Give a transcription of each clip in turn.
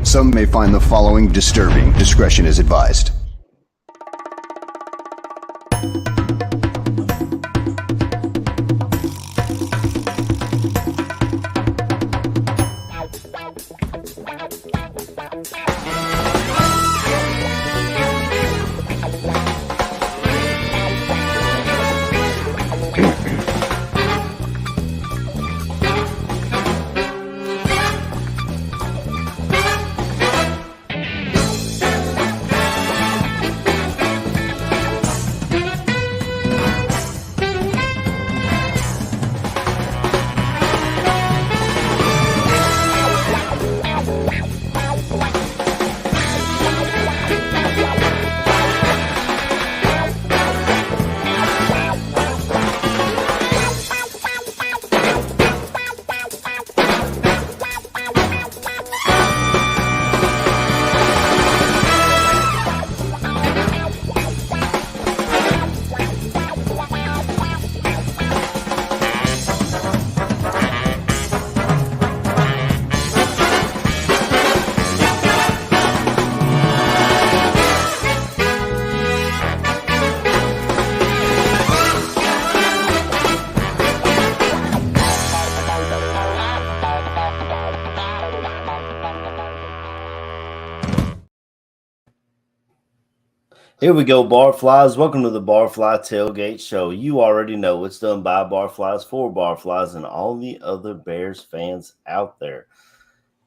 Some may find the following disturbing. Discretion is advised. Here we go, Barflies. Welcome to the Barfly Tailgate Show. You already know it's done by Barflies for Barflies and all the other Bears fans out there.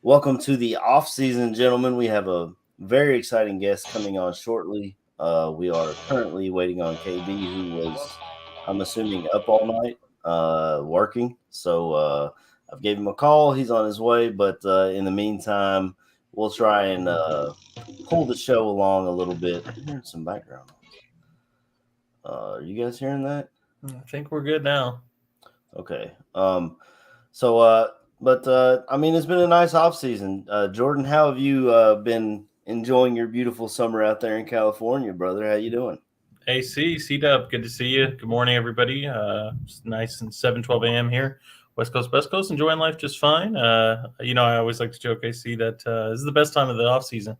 Welcome to the offseason, gentlemen. We have a very exciting guest coming on shortly. We are currently waiting on KB, who was, I'm assuming, up all night working. So I've gave him a call. He's on his way. But in the meantime, we'll try and pull the show along a little bit. I'm hearing some background noise. Are you guys hearing that? I think we're good now. Okay. I mean, it's been a nice offseason. Jordan, how have you been enjoying your beautiful summer out there in California, brother? How you doing? Hey, C-Dub, good to see you. Good morning, everybody. It's nice and 7:12 a.m. here. West Coast, enjoying life just fine. I always like to joke, AC, that this is the best time of the offseason.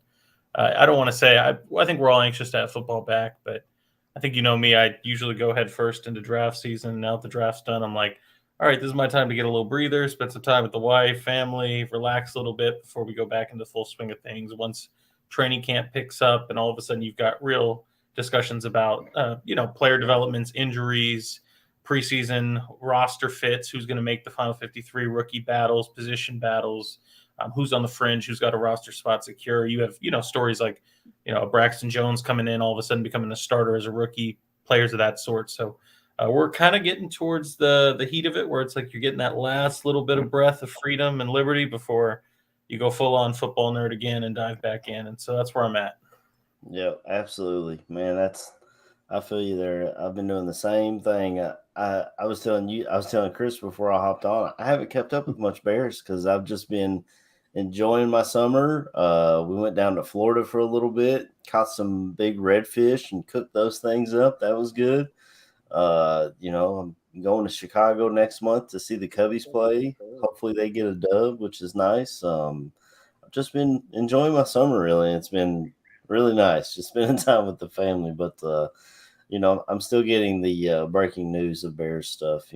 I don't want to say I think we're all anxious to have football back, but I think you know me. I usually go head first into draft season. Now that the draft's done, I'm like, all right, this is my time to get a little breather, spend some time with the wife, family, relax a little bit before we go back into full swing of things. Once training camp picks up, and all of a sudden you've got real discussions about player developments, injuries, preseason roster fits, who's going to make the final 53, rookie battles, position battles, who's on the fringe, who's got a roster spot secure. You have, stories like, Braxton Jones coming in, all of a sudden becoming a starter as a rookie, players of that sort. So we're kind of getting towards the heat of it, where it's like you're getting that last little bit of breath of freedom and liberty before you go full on football nerd again and dive back in. And so that's where I'm at. Yeah, absolutely, man. I feel you there. I've been doing the same thing. I was telling Chris before I hopped on, I haven't kept up with much Bears because I've just been enjoying my summer. We went down to Florida for a little bit, caught some big redfish and cooked those things up. That was good. I'm going to Chicago next month to see the Cubbies play. Hopefully they get a dub, which is nice. I've just been enjoying my summer, really. It's been really nice just spending time with the family. But, I'm still getting the breaking news of Bears stuff.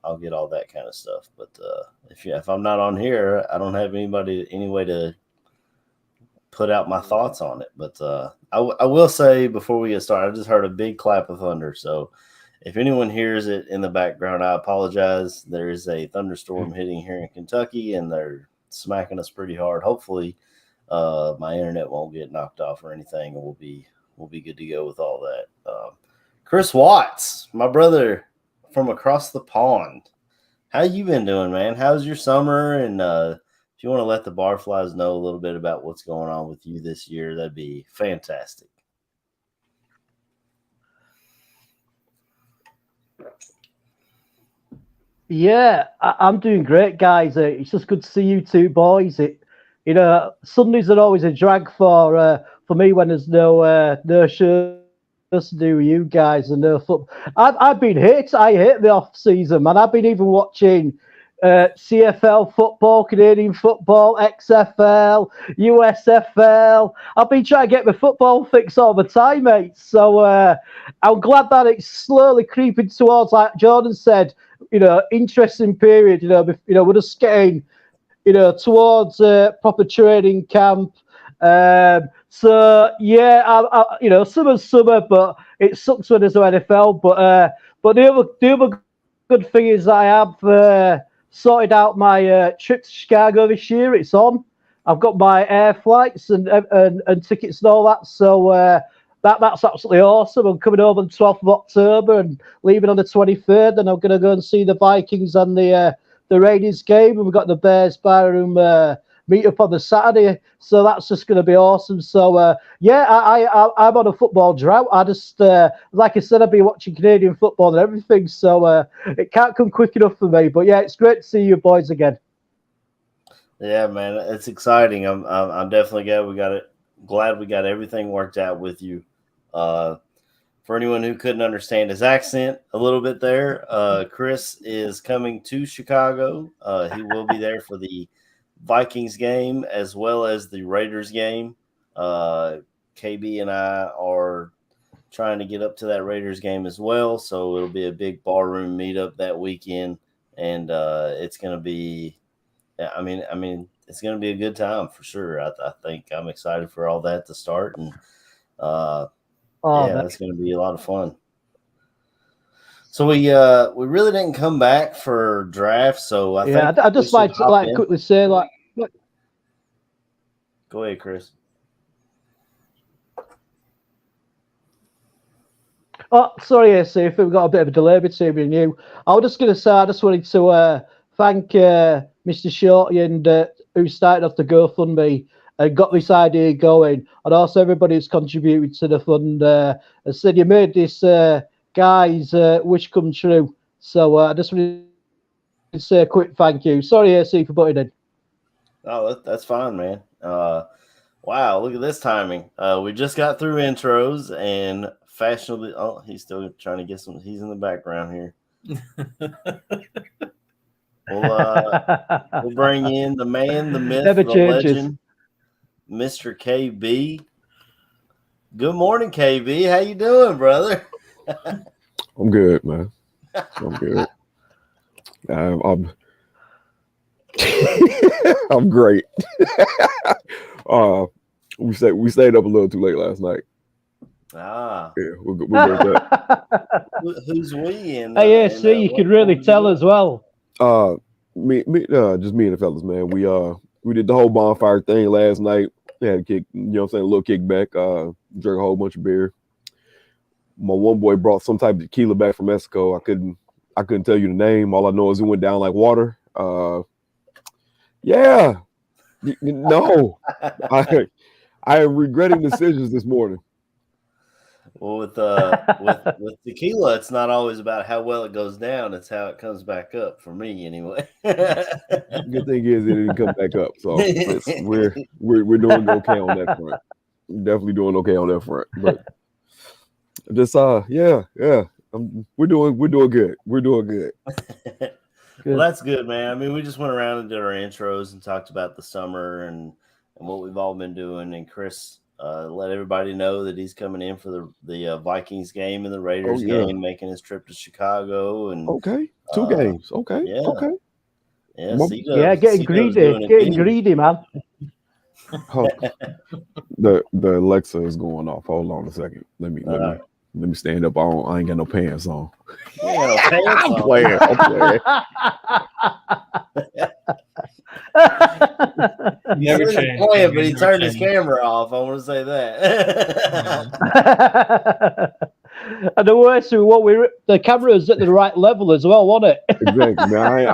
I'll get all that kind of stuff. But if I'm not on here, I don't have any way to put out my thoughts on it. But I will say before we get started, I just heard a big clap of thunder. So if anyone hears it in the background, I apologize. There is a thunderstorm hitting here in Kentucky, and they're smacking us pretty hard. Hopefully my internet won't get knocked off or anything, and we'll be good to go with all that. Chris Watts, my brother from across the pond. How you been doing, man? How's your summer? And if you want to let the Barflies know a little bit about what's going on with you this year, that'd be fantastic. Yeah, I'm doing great, guys. It's just good to see you two boys. Sundays are always a drag for me when there's no shows to do with you guys and no football. I've been hit. I hate the off season, man. I've been even watching CFL football, Canadian football, XFL, USFL. I've been trying to get my football fix all the time, mate. So I'm glad that it's slowly creeping towards, like Jordan said, interesting period. We're just getting, towards proper training camp. So yeah, summer's summer, but it sucks when there's no NFL. But the other good thing is I have sorted out my trip to Chicago this year. It's on. I've got my air flights and tickets and all that. So that's absolutely awesome. I'm coming over on the 12th of October and leaving on the 23rd. And I'm going to go and see the Vikings and the Raiders game. And we've got the Bears Barroom meet up on the Saturday. So that's just going to be awesome. So I'm on a football drought. I just, like I said, I've been watching Canadian football and everything. So it can't come quick enough for me. But yeah, it's great to see you boys again. Yeah, man, it's exciting. I'm definitely glad we got everything worked out with you. For anyone who couldn't understand his accent a little bit there, Chris is coming to Chicago. He will be there for the Vikings game as well as the Raiders game. KB and I are trying to get up to that Raiders game as well, so it'll be a big barroom meetup that weekend, and it's going to be, it's going to be a good time for sure. I think I'm excited for all that to start, and it's going to be a lot of fun. So we really didn't come back for draft, so I think I just like to quickly say Go ahead, Chris. Oh, sorry, AC, if we've got a bit of a delay between me and you. I was just going to say, I just wanted to thank Mr. Shorty and who started off the GoFundMe and got this idea going, and also everybody who's contributed to the fund. I said you made this guy's wish come true. So I just wanted to say a quick thank you. Sorry, AC, for putting in. Oh, that's fine, man. Wow, look at this timing. We just got through intros and fashionably. Oh, he's still trying to get some. He's in the background here. We'll bring in the man, the myth, the legend, Mr. KB. Good morning, KB. How you doing, brother? I'm good, man. I'm good. I'm great. We stayed up a little too late last night. Yeah, we're good with that. Who's we in? You can really tell as well. Just me and the fellas, man. We did the whole bonfire thing last night. We had a kick, a little kickback. Drank a whole bunch of beer. My one boy brought some type of tequila back from Mexico. I couldn't tell you the name. All I know is it went down like water. No, I am regretting decisions this morning. Well, with tequila, it's not always about how well it goes down; it's how it comes back up. For me, anyway. Good thing is it didn't come back up, so we're doing okay on that front. We're definitely doing okay on that front, but just we're doing good. We're doing good. Well, that's good, man. I mean, we just went around and did our intros and talked about the summer and what we've all been doing. And Chris let everybody know that he's coming in for the Vikings game and the Raiders game, making his trip to Chicago. And two games. Okay, yeah, okay, yeah. Getting greedy, man. The Alexa is going off. Hold on a second. Let me stand up. I ain't got no pants on. I'm playing. Never change. Playing, but he turned his camera off. I want to say that. And the worst is the camera is at the right level as well, wasn't it? Exactly, man.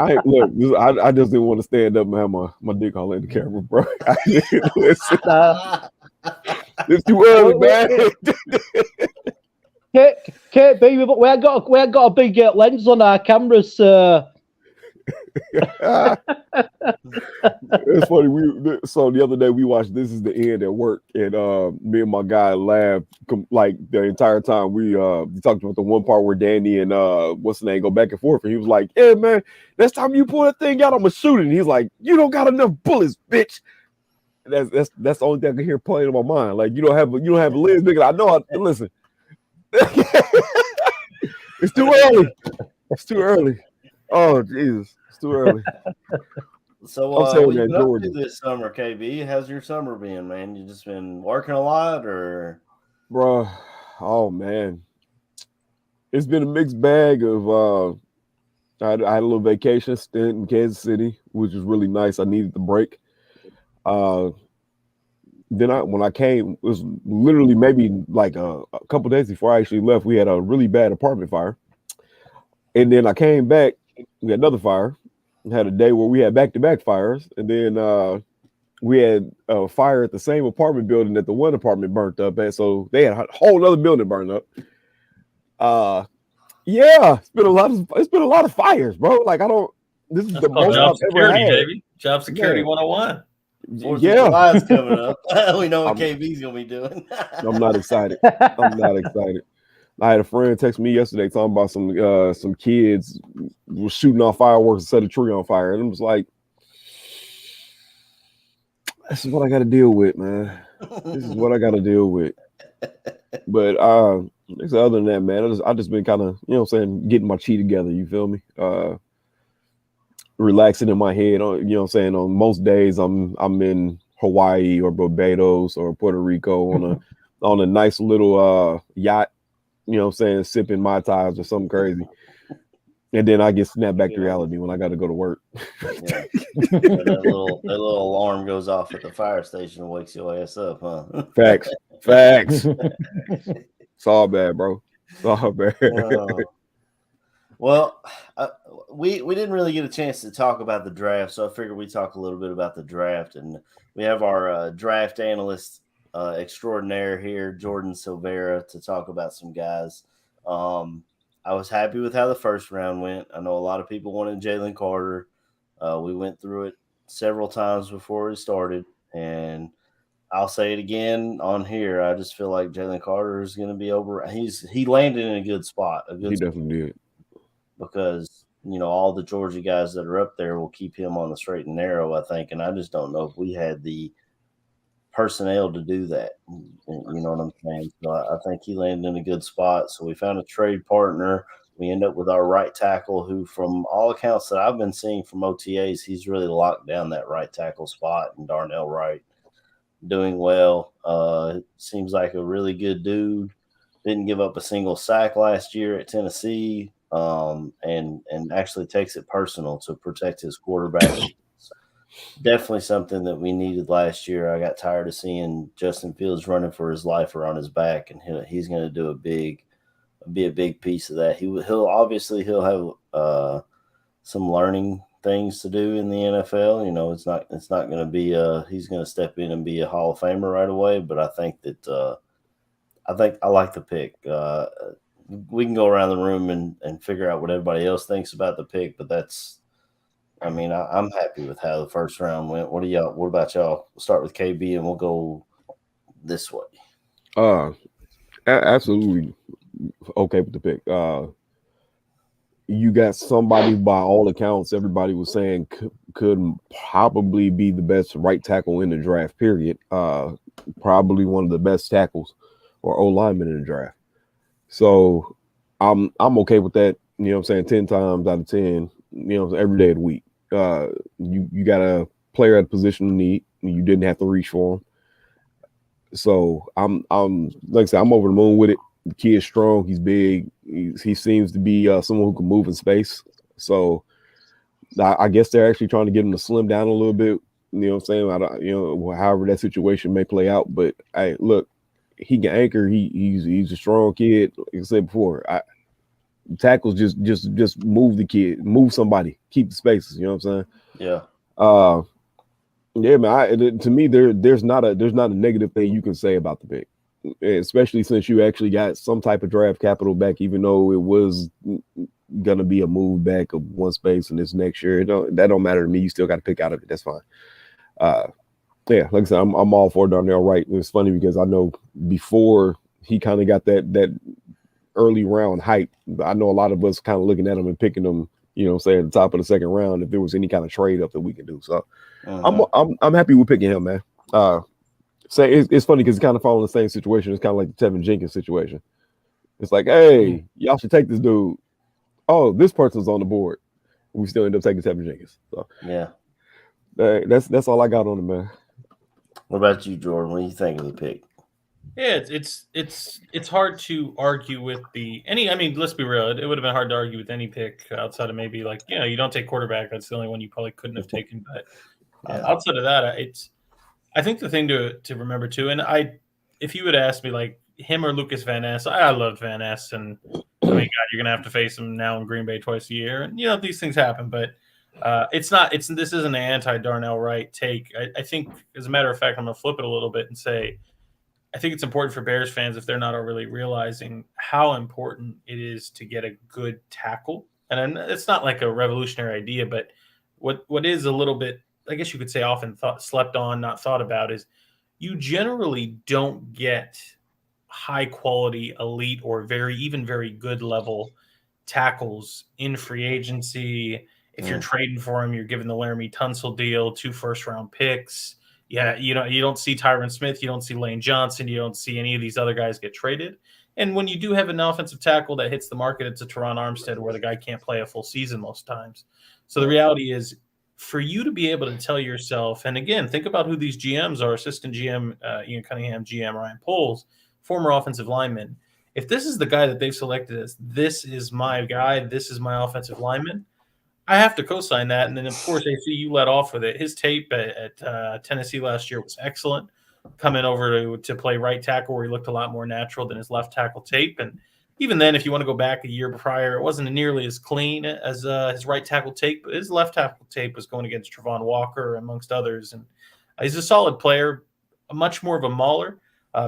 I just didn't want to stand up and have my dick all in the camera, bro. It's too early, man. Kate, baby, but we ain't got a big lens on our cameras, so It's funny. So the other day we watched This Is the End at work, and me and my guy laughed like the entire time. We talked about the one part where Danny and what's the name go back and forth, and he was like, "Yeah, man, next time you pull that thing out, I'm gonna shoot it." And he's like, "You don't got enough bullets, bitch." And that's the only thing I can hear playing in my mind. Like you don't have a lens, nigga. I know. Listen, it's too early. It's too early. Oh Jesus, it's too early. So what you been up to this summer, KB? How's your summer been, man? You just been working a lot, or? Bro, oh man, it's been a mixed bag of. I had a little vacation stint in Kansas City, which was really nice. I needed the break. Then when I came, it was literally maybe like a couple days before I actually left. We had a really bad apartment fire, and then I came back. We had another fire. Had a day where we had back-to-back fires, and then we had a fire at the same apartment building that the one apartment burnt up at. So they had a whole other building burned up. Yeah, it's been a lot of fires, bro. Like this is the most job I've security, ever had. baby. Job security 101. July's coming up. We know what KB's gonna be doing. I'm not excited. I had a friend text me yesterday talking about some kids were shooting off fireworks and set a tree on fire, and I was like, "This is what I got to deal with, man. This is what I got to deal with." But other than that, man, I just been kind of, you know what I'm saying, getting my chi together. You feel me? Relaxing in my head. You know what I'm saying? On most days, I'm in Hawaii or Barbados or Puerto Rico on a nice little yacht. You know what I'm saying, sipping Mai Tais or something crazy. And then I get snapped back to reality when I got to go to work. Yeah. That little alarm goes off at the fire station and wakes your ass up, huh? Facts. It's all bad, bro. It's all bad. Well, we didn't really get a chance to talk about the draft, so I figured we'd talk a little bit about the draft. And we have our draft analyst extraordinaire here, Jordan Silvera, to talk about some guys. I was happy with how the first round went. I know a lot of people wanted Jalen Carter. We went through it several times before it started, and I'll say it again on here. I just feel like Jalen Carter is going to be over. He landed in a good spot. He definitely did, because all the Georgia guys that are up there will keep him on the straight and narrow, I think. And I just don't know if we had the personnel to do that. You know what I'm saying? So I think he landed in a good spot. So we found a trade partner. We end up with our right tackle, who, from all accounts that I've been seeing from OTAs, he's really locked down that right tackle spot. And Darnell Wright doing well. Seems like a really good dude. Didn't give up a single sack last year at Tennessee, and actually takes it personal to protect his quarterback. Definitely something that we needed last year. I got tired of seeing Justin Fields running for his life or on his back, and he's going to do be a big piece of that. He'll have some learning things to do in the NFL. It's not going to be he's going to step in and be a Hall of Famer right away. But I think that I like the pick. We can go around the room and figure out what everybody else thinks about the pick, but I'm happy with how the first round went. What about y'all? We'll start with KB and we'll go this way. Absolutely okay with the pick. You got somebody, by all accounts, everybody was saying could probably be the best right tackle in the draft, period. Probably one of the best tackles or O linemen in the draft. So I'm okay with that. You know what I'm saying? 10 times out of 10, every day of the week. You got a player at a position of need. You didn't have to reach for him. So I'm like I said, I'm over the moon with it. The kid's strong. He's big. He seems to be someone who can move in space. So I guess they're actually trying to get him to slim down a little bit. You know what I'm saying? However that situation may play out. But hey, look, he can anchor. He's a strong kid. Like I said before, tackles just move the kid, move somebody, keep the spaces. You know what I'm saying? Yeah. Yeah, man. To me, there's not a negative thing you can say about the pick. especially since you actually got some type of draft capital back, even though it was gonna be a move back of one space in this next year. That don't matter to me. You still got to pick out of it. That's fine. Yeah, like I said, I'm all for Darnell Wright. It's funny because I know before he kind of got that early round hype, I know a lot of us kind of looking at him and picking him, say at the top of the second round if there was any kind of trade up that we can do. So I'm happy with picking him, man. It's funny because it's kind of following the same situation. It's kind of like the Tevin Jenkins situation. It's like, hey, y'all should take this dude. Oh, this person's on the board. We still end up taking Tevin Jenkins. So yeah, that's all I got on it, man. What about you, Jordan? What do you think of the pick? Yeah, it's hard to argue with I mean, let's be real. It would have been hard to argue with any pick outside of maybe like, you don't take quarterback. That's the only one you probably couldn't have taken. But outside of that, I think the thing to remember too, and if you would ask me like him or Lucas Van Ness, I loved Van Ness, and I mean, God, you're gonna have to face him now in Green Bay twice a year, and these things happen. But this isn't an anti-Darnell Wright take. I think, as a matter of fact, I'm gonna flip it a little bit and say, I think it's important for Bears fans, if they're not already realizing how important it is to get a good tackle. And it's not like a revolutionary idea, but what is a little bit, I guess you could say, often slept on, not thought about, is you generally don't get high quality, elite, or very good level tackles in free agency. If you're trading for him, you're giving the Laramie Tunsil deal, 2 first-round picks. Yeah, you don't see Tyron Smith, you don't see Lane Johnson, you don't see any of these other guys get traded. And when you do have an offensive tackle that hits the market, it's a Teron Armstead where the guy can't play a full season most times. So the reality is, for you to be able to tell yourself, and again, think about who these GMs are: assistant GM Ian Cunningham, GM Ryan Poles, former offensive lineman. If this is the guy that they've selected as, this is my guy, this is my offensive lineman, I have to co-sign that. And then, of course, AC, you let off with it. His tape at Tennessee last year was excellent. Coming over to play right tackle, where he looked a lot more natural than his left tackle tape. And even then, if you want to go back a year prior, it wasn't nearly as clean as his right tackle tape. But his left tackle tape was going against Travon Walker, amongst others. And he's a solid player, much more of a mauler,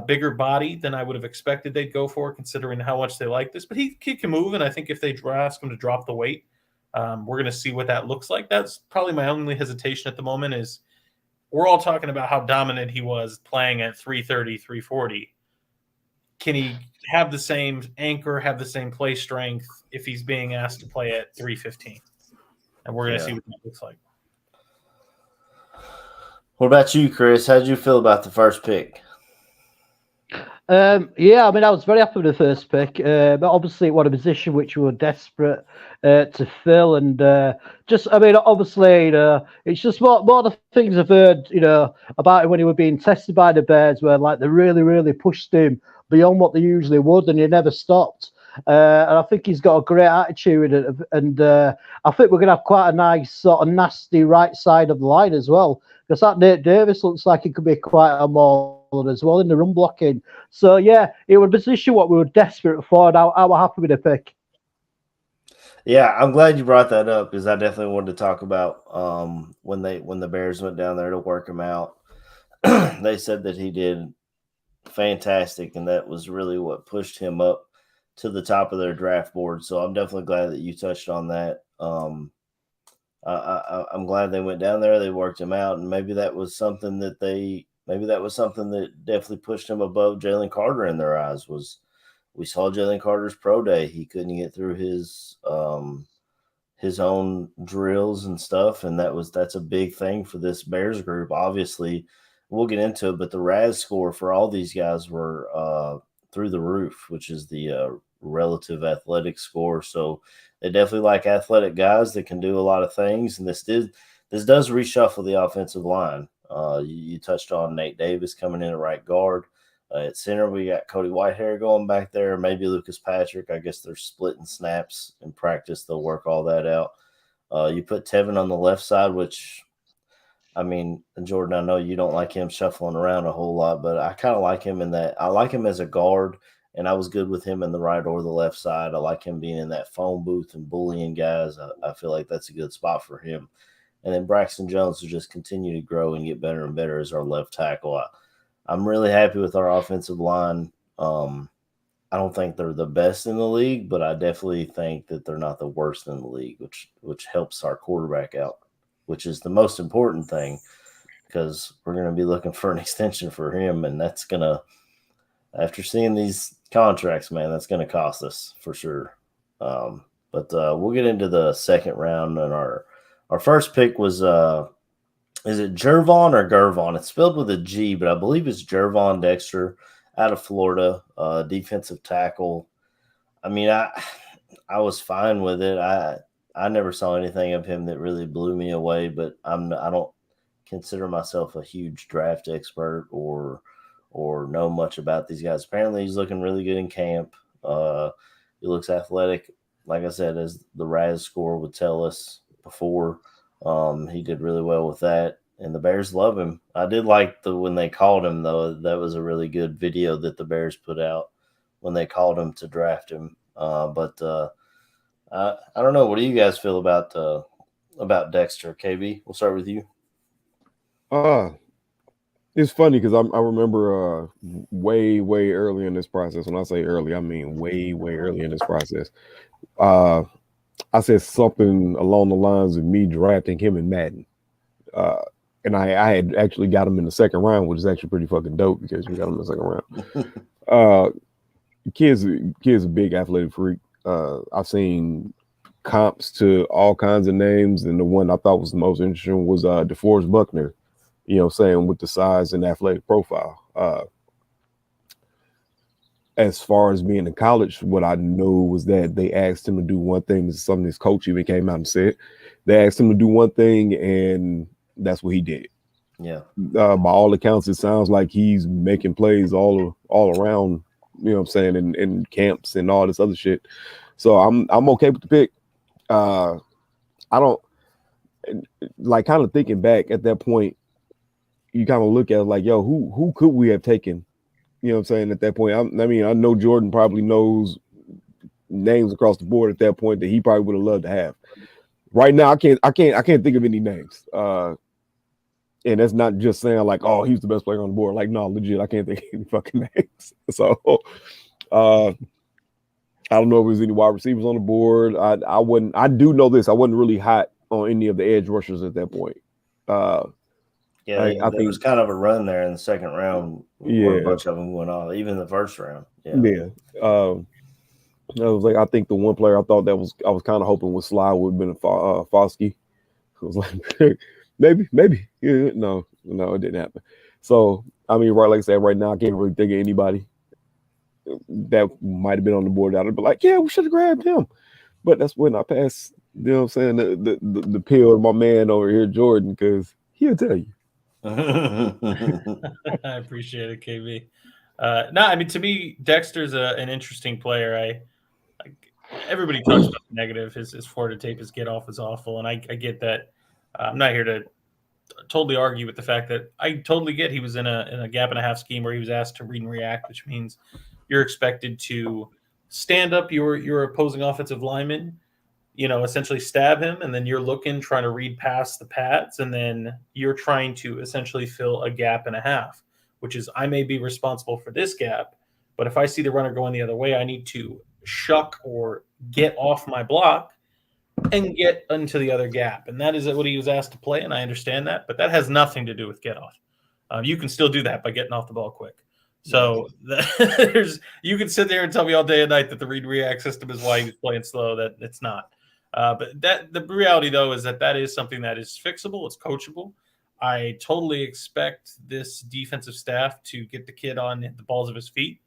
bigger body than I would have expected they'd go for, considering how much they like this. But he can move, and I think if they ask him to drop the weight, we're going to see what that looks like. That's probably my only hesitation at the moment is we're all talking about how dominant he was playing at 330, 340. Can he have the same anchor, have the same play strength if he's being asked to play at 315? And we're going to see what that looks like. What about you, Chris? How did you feel about the first pick? Yeah, I mean, I was very happy with the first pick, but obviously it was a position which we were desperate to fill, and obviously, it's just more the things I've heard, about him when he was being tested by the Bears, where like they really, really pushed him beyond what they usually would, and he never stopped. And I think he's got a great attitude, and I think we're going to have quite a nice sort of nasty right side of the line as well, because that Nate Davis looks like he could be quite a mauler as well in the run blocking. So yeah, it was a position what we were desperate for, and I was happy with the pick. Yeah, I'm glad you brought that up, because I definitely wanted to talk about when the Bears went down there to work him out. They said that he did fantastic, and that was really what pushed him up to the top of their draft board. So I'm definitely glad that you touched on that. I'm glad they went down there, they worked him out, and maybe that was something that definitely pushed him above Jalen Carter in their eyes. Was we saw Jalen Carter's pro day, he couldn't get through his own drills and stuff, and that's a big thing for this Bears group. Obviously, we'll get into it, but the RAS score for all these guys were through the roof, which is the relative athletic score. So they definitely like athletic guys that can do a lot of things, and this does reshuffle the offensive line. You touched on Nate Davis coming in at right guard. At center, we got Cody Whitehair going back there, maybe Lucas Patrick. I guess they're splitting snaps in practice. They'll work all that out. You put Tevin on the left side, which, I mean, Jordan, I know you don't like him shuffling around a whole lot, but I kind of like him in that. I like him as a guard, and I was good with him in the right or the left side. I like him being in that phone booth and bullying guys. I feel like that's a good spot for him. And then Braxton Jones will just continue to grow and get better and better as our left tackle. I'm really happy with our offensive line. I don't think they're the best in the league, but I definitely think that they're not the worst in the league, which helps our quarterback out, which is the most important thing, because we're going to be looking for an extension for him, and that's going to, after seeing these contracts, man, that's going to cost us for sure. But we'll get into the second round, and our first pick was is it Gervon or Gervon? It's spelled with a G, but I believe it's Gervon Dexter out of Florida, defensive tackle. I mean, I was fine with it. I never saw anything of him that really blew me away, but I don't consider myself a huge draft expert or know much about these guys. Apparently, he's looking really good in camp. He looks athletic, like I said, as the RAS score would tell us before. He did really well with that, and the Bears love him. I did like when they called him, though. That was a really good video that the Bears put out when they called him to draft him. But I don't know. What do you guys feel about Dexter? KB, we'll start with you. It's funny because I remember way early in this process. When I say early, I mean way early in this process. I said something along the lines of me drafting him in Madden. And I had actually got him in the second round, which is actually pretty fucking dope because we got him in the second round. Kid's a big athletic freak. I've seen comps to all kinds of names, and the one I thought was the most interesting was DeForest Buckner, you know, saying with the size and athletic profile. As far as being in college, what I know was that they asked him to do one thing. This is something his coach even came out and said. They asked him to do one thing, and that's what he did. Yeah. By all accounts, it sounds like he's making plays all around, you know what I'm saying, in camps and all this other shit. So I'm okay with the pick. I don't like, kind of thinking back at that point, you kind of look at it like, yo, who could we have taken? You know what I'm saying? At that point, I mean, I know Jordan probably knows names across the board at that point that he probably would have loved to have. Right now, I can't think of any names. And that's not just saying like, oh, he's the best player on the board. Like, no, legit, I can't think of any fucking names. So, I don't know if there's any wide receivers on the board. I do know this. I wasn't really hot on any of the edge rushers at that point. Yeah, there was kind of a run there in the second round where a bunch of them went off, even the first round. Yeah. I was like, I think the one player I thought I was kind of hoping would slide would have been Foskey. I was like, maybe. Yeah, no, it didn't happen. So, I mean, right, like I said, right now I can't really think of anybody that might have been on the board that I'd be like, yeah, we should have grabbed him. But that's when I passed, you know what I'm saying, the pill to my man over here, Jordan, because he'll tell you. I appreciate it, KB. No, I mean, to me, Dexter's an interesting player. Everybody talks about the negative. His Florida tape, his get off is awful, and I get that. I'm not here to totally argue with the fact that I totally get he was in a gap and a half scheme where he was asked to read and react, which means you're expected to stand up your opposing offensive lineman, you know, essentially stab him, and then you're trying to read past the pads, and then you're trying to essentially fill a gap and a half, which is I may be responsible for this gap, but if I see the runner going the other way, I need to shuck or get off my block and get into the other gap. And that is what he was asked to play, and I understand that, but that has nothing to do with get off. You can still do that by getting off the ball quick. So you can sit there and tell me all day and night that the read react system is why he was playing slow. That it's not. But the reality, though, is that is something that is fixable. It's coachable. I totally expect this defensive staff to get the kid on the balls of his feet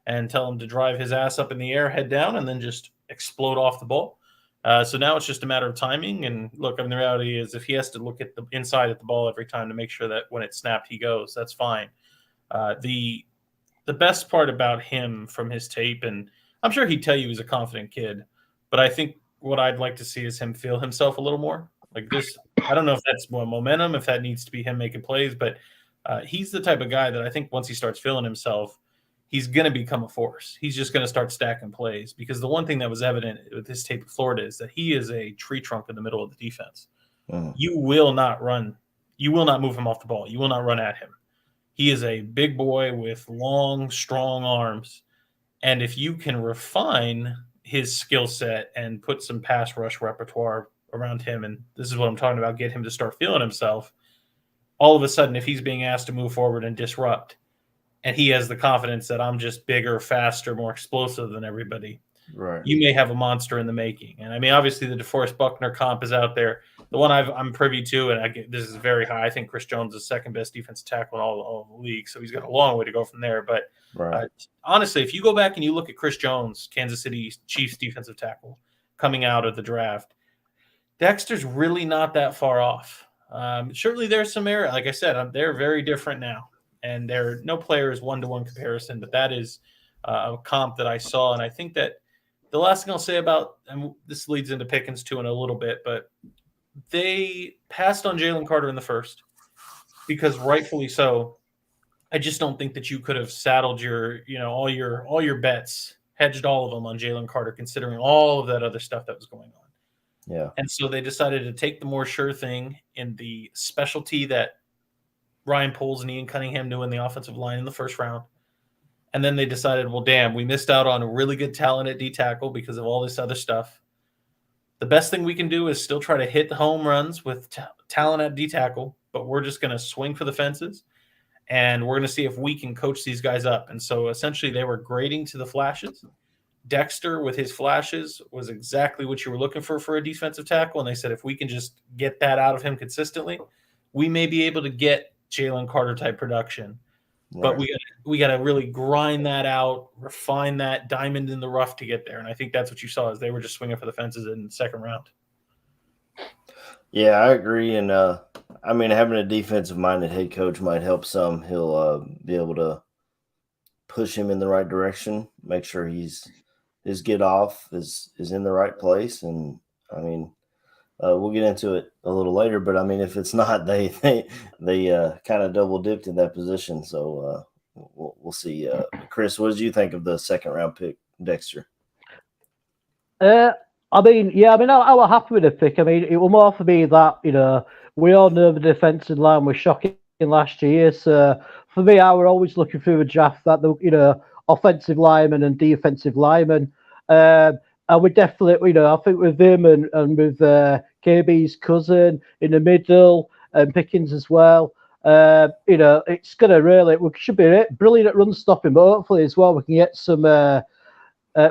and tell him to drive his ass up in the air, head down, and then just explode off the ball. So now it's just a matter of timing. And look, I mean, the reality is if he has to look at the inside at the ball every time to make sure that when it's snapped, he goes, that's fine. The best part about him from his tape, and I'm sure he'd tell you he's a confident kid, but I think what I'd like to see is him feel himself a little more. Like this, I don't know if that's more momentum, if that needs to be him making plays, but he's the type of guy that I think once he starts feeling himself, he's going to become a force. He's just going to start stacking plays, because the one thing that was evident with his tape of Florida is that he is a tree trunk in the middle of the defense. You will not run. You will not move him off the ball. You will not run at him. He is a big boy with long, strong arms. And if you can refine his skill set and put some pass rush repertoire around him, and this is what I'm talking about, get him to start feeling himself, all of a sudden, if he's being asked to move forward and disrupt, and he has the confidence that I'm just bigger, faster, more explosive than everybody, Right. you may have a monster in the making. And I mean, obviously, the DeForest Buckner comp is out there. The one I'm privy to, and this is very high. I think Chris Jones is second best defensive tackle in all the league, so he's got a long way to go from there. But honestly, if you go back and you look at Chris Jones, Kansas City Chiefs defensive tackle, coming out of the draft, Dexter's really not that far off. Certainly, there's some error. Like I said, they're very different now, and no player is one-to-one comparison. But that is a comp that I saw, and I think that the last thing I'll say about, and this leads into Pickens too in a little bit, but they passed on Jalen Carter in the first because rightfully so. I just don't think that you could have saddled all your bets, hedged all of them on Jalen Carter, considering all of that other stuff that was going on. Yeah. And so they decided to take the more sure thing in the specialty that Ryan Poles and Ian Cunningham knew in the offensive line in the first round. And then they decided, well, damn, we missed out on a really good talent at D tackle because of all this other stuff. The best thing we can do is still try to hit the home runs with talent at D tackle, but we're just going to swing for the fences, and we're going to see if we can coach these guys up. And so essentially they were grading to the flashes. Dexter with his flashes was exactly what you were looking for a defensive tackle. And they said, if we can just get that out of him consistently, we may be able to get Jalen Carter type production. But we got to really grind that out, refine that diamond in the rough to get there. And I think that's what you saw, is they were just swinging for the fences in the second round. Yeah, I agree. And I mean, having a defensive-minded head coach might help some. He'll be able to push him in the right direction, make sure his get off is in the right place. And I mean, we'll get into it a little later, but I mean, if it's not, they kind of double dipped in that position. So we'll see. Chris, what did you think of the second round pick, Dexter? I was happy with the pick. I mean, it was more for me that, we all know the defensive line was shocking last year. So for me, I were always looking through the draft that the, offensive linemen and defensive linemen. And we definitely, I think with him and with KB's cousin in the middle and Pickens as well, it's going to we should be brilliant at run stopping, but hopefully as well we can get some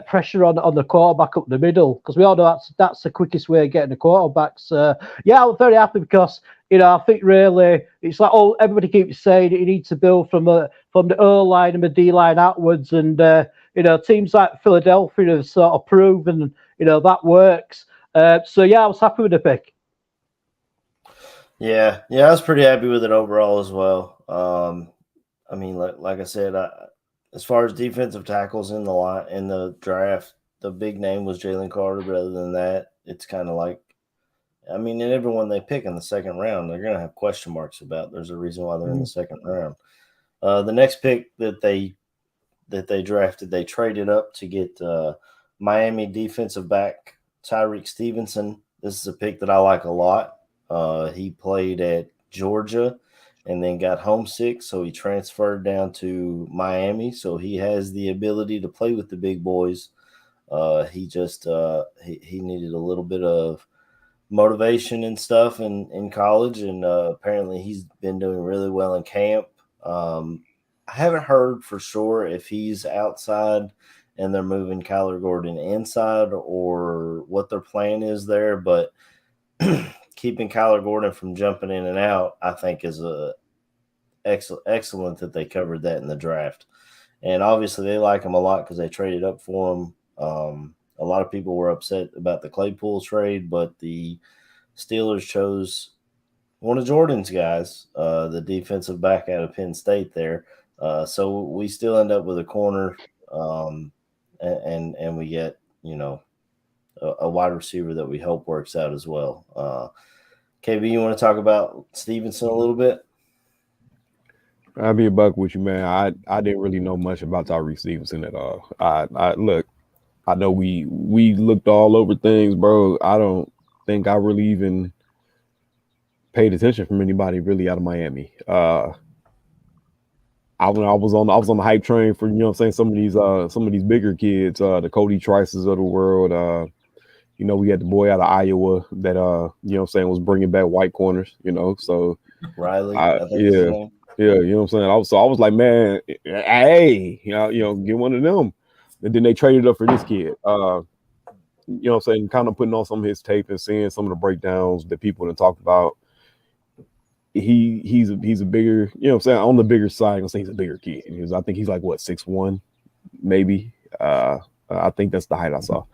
pressure on the quarterback up the middle, because we all know that's the quickest way of getting the quarterbacks. I was very happy because, I think really it's like, everybody keeps saying you need to build from the O-line and the D-line outwards, and teams like Philadelphia have sort of proven, that works. I was happy with the pick. Yeah, I was pretty happy with it overall as well. I mean, like I said, as far as defensive tackles in the draft, the big name was Jalen Carter. But other than that, it's kind of like, I mean, and everyone they pick in the second round, they're going to have question marks about. There's a reason why they're in the second round. The next pick that they drafted, they traded up to get Miami defensive back Tyrique Stevenson. This is a pick that I like a lot. He played at Georgia and then got homesick, so he transferred down to Miami. So he has the ability to play with the big boys. He just he needed a little bit of motivation and stuff in college, and apparently he's been doing really well in camp. I haven't heard for sure if he's outside and they're moving Kyler Gordon inside or what their plan is there, but keeping Kyler Gordon from jumping in and out, I think, is excellent that they covered that in the draft. And obviously they like him a lot because they traded up for him. A lot of people were upset about the Claypool trade, but the Steelers chose one of Jordan's guys, the defensive back out of Penn State there. So we still end up with a corner, and we get, a wide receiver that we hope works out as well. KB, you want to talk about Stevenson a little bit? I'll be a buck with you, man. I didn't really know much about Tyrique Stevenson at all. I know we looked all over things, bro. I don't think I really even paid attention from anybody really out of Miami. I was on the hype train for, you know what I'm saying, some of these bigger kids, the Cody Trices of the world. You know, we had the boy out of Iowa that you know what I'm saying, was bringing back white corners, you know. So Riley, I think is his name. yeah, you know what I'm saying. I was like, man, hey, you know, get one of them. And then they traded up for this kid. You know what I'm saying, kind of putting on some of his tape and seeing some of the breakdowns that people have talked about. He's a bigger, you know what I'm saying, on the bigger side. I'm gonna say he's a bigger kid. I think he's like what, 6'1", maybe. I think that's the height I saw.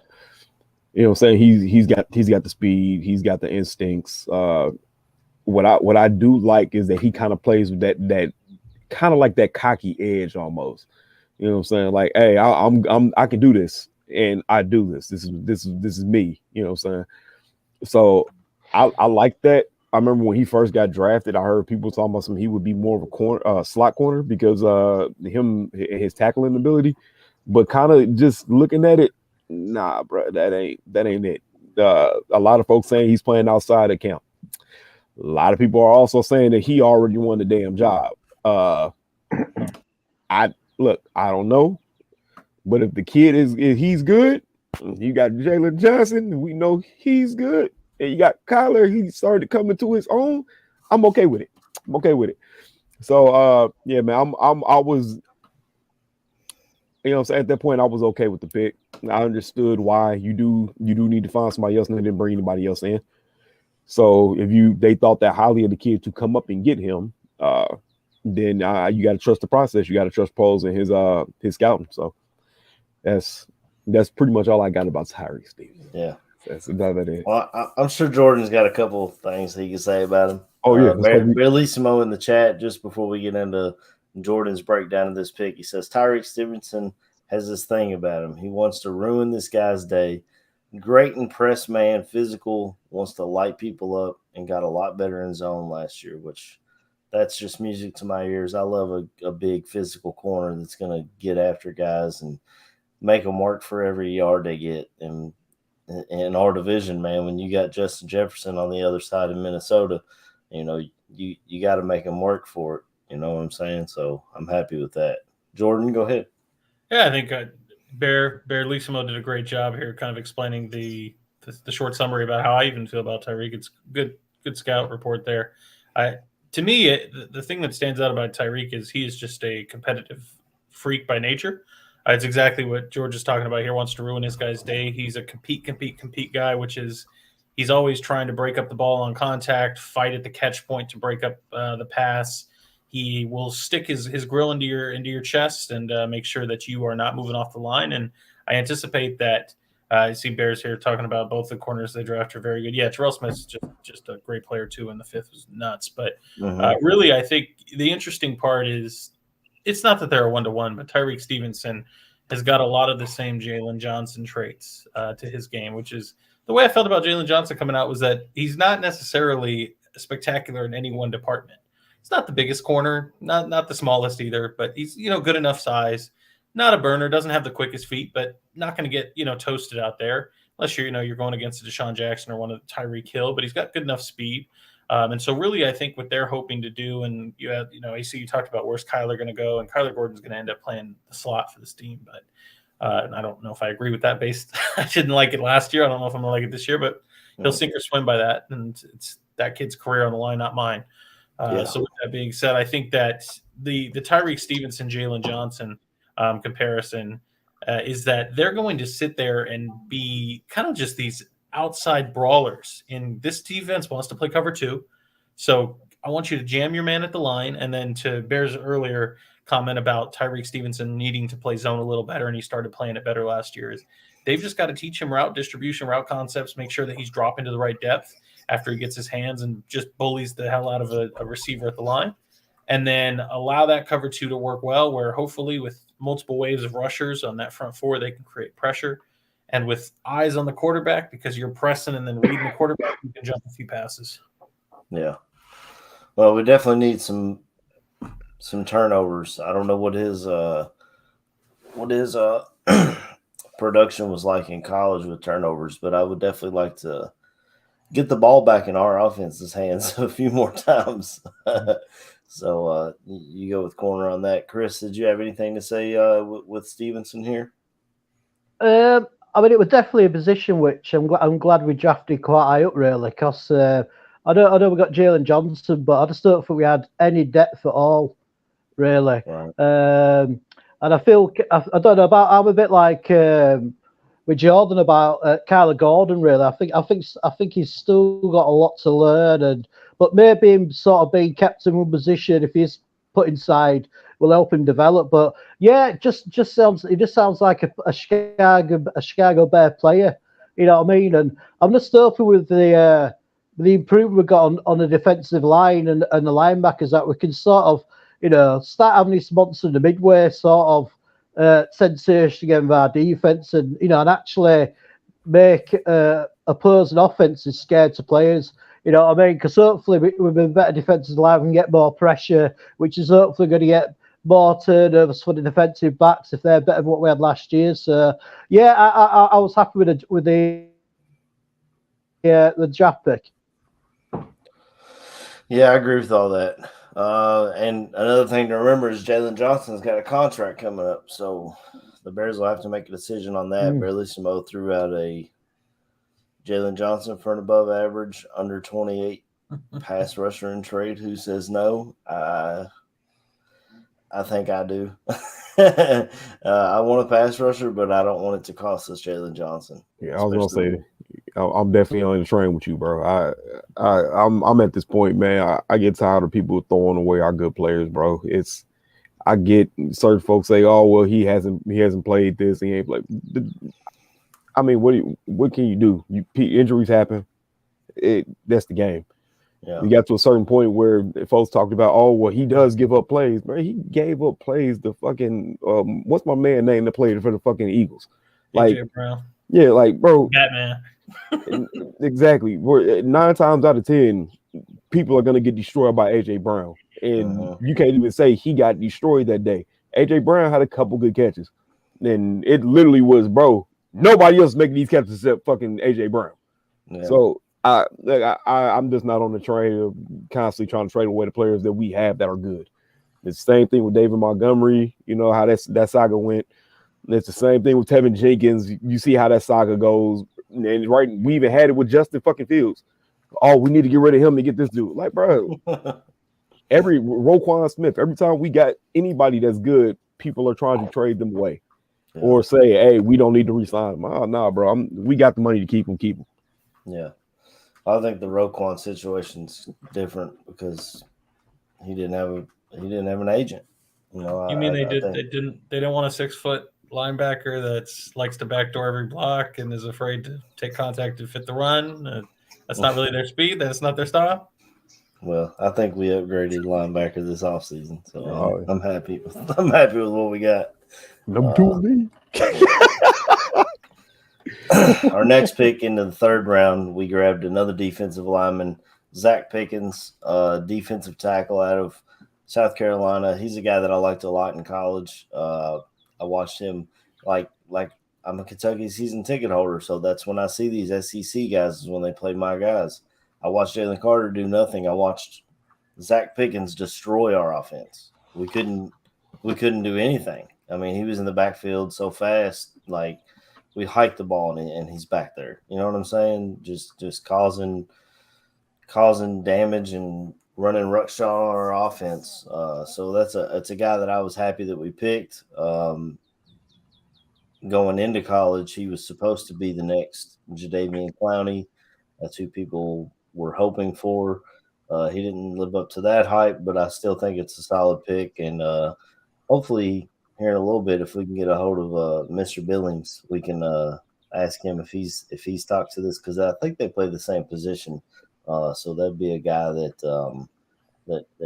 You know what I'm saying? He's got the speed, he's got the instincts. What I do like is that he kind of plays with that kind of like that cocky edge almost. You know what I'm saying? Like, hey, I can do this, and I do this. This is me. You know what I'm saying? So I like that. I remember when he first got drafted, I heard people talking about he would be more of a slot corner because his tackling ability. But kind of just looking at it, nah, bro, that ain't it. A lot of folks saying he's playing outside of camp. A lot of people are also saying that he already won the damn job. I don't know, but if the kid if he's good, you got Jalen Johnson, we know he's good, and you got Kyler, he started to come into his own. I'm okay with it. So yeah, man, I was, you know what I'm saying, at that point I was okay with the pick. I understood why you do need to find somebody else, and they didn't bring anybody else in. So if they thought that highly of the kid to come up and get him, then you got to trust the process. You got to trust Poles and his scouting. So that's pretty much all I got about Tyrique Stevenson. Yeah, that's about it. Well, I'm sure Jordan's got a couple of things he can say about him. Oh yeah, Bellissimo in the chat just before we get into Jordan's breakdown of this pick. He says Tyrique Stevenson has this thing about him. He wants to ruin this guy's day. Great and press man, physical, wants to light people up, and got a lot better in zone last year, which that's just music to my ears. I love a big physical corner that's going to get after guys and make them work for every yard they get. And in our division, man, when you got Justin Jefferson on the other side of Minnesota, you know, you got to make them work for it. You know what I'm saying? So I'm happy with that. Jordan, go ahead. Yeah, I think Bear Lissimo did a great job here, kind of explaining the short summary about how I even feel about Tyrique. It's good scout report there. To me, the thing that stands out about Tyrique is he is just a competitive freak by nature. It's exactly what George is talking about here. Wants to ruin his guy's day. He's a compete guy, which is he's always trying to break up the ball on contact, fight at the catch point to break up the pass. He will stick his grill into your chest and make sure that you are not moving off the line. And I anticipate that. I see Bears here talking about both the corners they draft are very good. Yeah, Terrell Smith's just a great player too, and the fifth was nuts. But really, I think the interesting part is it's not that they're a one-to-one, but Tyrique Stevenson has got a lot of the same Jalen Johnson traits to his game, which is the way I felt about Jalen Johnson coming out was that he's not necessarily spectacular in any one department. He's not the biggest corner, not the smallest either, but he's, you know, good enough size. Not a burner, doesn't have the quickest feet, but not going to get, you know, toasted out there unless you're going against a Deshaun Jackson or one of Tyreek Hill, but he's got good enough speed. And so really I think what they're hoping to do, and AC, you talked about where's Kyler going to go, and Kyler Gordon's going to end up playing the slot for this team. But and I don't know if I agree with that I didn't like it last year. I don't know if I'm going to like it this year, but he'll sink or swim by that. And it's that kid's career on the line, not mine. So with that being said, I think that the Tyrique Stevenson, Jalen Johnson comparison is that they're going to sit there and be kind of just these outside brawlers. In this defense wants to play cover two. So I want you to jam your man at the line. And then to Bear's earlier comment about Tyrique Stevenson needing to play zone a little better, and he started playing it better last year, is they've just got to teach him route distribution, route concepts, make sure that he's dropping to the right depth after he gets his hands and just bullies the hell out of a receiver at the line. And then allow that cover two to work well, where hopefully with multiple waves of rushers on that front four, they can create pressure. And with eyes on the quarterback, because you're pressing and then reading the quarterback, you can jump a few passes. Yeah. Well, we definitely need some turnovers. I don't know what his production was like in college with turnovers, but I would definitely like to get the ball back in our offense's hands a few more times. So you go with corner on that. Chris, did you have anything to say with Stevenson here? I mean, it was definitely a position which I'm glad we drafted quite high up, really, because I know we got Jalen Johnson, but I just don't think we had any depth at all, really. Right. And I feel I don't know about I'm a bit like with Jordan about Kyler Gordon. Really, I think he's still got a lot to learn, but maybe him sort of being kept in one position if he's put inside will help him develop. But yeah, it just sounds like a Chicago Bear player. You know what I mean? And I'm just hoping with the improvement we got on the defensive line and the linebackers that we can sort of, start having this monster in the midway sort of sensation against our defense, and and actually make opposing offenses scared to players. You know what I mean? Because hopefully with a better defensive line, we can get more pressure, which is hopefully going to get more turnovers for the defensive backs if they're better than what we had last year. So yeah, I was happy with the draft pick. Yeah, I agree with all that. And another thing to remember is Jalen Johnson's got a contract coming up, so the Bears will have to make a decision on that. Barely Samo threw out a Jalen Johnson for an above average, under 28 pass rusher in trade. Who says no? I think I do. I want a pass rusher, but I don't want it to cost us Jalen Johnson. Yeah, I was gonna say, I'm definitely on the train with you, bro. I'm at this point, man. I get tired of people throwing away our good players, bro. I get certain folks say, "Oh, well, he hasn't played this. He ain't played." I mean, what can you do? Injuries happen. That's the game. Yeah. We got to a certain point where folks talked about, oh, well, he does give up plays. Man, he gave up plays to fucking what's my man name that played for the fucking Eagles? Like, AJ Brown. Yeah, like, bro. Batman. Exactly. 9 times out of 10, people are gonna get destroyed by AJ Brown. And you can't even say he got destroyed that day. AJ Brown had a couple good catches. And it literally was, bro, nobody else making these catches except fucking AJ Brown. Yeah. So I'm just not on the train of constantly trying to trade away the players that we have that are good. It's the same thing with David Montgomery. You know how that saga went. It's the same thing with Tevin Jenkins. You see how that saga goes. And right, we even had it with Justin fucking Fields. Oh, we need to get rid of him to get this dude. Like, bro, every Roquan Smith, every time we got anybody that's good, people are trying to trade them away. Yeah. Or say, hey, we don't need to re-sign him. Oh, nah, bro. We got the money to keep him. Yeah. I think the Roquan situation's different because he didn't have an agent. You know, you mean they didn't want a 6-foot linebacker that likes to backdoor every block and is afraid to take contact to fit the run? That's not really their speed. That's not their style. Well, I think we upgraded linebacker this offseason, so I'm happy. I'm happy with what we got. Number 2 Our next pick into the 3rd round, we grabbed another defensive lineman, Zach Pickens, defensive tackle out of South Carolina. He's a guy that I liked a lot in college. I watched him like I'm a Kentucky season ticket holder, so that's when I see these SEC guys is when they play my guys. I watched Jalen Carter do nothing. I watched Zach Pickens destroy our offense. We couldn't do anything. I mean, he was in the backfield so fast, like we hiked the ball and he's back there. You know what I'm saying? Just causing damage and running Roschon on our offense. So it's a guy that I was happy that we picked. Going into college, he was supposed to be the next Jadeveon Clowney. That's who people were hoping for. He didn't live up to that hype, but I still think it's a solid pick. And hopefully here in a little bit, if we can get a hold of Mr. Billings, we can ask him if he's talked to this, because I think they play the same position. So that'd be a guy that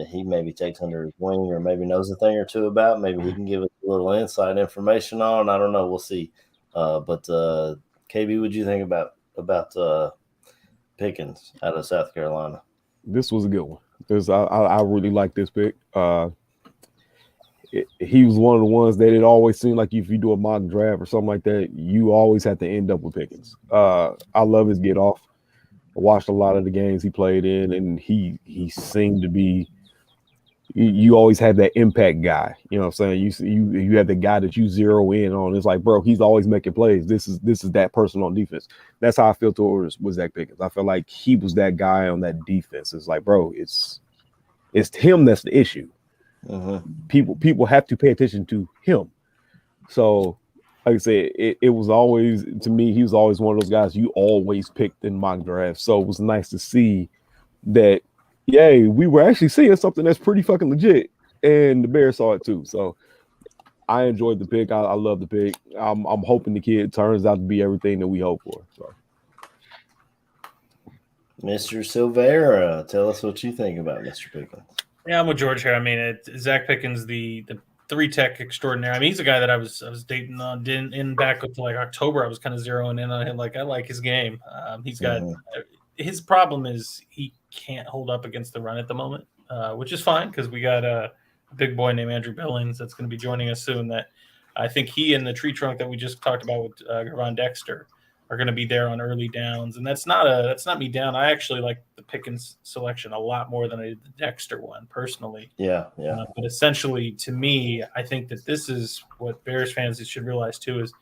he maybe takes under his wing, or maybe knows a thing or two about. Maybe he can give us a little inside information on. I don't know. We'll see. But KB, what'd you think about Pickens out of South Carolina? This was a good one. I really like this pick. He was one of the ones that it always seemed like if you do a mock draft or something like that, you always have to end up with Pickens. I love his get off. I watched a lot of the games he played in, and he seemed to be you always have that impact guy. You know what I'm saying? You have the guy that you zero in on. It's like, bro, he's always making plays. This is that person on defense. That's how I feel towards with Zach Pickens. I feel like he was that guy on that defense. It's like, bro, it's him that's the issue. People have to pay attention to him. So, like I said, it was always, to me, he was always one of those guys you always picked in mock drafts. So it was nice to see that, yay, we were actually seeing something that's pretty fucking legit, and the Bears saw it too. So I enjoyed the pick. I love the pick. I'm hoping the kid turns out to be everything that we hope for. So, Mr. Silvera, tell us what you think about Mr. Pickens. Yeah, I'm with George here. I mean, Zach Pickens, the three tech extraordinaire. I mean, he's a guy that I was dating on in back up to like October. I was kind of zeroing in on him. Like, I like his game. He's got his problem is he can't hold up against the run at the moment, which is fine because we got a big boy named Andrew Billings that's going to be joining us soon. That I think he and the tree trunk that we just talked about with Dexter are going to be there on early downs, and that's not me down. I actually like the Pickens selection a lot more than I did the Dexter one personally. Yeah. But essentially, to me, I think that this is what Bears fans should realize too is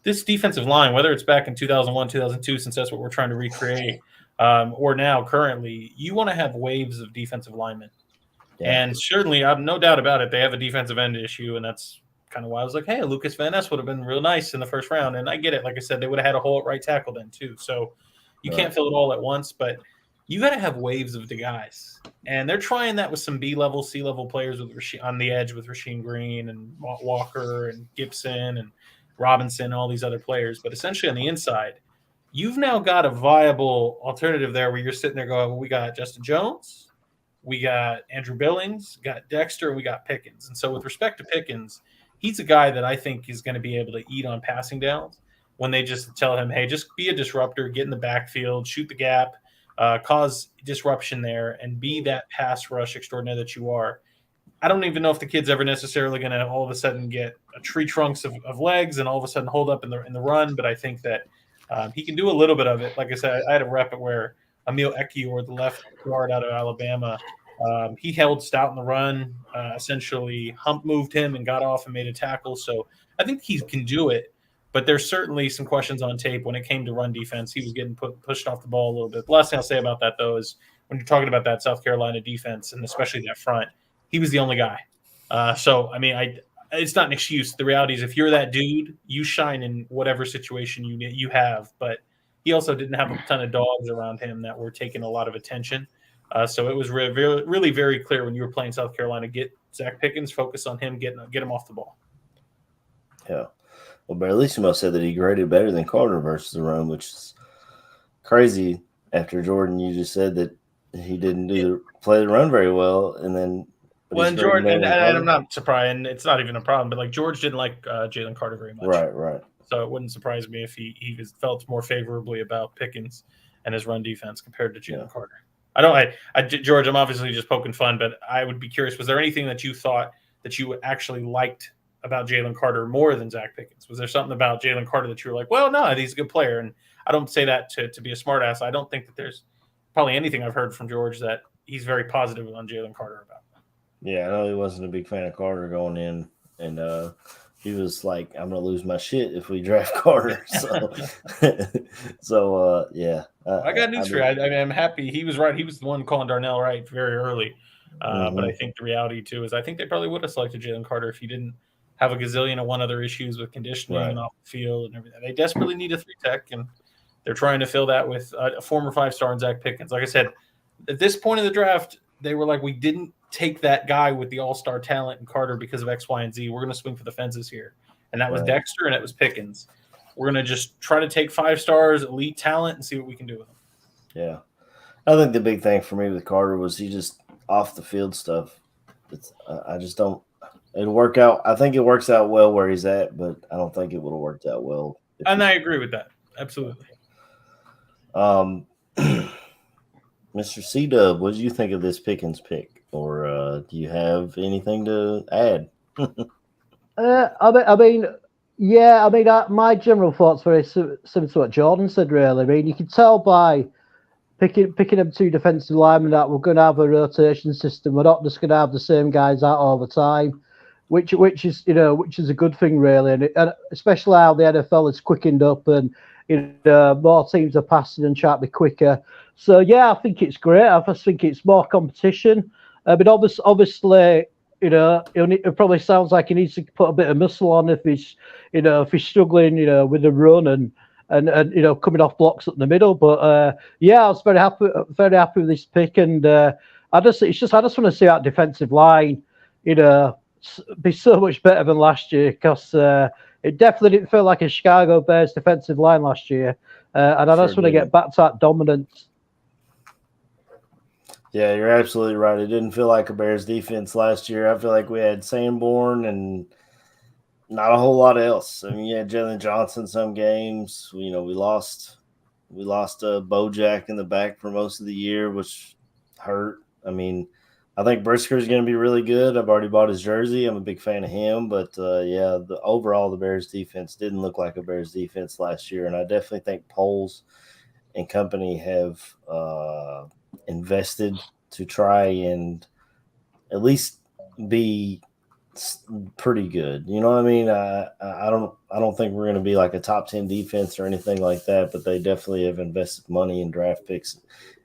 this defensive line, whether it's back in 2001, 2002, since that's what we're trying to recreate, or now currently, you want to have waves of defensive linemen. Yeah. And certainly, I have no doubt about it, they have a defensive end issue, and that's kind of why I was like, hey, Lucas Van Ness would have been real nice in the first round. And I get it. Like I said, they would have had a hole at right tackle then too. So you can't fill it all at once, but you got to have waves of the guys. And they're trying that with some B-level, C-level players with on the edge with Rasheem Green and Walker and Gibson and Robinson and all these other players. But essentially on the inside, you've now got a viable alternative there where you're sitting there going, well, we got Justin Jones, we got Andrew Billings, got Dexter, we got Pickens. And so with respect to Pickens, he's a guy that I think is going to be able to eat on passing downs when they just tell him, hey, just be a disruptor, get in the backfield, shoot the gap, cause disruption there, and be that pass rush extraordinaire that you are. I don't even know if the kid's ever necessarily going to all of a sudden get a tree trunks of legs and all of a sudden hold up in the run, but I think that he can do a little bit of it. Like I said, I had a rep at where Emil Ekiyor, the left guard out of Alabama, he held stout in the run, essentially hump moved him and got off and made a tackle. So I think he can do it, but there's certainly some questions on tape when it came to run defense. He was getting pushed off the ball a little bit. The last thing I'll say about that, though, is when you're talking about that South Carolina defense and especially that front, he was the only guy. So, I mean, it's not an excuse. The reality is if you're that dude, you shine in whatever situation you have, but he also didn't have a ton of dogs around him that were taking a lot of attention. So it was really very clear when you were playing South Carolina, get Zach Pickens, focus on him, get him off the ball. Yeah. Well, Barlissimo said that he graded better than Carter versus the run, which is crazy after Jordan. You just said that he didn't play the run very well. And then well, and Jordan, and I'm not surprised, and it's not even a problem, but like George didn't like Jalen Carter very much. Right. So it wouldn't surprise me if he felt more favorably about Pickens and his run defense compared to Jalen Carter. George, I'm obviously just poking fun, but I would be curious, was there anything that you thought that you actually liked about Jalen Carter more than Zach Pickens? Was there something about Jalen Carter that you were like, well, no, he's a good player? And I don't say that to be a smartass. I don't think that there's probably anything I've heard from George that he's very positive on Jalen Carter about. Yeah, I know he wasn't a big fan of Carter going in, and he was like, I'm going to lose my shit if we draft Carter. So, yeah. I got news for you. I mean, I'm happy. He was right. He was the one calling Darnell right very early. But I think the reality, too, is I think they probably would have selected Jalen Carter if he didn't have a gazillion of other issues with conditioning and off the field and everything. They desperately need a 3-tech, and they're trying to fill that with a former 5-star in Zach Pickens. Like I said, at this point in the draft, they were like, we didn't take that guy with the all-star talent in Carter because of X, Y, and Z. We're going to swing for the fences here. And that was Dexter, and it was Pickens. We're going to just try to take 5 stars, elite talent, and see what we can do with them. Yeah. I think the big thing for me with Carter was he just off the field stuff. I just don't – it'll work out. I think it works out well where he's at, but I don't think it would have worked out well. And I agree with that. Absolutely. Mr. C-Dub, what did you think of this Pickens pick? Or do you have anything to add? My general thoughts were similar to what Jordan said, really. I mean, you can tell by picking up 2 defensive linemen that we're going to have a rotation system. We're not just going to have the same guys out all the time, which is a good thing really, and especially how the NFL is quickened up and more teams are passing and trying to be quicker. So yeah, I think it's great. I just think it's more competition. But obviously, it probably sounds like he needs to put a bit of muscle on if he's struggling, with the run and coming off blocks at the middle. But yeah, I was very happy with this pick, and I just want to see that defensive line, be so much better than last year, because it definitely didn't feel like a Chicago Bears defensive line last year, and I just want to get back to that dominance. Yeah, you're absolutely right. It didn't feel like a Bears defense last year. I feel like we had Sanborn and not a whole lot else. I mean, you had Jalen Johnson some games. We lost Bojack in the back for most of the year, which hurt. I mean, I think Brisker's going to be really good. I've already bought his jersey. I'm a big fan of him. But, overall, the Bears defense didn't look like a Bears defense last year. And I definitely think Poles and company have invested to try and at least be pretty good. You know what I mean? I don't think we're going to be like a top 10 defense or anything like that, but they definitely have invested money in draft picks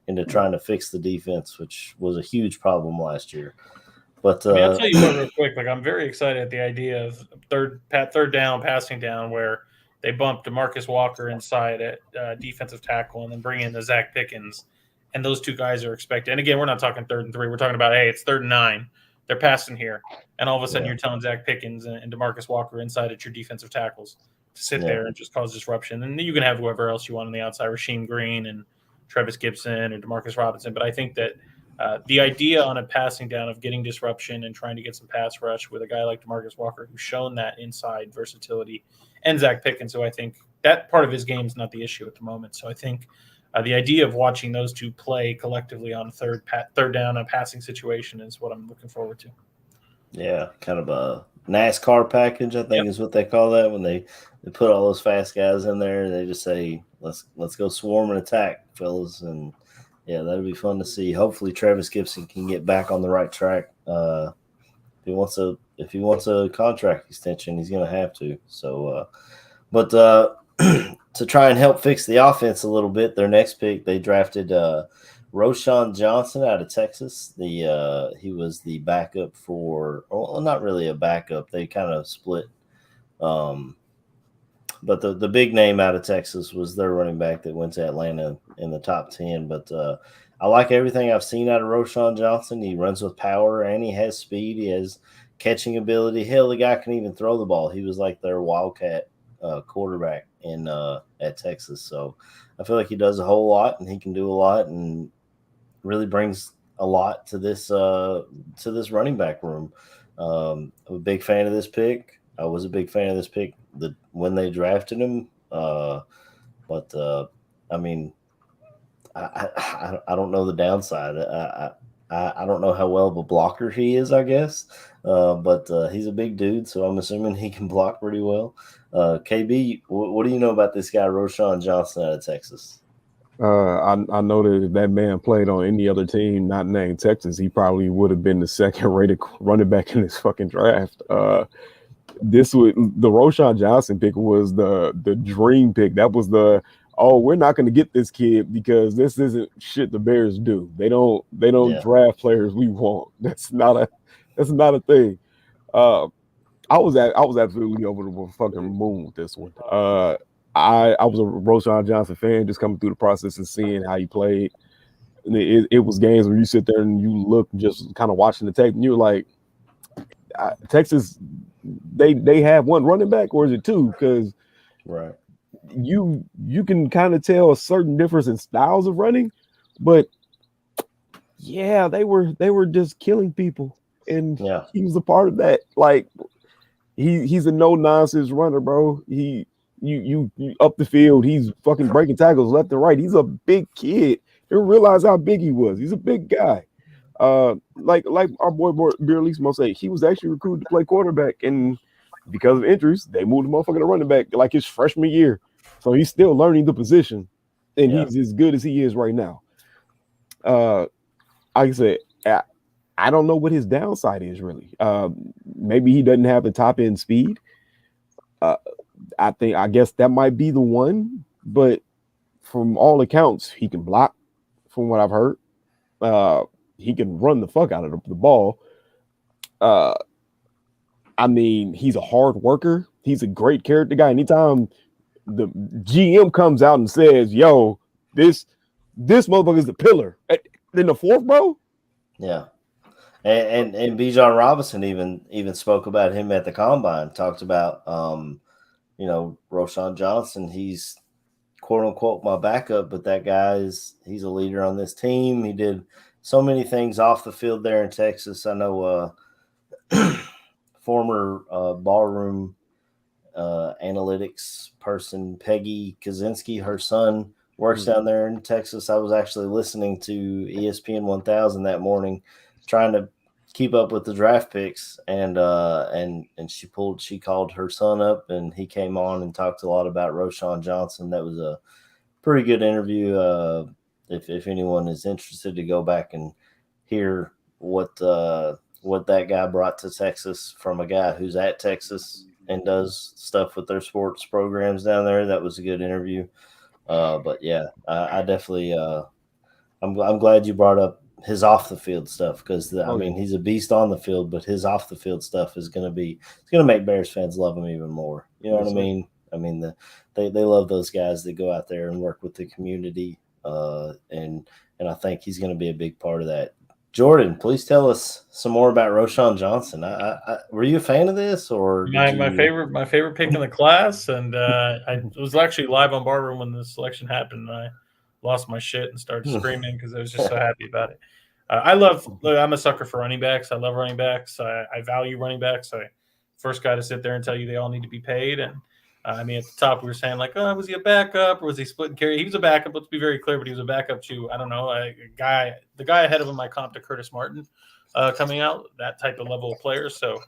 into trying to fix the defense, which was a huge problem last year. But I'll tell you what, real quick. Like, I'm very excited at the idea of third down, passing down, where they bump DeMarcus Walker inside at defensive tackle and then bring in the Zach Pickens, and those 2 guys are expected. And again, we're not talking 3rd and 3. We're talking about, hey, it's 3rd and 9. They're passing here, and all of a sudden you're telling Zach Pickens and DeMarcus Walker inside at your defensive tackles to sit there and just cause disruption. And then you can have whoever else you want on the outside, Rasheem Green and Travis Gibson or DeMarcus Robinson. But I think that the idea on a passing down of getting disruption and trying to get some pass rush with a guy like DeMarcus Walker, who's shown that inside versatility, and Zach Pickens, who I think that part of his game is not the issue at the moment. So I think the idea of watching those 2 play collectively on third down, a passing situation, is what I'm looking forward to. Yeah, kind of a NASCAR package, I think is what they call that, when they put all those fast guys in there and they just say, let's go swarm and attack, fellas. And yeah, that'd be fun to see. Hopefully Travis Gibson can get back on the right track. If he wants a contract extension, he's going to have to. So, but to try and help fix the offense a little bit, their next pick, they drafted Roschon Johnson out of Texas. He was the backup for, well, not really a backup. They kind of split. But the big name out of Texas was their running back that went to Atlanta in the top 10. But I like everything I've seen out of Roschon Johnson. He runs with power and he has speed. He has catching ability. Hell, the guy can even throw the ball. He was like their wildcat quarterback at Texas. So I feel like he does a whole lot and he can do a lot and really brings a lot to this running back room. I'm a big fan of this pick. I was a big fan of this pick when they drafted him. But I mean, I don't know the downside. I don't know how well of a blocker he is, I guess. But he's a big dude, so I'm assuming he can block pretty well. KB, what do you know about this guy, Roschon Johnson out of Texas? I know that if that man played on any other team not named Texas, he probably would have been the 2nd-rated running back in this fucking draft. The Roschon Johnson pick was the dream pick. That was we're not going to get this kid because this isn't shit the Bears do. They don't draft players we want. That's not a thing. I was absolutely over the fucking moon with this one. I was a Roschon Johnson fan, just coming through the process and seeing how he played. And it was games where you sit there and you look, just kind of watching the tape, and you're like, Texas, they have one running back, or is it 2? Because right, you can kind of tell a certain difference in styles of running, but yeah, they were just killing people, and he was a part of that. Like he's a no nonsense runner, bro. You up the field, he's fucking breaking tackles left and right. He's a big kid. Didn't realize how big he was. He's a big guy. Like our boy Beer Leesmo say, he was actually recruited to play quarterback, and because of injuries, they moved the motherfucker to running back like his freshman year. So he's still learning the position, and he's as good as he is right now. Like I said, I don't know what his downside is really. Maybe he doesn't have the top end speed. I guess that might be the one, but from all accounts, he can block. From what I've heard, he can run the fuck out of the ball. I mean, he's a hard worker. He's a great character guy. Anytime the GM comes out and says, "Yo, this motherfucker is the pillar," then the fourth, bro. Yeah. And Bijan Robinson even spoke about him at the combine, talked about Roschon Johnson, he's quote unquote my backup, but that he's a leader on this team. He did so many things off the field there in Texas. I know former ballroom analytics person Peggy Kaczynski, her son works down there in Texas. I was actually listening to ESPN 1000 that morning, trying to keep up with the draft picks, and she called her son up, and he came on and talked a lot about Roschon Johnson. That was a pretty good interview. If anyone is interested to go back and hear what that guy brought to Texas from a guy who's at Texas and does stuff with their sports programs down there, that was a good interview. But yeah, I definitely I'm glad you brought up his off the field stuff, because I mean, he's a beast on the field, but his off the field stuff is going to make Bears fans love him even more. You know what I mean? I mean, they love those guys that go out there and work with the community, and I think he's going to be a big part of that. Jordan, please tell us some more about Roschon Johnson. Were you a fan of this, or my favorite pick in the class? And I was actually live on Barroom when the selection happened. And I lost my shit and started screaming because I was just so happy about it. I'm a sucker for running backs. I love running backs. I value running backs. First guy to sit there and tell you they all need to be paid. And I mean, at the top, we were saying like, oh, was he a backup or was he split and carry? He was a backup. Let's be very clear, but he was a backup to, I don't know, the guy ahead of him, I comped to Curtis Martin coming out, that type of level of player. So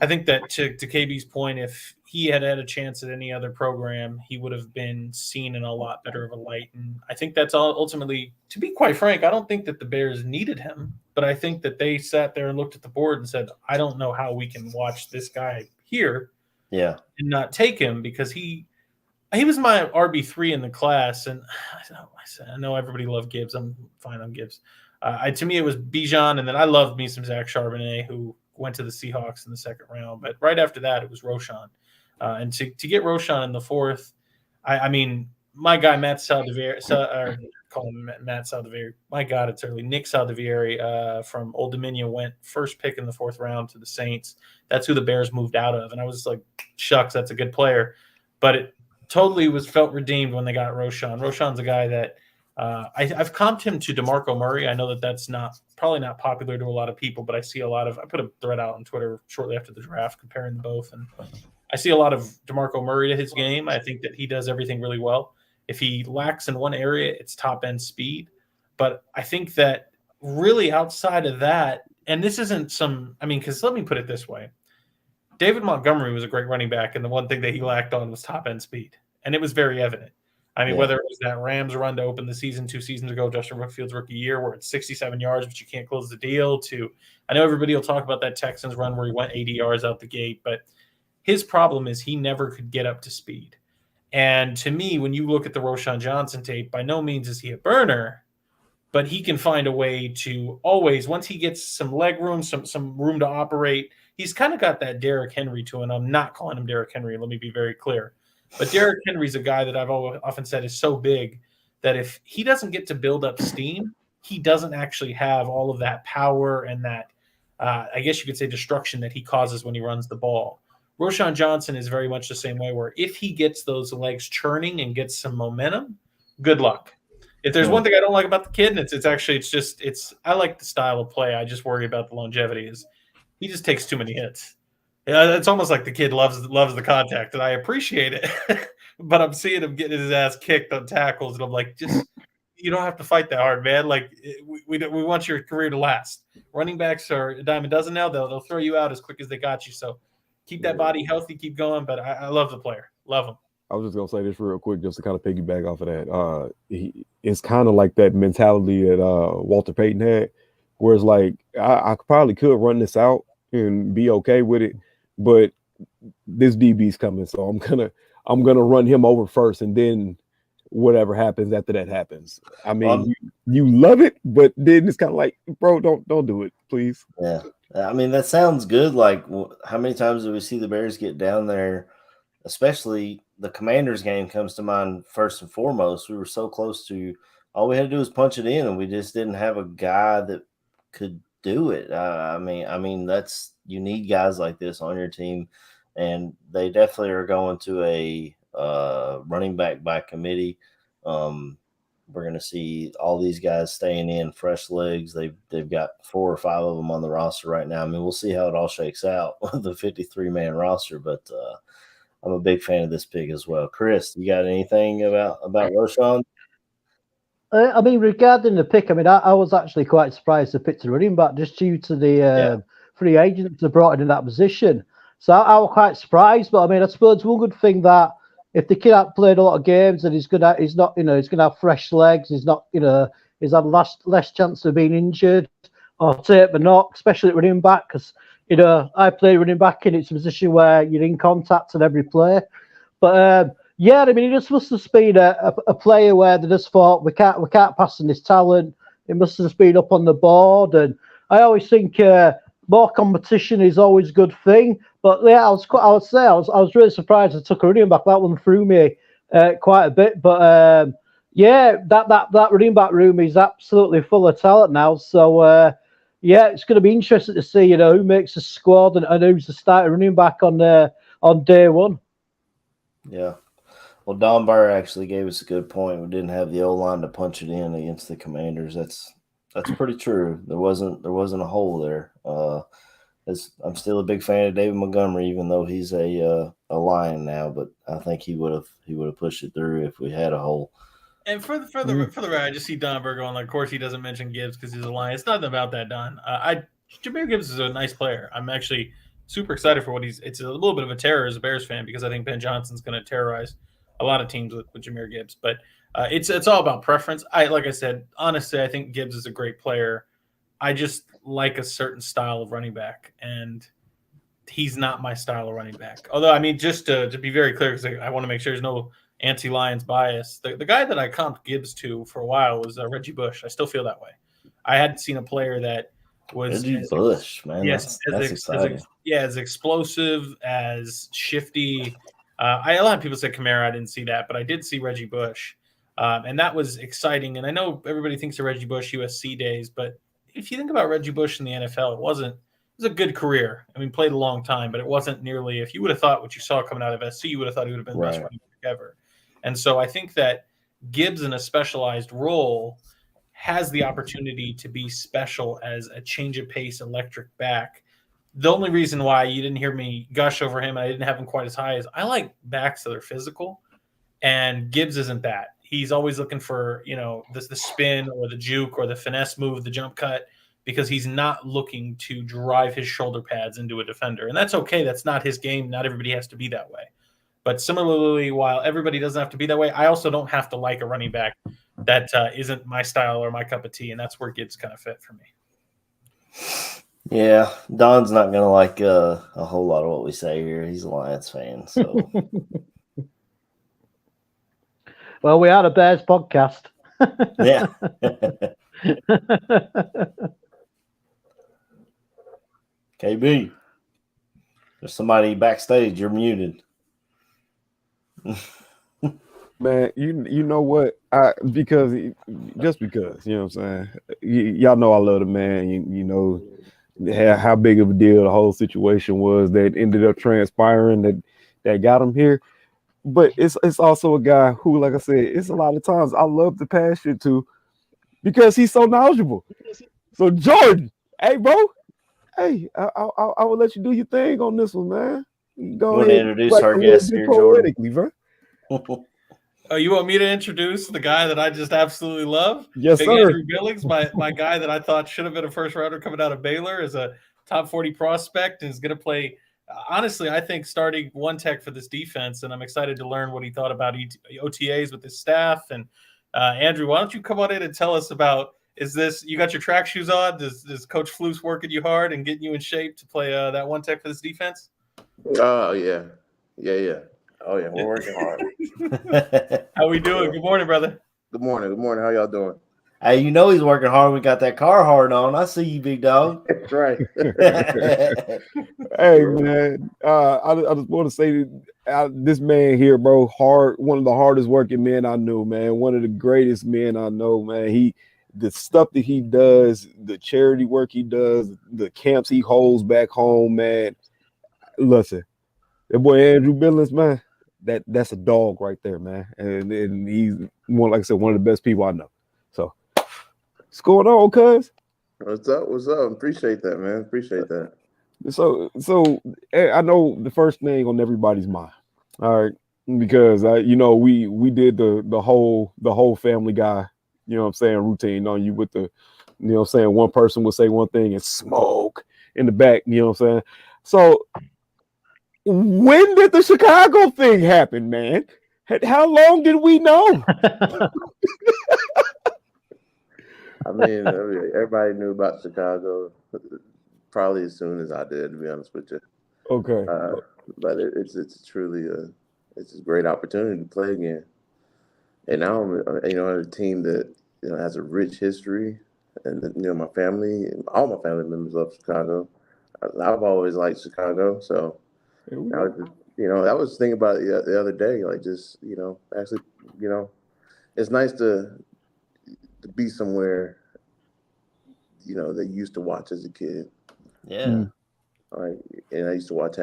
I think that to KB's point, if he had a chance at any other program, he would have been seen in a lot better of a light. And I think that's all ultimately, to be quite frank, I don't think that the Bears needed him, but I think that they sat there and looked at the board and said, I don't know how we can watch this guy here. Yeah, and not take him, because he was my RB3 in the class, and I know everybody loved Gibbs. I'm fine on Gibbs. To me, it was Bijan, and then I loved me some Zach Charbonnet, who went to the Seahawks in the second round. But right after that, it was Roschon, and to get Roschon in the fourth, I mean, my guy Matt Saldivari, call him Matt Saldivari. My God, it's early. Nick Saldivari from Old Dominion went first pick in the fourth round to the Saints. That's who the Bears moved out of, and I was like, shucks, that's a good player. But it totally felt redeemed when they got Roschon. Roschon's a guy that I've comped him to DeMarco Murray. I know that that's probably not popular to a lot of people, but I see I put a thread out on Twitter shortly after the draft comparing them both, and I see a lot of DeMarco Murray to his game. I think that he does everything really well. If he lacks in one area, it's top-end speed. But I think that really outside of that, and this isn't because let me put it this way. David Montgomery was a great running back, and the one thing that he lacked on was top-end speed. And it was very evident. I mean, whether it was that Rams run to open the season 2 seasons ago, Justin Brookfield's rookie year, where it's 67 yards, but you can't close the deal, to I know everybody will talk about that Texans run where he went 80 yards out the gate, but his problem is he never could get up to speed. And to me, when you look at the Roschon Johnson tape, by no means is he a burner, but he can find a way to always, once he gets some leg room, some room to operate, he's kind of got that Derrick Henry to him. I'm not calling him Derrick Henry. Let me be very clear. But Derrick Henry's a guy that I've often said is so big that if he doesn't get to build up steam, he doesn't actually have all of that power and that, I guess you could say, destruction that he causes when he runs the ball. Roschon Johnson is very much the same way, where if he gets those legs churning and gets some momentum, good luck. If there's one thing I don't like about the kid, and I like the style of play. I just worry about the longevity. Is he just takes too many hits. It's almost like the kid loves the contact, and I appreciate it. But I'm seeing him getting his ass kicked on tackles, and I'm like, just you don't have to fight that hard, man. Like we want your career to last. Running backs are a dime a dozen now. They'll throw you out as quick as they got you. So keep that body healthy, keep going. But I love the player, love him. I was just gonna say this real quick, just to kind of piggyback off of that. It's kind of like that mentality that Walter Payton had, where it's like I probably could run this out and be okay with it, but this DB's coming, so I'm gonna run him over first, and then whatever happens after that happens. I mean, you love it, but then it's kind of like, bro, don't do it, please. Yeah, I mean that sounds good. Like, how many times do we see the Bears get down there? Especially the Commanders game comes to mind first and foremost. We were so close to all we had to do was punch it in, and we just didn't have a guy that could do it. I mean that's you need guys like this on your team, and they definitely are going to a running back by committee. We're going to see all these guys staying in, fresh legs. They've got 4 or 5 of them on the roster right now. I mean, we'll see how it all shakes out with the 53-man roster, but I'm a big fan of this pick as well. Chris, you got anything about Roschon? I mean, regarding the pick, I mean, I was actually quite surprised to pick the running back just due to the free agents they brought in that position. So I was quite surprised, but I mean, I suppose one good thing that if the kid had played a lot of games and he's gonna have fresh legs, he's had less chance of being injured or take the knock, especially at running back, because I play running back and it's a position where you're in contact at every play. But I mean, he just must have been a player where they just thought we can't pass on this talent. It must have just been up on the board, and I always think more competition is always a good thing. But yeah, I was really surprised I took a running back. That one threw me quite a bit. But that running back room is absolutely full of talent now. So it's going to be interesting to see who makes the squad and who's the starting running back on day one. Yeah. Well, Don Burr actually gave us a good point. We didn't have the O-line to punch it in against the Commanders. That's pretty true. There wasn't a hole there. I'm still a big fan of David Montgomery, even though he's a Lion now. But I think he would have pushed it through if we had a hole. And for the right, I just see Don Burr going. Like, of course, he doesn't mention Gibbs because he's a Lion. It's nothing about that, Don. Jahmyr Gibbs is a nice player. I'm actually super excited for what he's. It's a little bit of a terror as a Bears fan because I think Ben Johnson's going to terrorize a lot of teams with Jahmyr Gibbs. But it's all about preference. Like I said, honestly, I think Gibbs is a great player. I just like a certain style of running back, and he's not my style of running back. Although, I mean, just to be very clear, because I want to make sure there's no anti-Lions bias. The guy that I comped Gibbs to for a while was Reggie Bush. I still feel that way. I hadn't seen a player that was Reggie Bush, man. Yes, that's exciting. As explosive, as shifty. A lot of people said Kamara. I didn't see that, but I did see Reggie Bush, and that was exciting. And I know everybody thinks of Reggie Bush USC days, but if you think about Reggie Bush in the NFL, it was a good career. I mean, played a long time, but it wasn't nearly. If you would have thought what you saw coming out of SC, you would have thought he would have been the best running back ever. And so I think that Gibbs in a specialized role has the opportunity to be special as a change of pace electric back. The only reason why you didn't hear me gush over him and I didn't have him quite as high is I like backs that are physical, and Gibbs isn't that. He's always looking for, the spin or the juke or the finesse move, the jump cut, because he's not looking to drive his shoulder pads into a defender. And that's okay. That's not his game. Not everybody has to be that way. But similarly, while everybody doesn't have to be that way, I also don't have to like a running back that isn't my style or my cup of tea, and that's where Gibbs kind of fit for me. Yeah, Don's not going to like a whole lot of what we say here. He's a Lions fan, so. Well, we are a Bears podcast. Yeah. KB, there's somebody backstage. You're muted. Man, you know what? Because you know what I'm saying? Y'all know I love the man. You know how big of a deal the whole situation was that ended up transpiring that got him here. But it's also a guy who, like I said, it's a lot of times I love to pass shit to because he's so knowledgeable. So Jordan, hey bro, hey, I will let you do your thing on this one, man. Go ahead and introduce our guest here, Jordan. Bro. Oh, you want me to introduce the guy that I just absolutely love? Yes, Big sir. Andrew Billings, my guy that I thought should have been a first rounder coming out of Baylor, is a top 40 prospect and is going to play honestly, I think starting one tech for this defense, and I'm excited to learn what he thought about OTAs with his staff. And Andrew, why don't you come on in and tell us about, is this, you got your track shoes on? Does Coach Flus working you hard and getting you in shape to play that one tech for this defense? Oh, yeah. Yeah. Oh, yeah, we're working hard. How we doing? Good morning, brother. Good morning. How y'all doing? Hey, you know he's working hard. We got that car hard on. I see you, big dog. That's right. Hey, man, I just want to say this man here, bro, one of the hardest working men I know, man. One of the greatest men I know, man. The stuff that he does, the charity work he does, the camps he holds back home, man. Listen, that boy Andrew Billings, man, that's a dog right there, man. And he's like I said, one of the best people I know. So what's going on, cuz? What's up? Appreciate that, man. Appreciate that. So I know the first thing on everybody's mind, all right, because we did the whole Family Guy, you know what I'm saying, routine on you with the, you know what I'm saying, one person will say one thing and smoke in the back, you know what I'm saying. So when did the Chicago thing happen, man? How long did we know? I mean, everybody knew about Chicago probably as soon as I did, to be honest with you. Okay. But it's truly it's a great opportunity to play again. And now I'm a team that has a rich history, and my family, all my family members love Chicago. I've always liked Chicago, so I was just, I was thinking about it the other day, like just actually, it's nice to be somewhere, that you used to watch as a kid. Yeah. Like, and I used to watch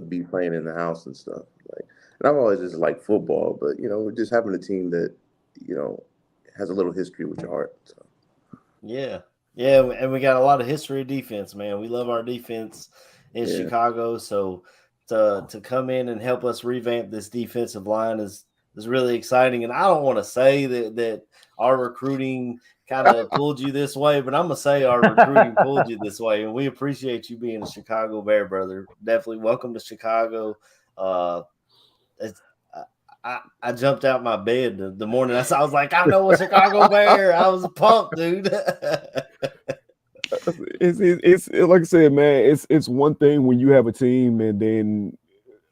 be playing in the house and stuff. Like, and I've always just liked football, but just having a team that has a little history with your heart. So. Yeah, and we got a lot of history of defense, man. We love our defense in Chicago, so to come in and help us revamp this defensive line is really exciting. And I don't want to say that our recruiting kind of pulled you this way, but I'm gonna say our recruiting pulled you this way, and we appreciate you being a Chicago Bear, brother. Definitely welcome to Chicago. I jumped out my bed the morning I was like, I know a Chicago Bear. I was pumped, dude. It's like I said, man. It's one thing when you have a team and then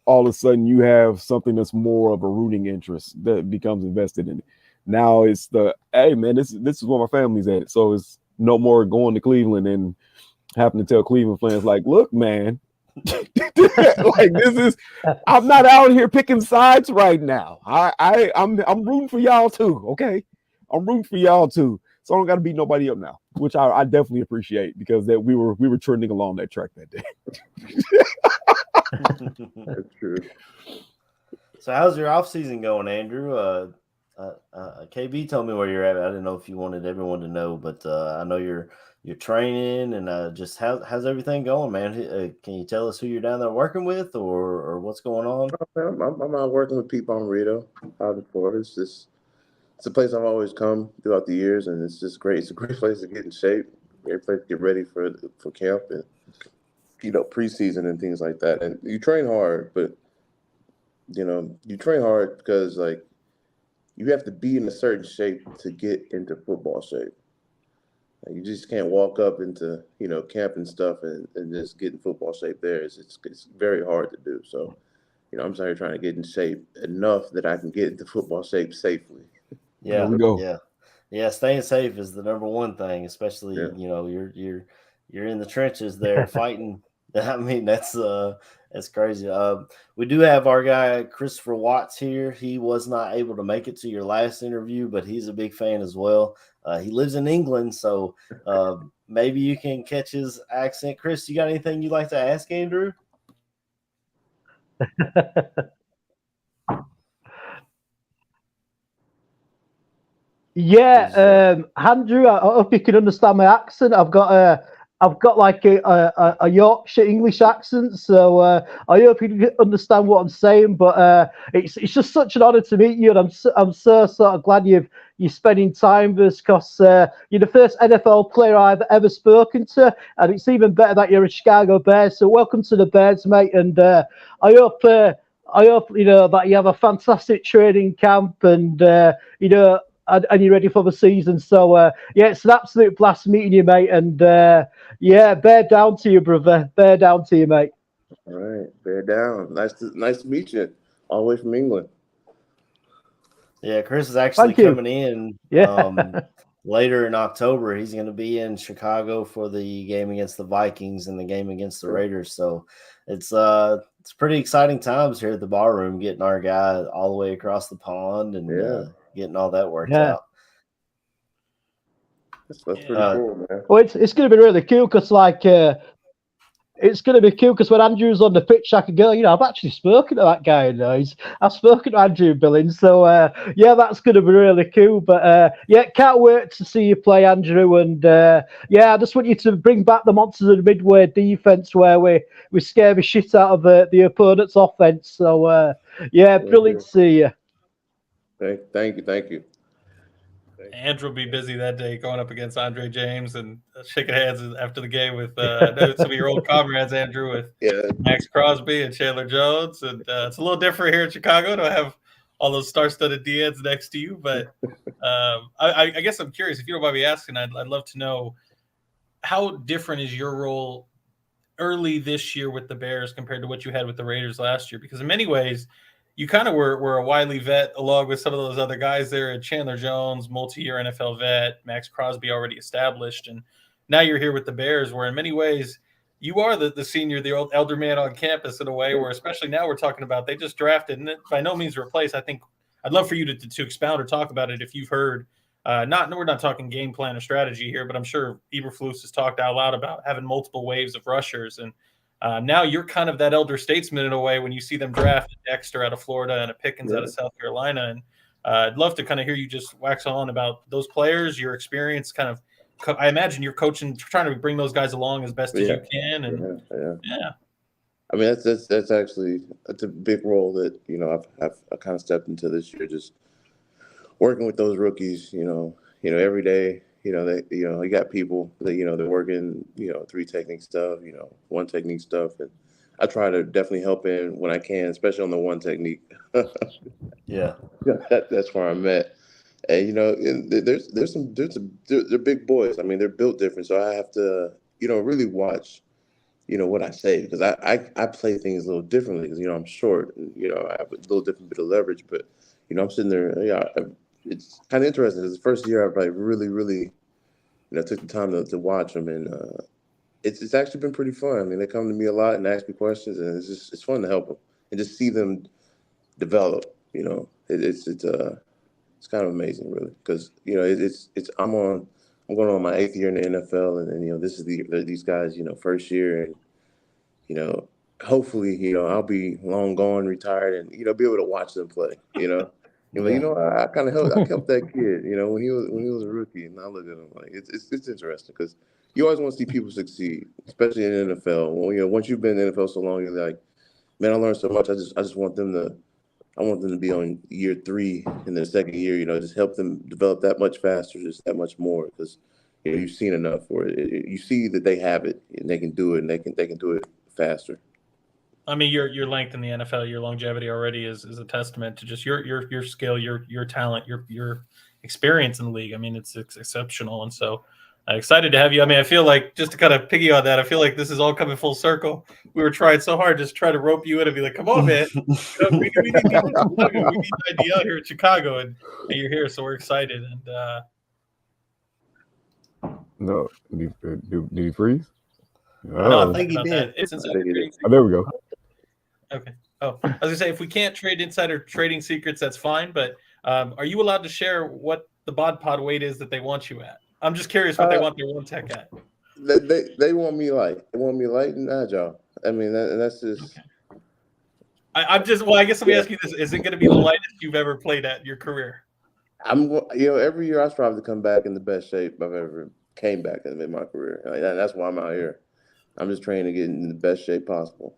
all of a sudden you have something that's more of a rooting interest that becomes invested in it. Now it's hey man, this is where my family's at. So it's no more going to Cleveland and having to tell Cleveland fans like, look, man, like I'm not out here picking sides right now. I'm rooting for y'all too. Okay, I'm rooting for y'all too. So I don't got to beat nobody up now, which I definitely appreciate because that we were trending along that track that day. That's true. So how's your offseason going, Andrew? KB told me where you're at. I didn't know if you wanted everyone to know, but I know you're training and just how's everything going, man? Can you tell us who you're down there working with or what's going on? I'm out working with people on Rito out in Florida. It's a place I've always come throughout the years, and it's just great. It's a great place to get in shape, great place to get ready for camp and preseason and things like that. And you train hard, but you train hard because like you have to be in a certain shape to get into football shape. Like, you just can't walk up into camp and stuff and just get in football shape there. It's very hard to do. So I'm sorry, trying to get in shape enough that I can get into football shape safely. Yeah, we go. Yeah. Staying safe is the number one thing, especially you're in the trenches there fighting. I mean, that's crazy. We do have our guy Christopher Watts here. He was not able to make it to your last interview, but he's a big fan as well. He lives in England, so maybe you can catch his accent. Chris, you got anything you'd like to ask Andrew? Yeah, Andrew, I hope you can understand my accent. I've got like a Yorkshire English accent, so I hope you can understand what I'm saying. But it's just such an honor to meet you, and I'm so sort of glad you've you're spending time with us because you're the first NFL player I've ever spoken to, and it's even better that you're a Chicago Bears. So welcome to the Bears, mate, and I hope that you have a fantastic training camp and and you're ready for the season. So it's an absolute blast meeting you, mate, and bear down to you, brother. Bear down to you, mate. All right, bear down. Nice to meet you, all the way from England. Yeah, Chris is actually Thank you. coming in Yeah. later in October. He's going to be in Chicago for the game against the Vikings and the game against the Raiders. So it's pretty exciting times here at the bar room, getting our guy all the way across the pond and getting all that worked out. That's pretty cool, man. Well, it's going to be really cool because it's going to be cool because when Andrew's on the pitch, I can go, I've actually spoken to that guy. I've spoken to Andrew Billings. So, that's going to be really cool. But, can't wait to see you play, Andrew. And, I just want you to bring back the Monsters of the Midway defense where we scare the shit out of the opponent's offense. So, brilliant to see you. Thank you. Andrew will be busy that day going up against Andre James and shaking hands after the game with some of your old comrades, Andrew, with Max Crosby and Chandler Jones. And it's a little different here in Chicago to have all those star-studded DNs next to you. But I guess I'm curious, if you don't mind me asking, I'd love to know how different is your role early this year with the Bears compared to what you had with the Raiders last year? Because in many ways, you kind of were a wily vet along with some of those other guys there. Chandler Jones, multi-year NFL vet, Max Crosby already established. And now you're here with the Bears, where in many ways you are the senior, the old elder man on campus in a way where, especially now we're talking about, they just drafted, and by no means replace. I think I'd love for you to expound or talk about it if you've heard. We're not talking game plan or strategy here, but I'm sure Eberflus has talked out loud about having multiple waves of rushers. And now you're kind of that elder statesman in a way when you see them draft Dexter out of Florida and a Pickens out of South Carolina. And I'd love to kind of hear you just wax on about those players, your experience. Kind of, I imagine you're coaching, trying to bring those guys along as best as you can. And I mean, that's a big role that I've kind of stepped into this year, just working with those rookies. Every day. You got people that, they're working, 3 technique stuff, 1 technique stuff. And I try to definitely help in when I can, especially on the 1 technique. That's where I'm at. And, they're big boys. I mean, they're built different. So I have to, really watch, what I say, because I play things a little differently because, I'm short and, I have a little different bit of leverage, but, I'm sitting there, it's kind of interesting. It's the first year I've really, really, took the time to watch them, and it's actually been pretty fun. I mean, they come to me a lot and ask me questions, and it's fun to help them and just see them develop. It's kind of amazing, really, because I'm going on my 8th year in the NFL, and this is these guys, first year, and hopefully, I'll be long gone, retired, and be able to watch them play. I kind of helped that kid, when he was a rookie, and I look at him like it's interesting because you always want to see people succeed, especially in the NFL. When, once you've been in the NFL so long, you're like, man, I learned so much. I just want them to be on year 3 in their second year. Just help them develop that much faster, just that much more, because you've seen enough for it. You see that they have it and they can do it, and they can do it faster. I mean, your length in the NFL, your longevity already is a testament to just your skill, your talent, your experience in the league. I mean, it's exceptional, and so excited to have you. I mean, I feel like, just to kind of piggy on that, I feel like this is all coming full circle. We were trying so hard just to try to rope you in and be like, come on, man, we need an idea out here in Chicago, and you're here, so we're excited. And no, did he freeze? No, I think he did. There we go. Okay. Oh, I was gonna say, if we can't trade insider trading secrets, that's fine. But are you allowed to share what the bod pod weight is that they want you at? I'm just curious what they want their 1 tech at. They want me light. They want me light and agile. I mean, that's just. Okay. I guess let me ask you this: is it going to be the lightest you've ever played at in your career? Every year I strive to come back in the best shape I've ever came back in my career. That's why I'm out here. I'm just trying to get in the best shape possible.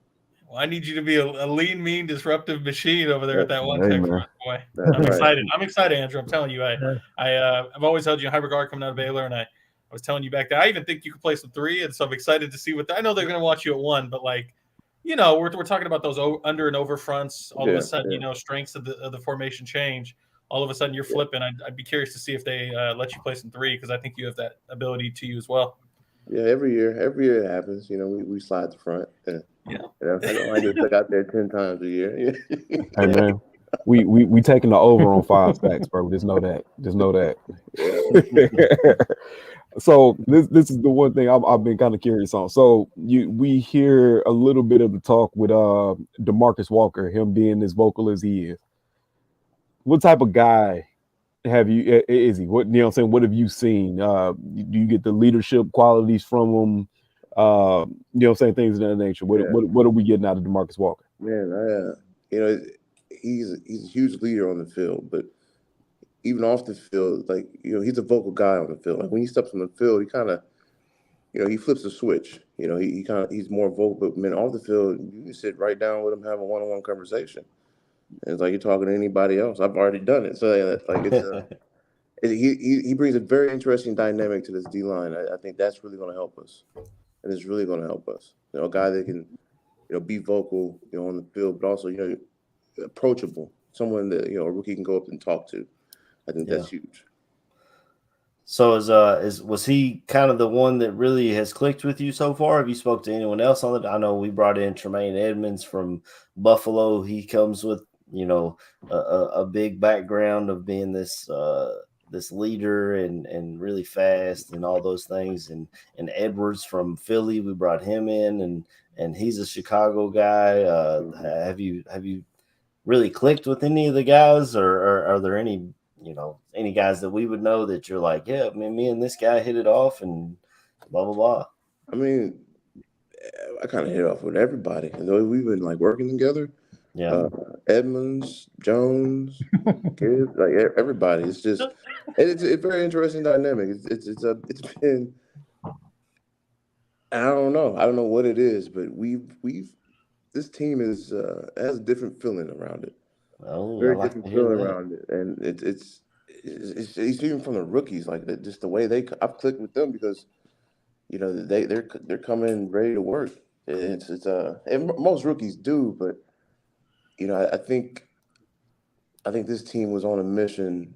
Well, I need you to be a lean, mean, disruptive machine over there at that one Hey, tech man. front, boy. That's I'm right. excited. I'm excited, Andrew. I'm telling you, I've always held you in high regard coming out of Baylor, and I was telling you back there, I even think you could play some 3, and so I'm excited to see what. I know they're going to watch you at 1, but like, you know, we're talking about those under and over fronts. All of a sudden, you know, strengths of the formation change. All of a sudden, you're flipping. I'd be curious to see if they let you play some 3 because I think you have that ability to you as well. Yeah, every year it happens. You know, we slide the front. And, Yeah. I get stuck out there 10 times a year. Hey man, we taking the over on 5 sacks, bro. Just know that. So this is the one thing I've been kind of curious on. So we hear a little bit of the talk with DeMarcus Walker, him being as vocal as he is. What type of guy is he? What, you know what I'm saying? What have you seen? Do you get the leadership qualities from him? You know what I'm saying? Things of that nature. What are we getting out of DeMarcus Walker? Man, you know, he's a huge leader on the field, but even off the field, like, you know, he's a vocal guy on the field. Like when he steps on the field, he kind of, you know, he flips the switch. You know, he's more vocal. But man, off the field, you can sit right down with him, have a one-on-one conversation. And it's like you're talking to anybody else. I've already done it. So like he brings a very interesting dynamic to this D line. I think that's really going to help us, and it's really going to help us. You know, a guy that can, you know, be vocal, you know, on the field, but also, you know, approachable. Someone that, you know, a rookie can go up and talk to. I think that's huge. So was he kind of the one that really has clicked with you so far? Have you spoke to anyone else on it? I know we brought in Tremaine Edmonds from Buffalo. He comes with, you know, a big background of being this leader and really fast and all those things. And Edwards from Philly, we brought him in, and he's a Chicago guy. Have you really clicked with any of the guys, or are there any, you know, any guys that we would know that you're like, yeah, man, me and this guy hit it off and blah, blah, blah? I mean, I kind of hit off with everybody. And the way we've been like working together, Edmonds, Jones, kids, like everybody. It's just, it's a very interesting dynamic. It's been, I don't know what it is, but this team has a different feeling around it. Oh, Very like different feeling around it, and it's even from the rookies, like just the way I've clicked with them because, you know, they're coming ready to work. And most rookies do, but, you know, I think this team was on a mission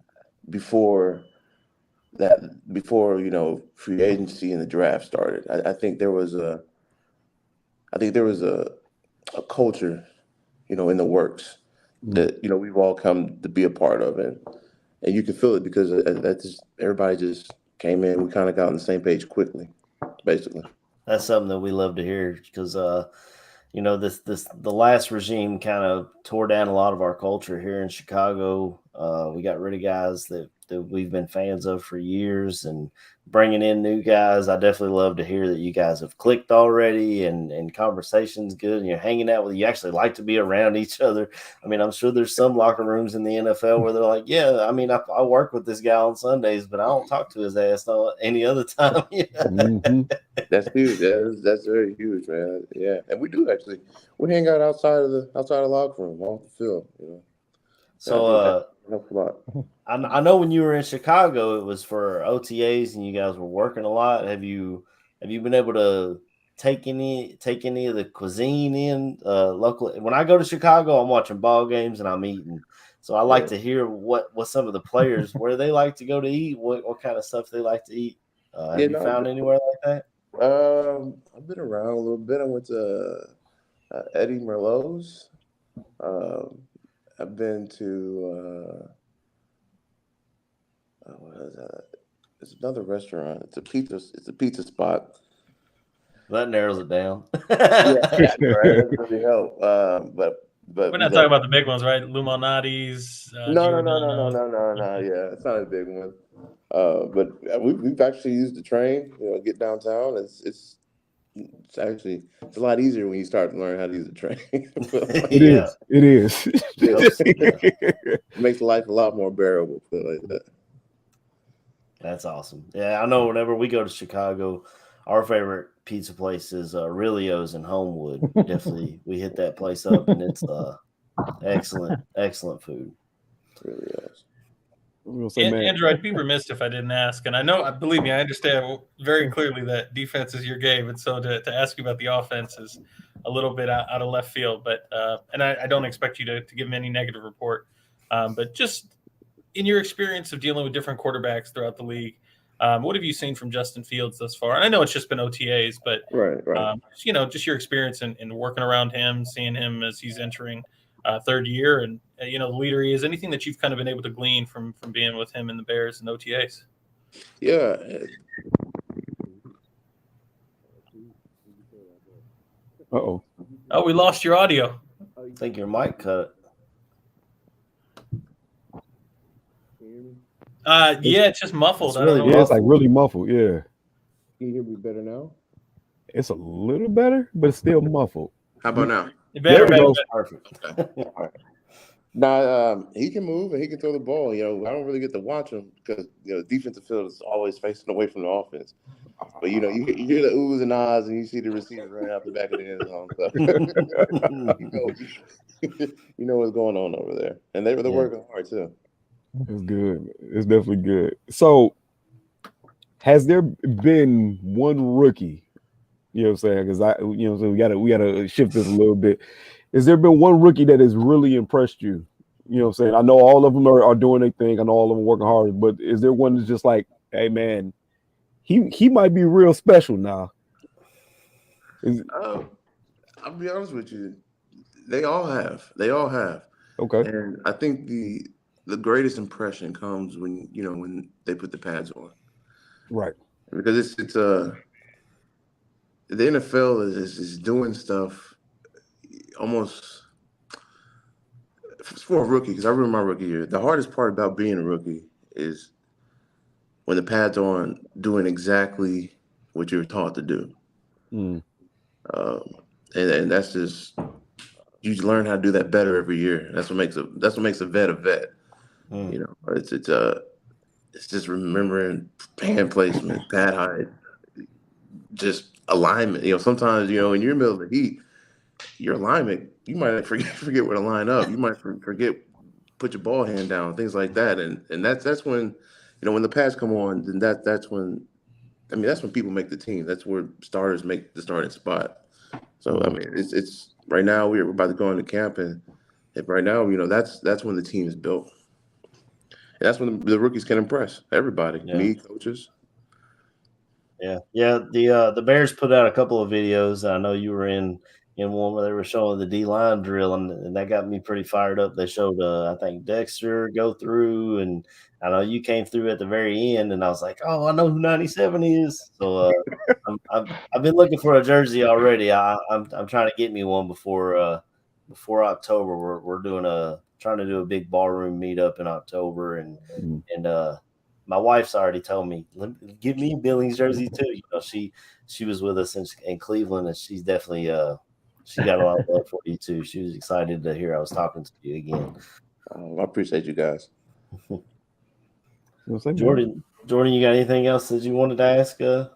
before, you know, free agency and the draft started. I think there was a culture, you know, in the works that, you know, we've all come to be a part of, and you can feel it because everybody just came in. We kind of got on the same page quickly, basically. That's something that we love to hear because, you know, the last regime kind of tore down a lot of our culture here in Chicago. We got rid of guys that we've been fans of for years, and bringing in new guys. I definitely love to hear that you guys have clicked already, and conversation's good, and you're hanging out with. You actually like to be around each other. I mean, I'm sure there's some locker rooms in the NFL where they're like, yeah, I mean, I work with this guy on Sundays, but I don't talk to his ass any other time. That's huge. That's very huge, man. Yeah, and we do actually. We hang out outside of the locker room, off the field. You know. So helps a lot. I know when you were in Chicago, it was for OTAs, and you guys were working a lot. Have you been able to take any of the cuisine in locally? When I go to Chicago, I'm watching ball games and I'm eating. So I like to hear what some of the players, where they like to go to eat, what kind of stuff they like to eat. Have you found anywhere like that? I've been around a little bit. I went to Eddie Merlot's. I've been to what is that? It's another restaurant. It's a pizza spot. That narrows it down. Yeah, right. That really helped. But we're not talking about the big ones, right? Lumonati's. No. Yeah, it's not a big one. But we've actually used the train. You know, get downtown. It's actually a lot easier when you start to learn how to use the train. It is. It makes life a lot more bearable. Like that. That's awesome. Yeah, I know whenever we go to Chicago, our favorite pizza place is Rilio's in Homewood. We hit that place up, and it's excellent food. It really is. Andrew, I'd be remiss if I didn't ask, and believe me, I understand very clearly that defense is your game, and so to ask you about the offense is a little bit out of left field. But and I don't expect you to give me any negative report, but just in your experience of dealing with different quarterbacks throughout the league, what have you seen from Justin Fields thus far? And I know it's just been OTAs, but right. Just your experience in working around him, seeing him as he's entering third year, and the leader he is. Anything that you've kind of been able to glean from being with him in the Bears and OTAs? Yeah. Uh-oh. Oh, we lost your audio. I think your mic cut. Yeah, it's just muffled. It's really, it's like really muffled. Yeah. Can you hear me better now? It's a little better, but it's still muffled. How about now? Better. Perfect. Okay. All right. Now he can move and he can throw the ball. I don't really get to watch him because the defensive field is always facing away from the offense. But you hear the oohs and ahs and you see the receiver running out the back of the end zone. So you know what's going on over there, and they're working hard too. It's good. It's definitely good. So, has there been one rookie? You know what I'm saying? Because so we gotta shift this a little bit. Has there been one rookie that has really impressed you? You know what I'm saying? I know all of them are doing their thing. I know all of them are working hard, but is there one that's just like, hey man, he might be real special now? I'll be honest with you. They all have. Okay. And I think the greatest impression comes when they put the pads on. Right. Because it's the NFL is doing stuff almost for a rookie. Because I remember my rookie year. The hardest part about being a rookie is when the pads on, doing exactly what you're taught to do. And that's just, you learn how to do that better every year. That's what makes a vet a vet. It's just remembering hand placement, pad height, just alignment. Sometimes when you're in the middle of the heat, your alignment, you might forget where to line up. You might forget put your ball hand down, things like that. And that's when when the pads come on, then that's when people make the team. That's where starters make the starting spot. So it's right now we're about to go into camp, and right now that's when the team is built. And that's when the rookies can impress everybody, me, coaches. Yeah. The Bears put out a couple of videos. I know you were in one where they were showing the D-line drill, and that got me pretty fired up. They showed, I think, Dexter go through, and I know you came through at the very end, and I was like, oh, I know who 97 is. So I've been looking for a jersey already. I'm trying to get me one before October. We're trying to do a big ballroom meetup in October, and my wife's already told me, give me a Billings jersey too. She was with us in Cleveland, and she's definitely she got a lot of love for you too. She was excited to hear I was talking to you again. I appreciate you guys. Jordan, you got anything else that you wanted to ask, Mr.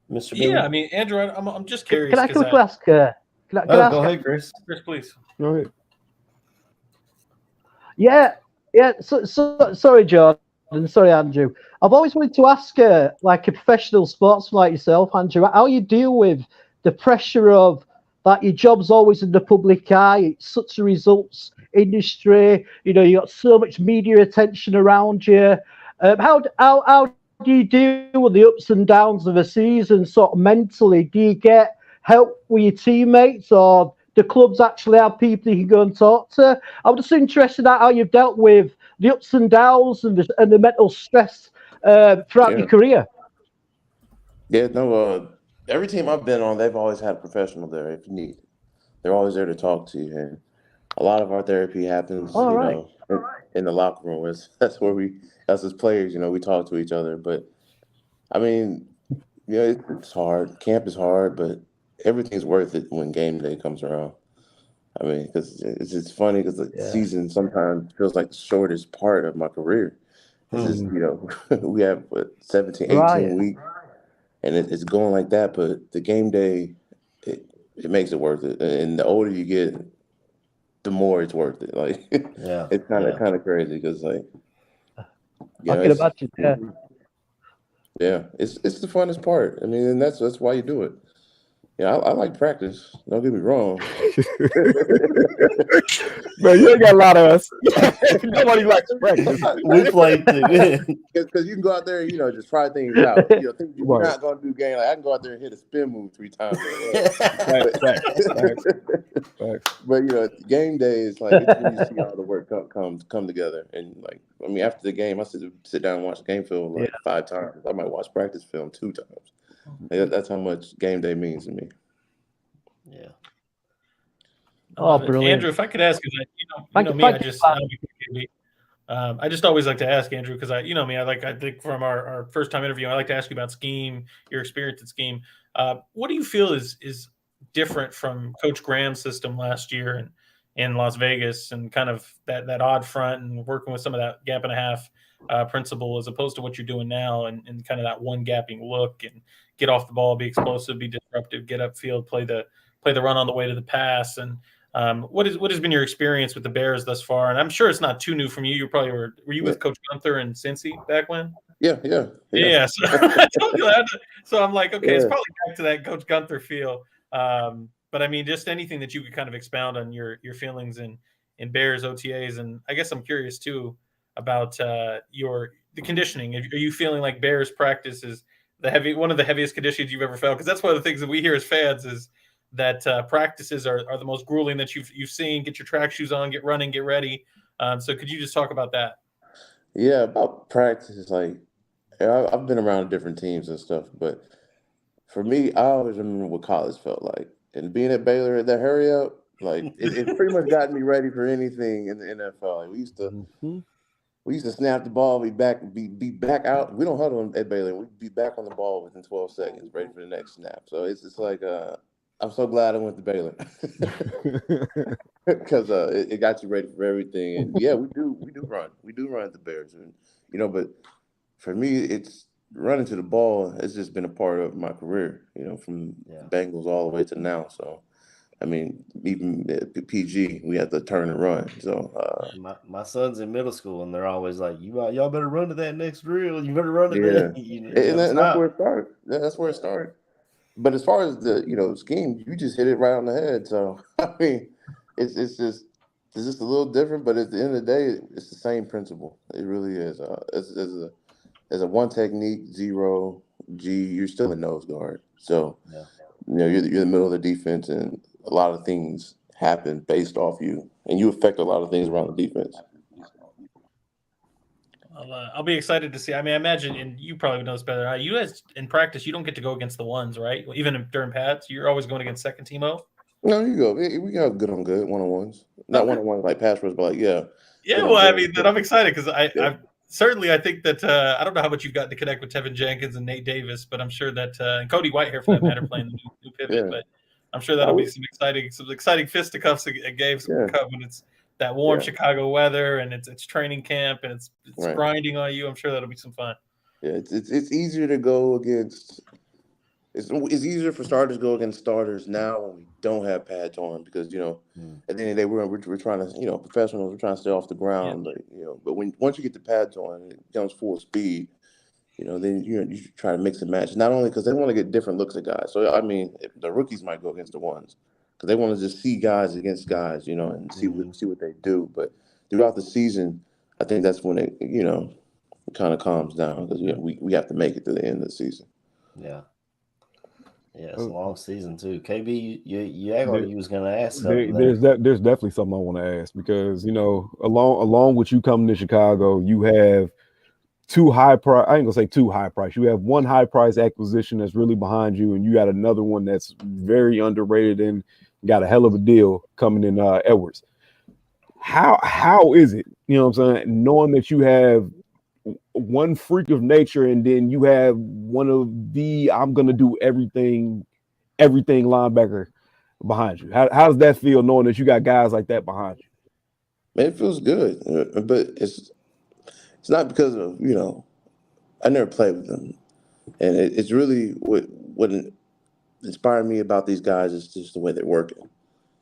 Billings? Yeah, I mean, Andrew, I'm just curious. Can I quickly ask? Go ahead, Chris. Chris, please. Go ahead. Yeah. So sorry, Jordan. Sorry, Andrew. I've always wanted to ask, like a professional sportsman like yourself, Andrew, how you deal with the pressure of that your job's always in the public eye. It's such a results industry. You got so much media attention around you. How do you deal with the ups and downs of a season, sort of mentally? Do you get help with your teammates, or the clubs actually have people you can go and talk to? I'm just interested in how you've dealt with the ups and downs and the mental stress throughout your career. Yeah, no. Every team I've been on, they've always had a professional there if you need it. They're always there to talk to you, and a lot of our therapy happens, in the locker room. That's where us as players, we talk to each other. But I mean, it's hard. Camp is hard, but everything's worth it when game day comes around. I mean, because it's funny because the season sometimes feels like the shortest part of my career. It's just, we have 17, 18 weeks. and it's going like that. But the game day, it makes it worth it. And the older you get, the more it's worth it. Like it's kind of crazy because like I can imagine. Yeah, it's the funnest part. I mean, and that's why you do it. Yeah, I like practice. Don't get me wrong. Man, you ain't got a lot of us. Nobody likes practice. We played because you can go out there and just try things out. Things you're not gonna do game. Like I can go out there and hit a spin move 3 times. But game day is like it's when you see all the work come together. And like I mean, after the game, I sit down and watch the game film like 5 times. I might watch practice film 2 times. That's how much game day means to me. Yeah. Oh, brilliant. Andrew, if I could ask, because I just always like to ask Andrew, because I think from our first time interview, I like to ask you about scheme, your experience at scheme. What do you feel is different from Coach Graham's system last year in Las Vegas, and kind of that odd front and working with some of that gap and a half principle, as opposed to what you're doing now, and kind of that one gapping look and get off the ball, be explosive, be disruptive, get upfield, play the run on the way to the pass. And what has been your experience with the Bears thus far? And I'm sure it's not too new from you. You probably were you with Coach Gunther and Cincy back when? Yeah. So I'm like, okay, it's probably back to that Coach Gunther feel. But I mean, just anything that you could kind of expound on your feelings in Bears OTAs. And I guess I'm curious too about the conditioning. Are you feeling like Bears practice is one of the heaviest conditions you've ever felt? Because that's one of the things that we hear as fans is that practices are the most grueling that you've seen. Get your track shoes on, get running, get ready. So could you just talk about that? Yeah, about practice, like I've been around different teams and stuff, but for me, I always remember what college felt like. And being at Baylor, that hurry up, like it pretty much got me ready for anything in the NFL. Like we used to snap the ball, be back out. We don't huddle at Baylor. We'd be back on the ball within 12 seconds, ready for the next snap. So it's just like I'm so glad I went to Baylor because it got you ready for everything. And yeah, we do run at the Bears, and but for me, it's running to the ball has just been a part of my career. From Bengals all the way to now. So. I mean, even at PG, we had to turn and run. So my son's in middle school, and they're always like, "Y'all better run to that next drill. You better run to that." And that's where it started. That's where it started. But as far as the scheme, you just hit it right on the head. So I mean, it's just a little different, but at the end of the day, it's the same principle. It really is. As a one technique, 0 G, you're still a nose guard. So you're the middle of the defense, and a lot of things happen based off you, and you affect a lot of things around the defense. I'll be excited to see. I mean, I imagine, and you probably know this better. You guys in practice, you don't get to go against the ones, right? Even during pads, you're always going against second team O. No, you go. We got good on good one-on-ones, not one-on-ones like pass rush, but like Yeah, well, I mean, then I'm excited because I think that I don't know how much you've gotten to connect with Tevin Jenkins and Nate Davis, but I'm sure that and Cody Whitehair for that matter playing the new pivot, but. I'm sure that'll be some exciting fisticuffs and games when it's that warm Chicago weather and it's training camp and it's grinding on you. I'm sure that'll be some fun. Yeah, it's easier to go against. It's easier for starters to go against starters now when we don't have pads on because at the end of the day we're trying to professionals, we're trying to stay off the ground, but once you get the pads on, it becomes full speed. Then you try to mix and match. Not only because they want to get different looks at guys. So I mean, the rookies might go against the ones because they want to just see guys against guys, and see what they do. But throughout the season, I think that's when it kind of calms down because we have to make it to the end of the season. Yeah, it's a long season too. KB, you act like you was going to ask something. There's definitely something I want to ask because along with you coming to Chicago, you have. Two high price. I ain't gonna say too high price. You have one high price acquisition that's really behind you, and you got another one that's very underrated and got a hell of a deal coming in Edwards. How is it? You know what I'm saying? Knowing that you have one freak of nature, and then you have one of the I'm gonna do everything linebacker behind you. How does that feel knowing that you got guys like that behind you? Man, it feels good, but it's not because of I never played with them. And it's really what inspired me about these guys is just the way they're working.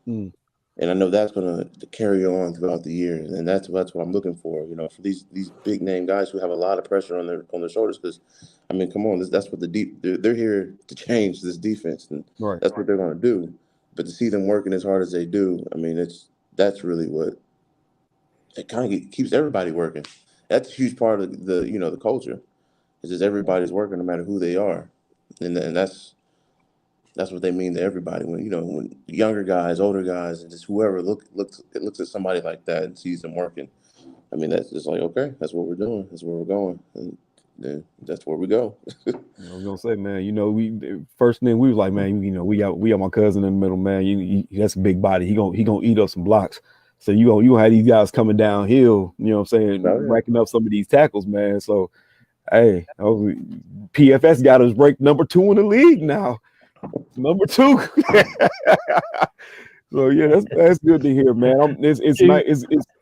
Mm. And I know that's going to carry on throughout the year, and that's what I'm looking for. For these big name guys who have a lot of pressure on their shoulders. Because, I mean, come on, that's what they're here to change this defense, and Right. that's what they're going to do. But to see them working as hard as they do, I mean, that's really what it kind of keeps everybody working. That's a huge part of the culture. Is just everybody's working no matter who they are, and that's what they mean to everybody. When younger guys, older guys, and just whoever looks at somebody like that and sees them working, I mean, that's just like, okay, that's what we're doing, that's where we're going, and then that's where we go. I was gonna say, man, we first thing we was like, man, we got my cousin in the middle, man. That's a big body. He gonna eat up some blocks. So you gonna have these guys coming downhill, you know what I'm saying, racking up some of these tackles, man. So hey, PFS got us ranked number 2 in the league now. Number 2. So yeah, that's good to hear, man. It's nice.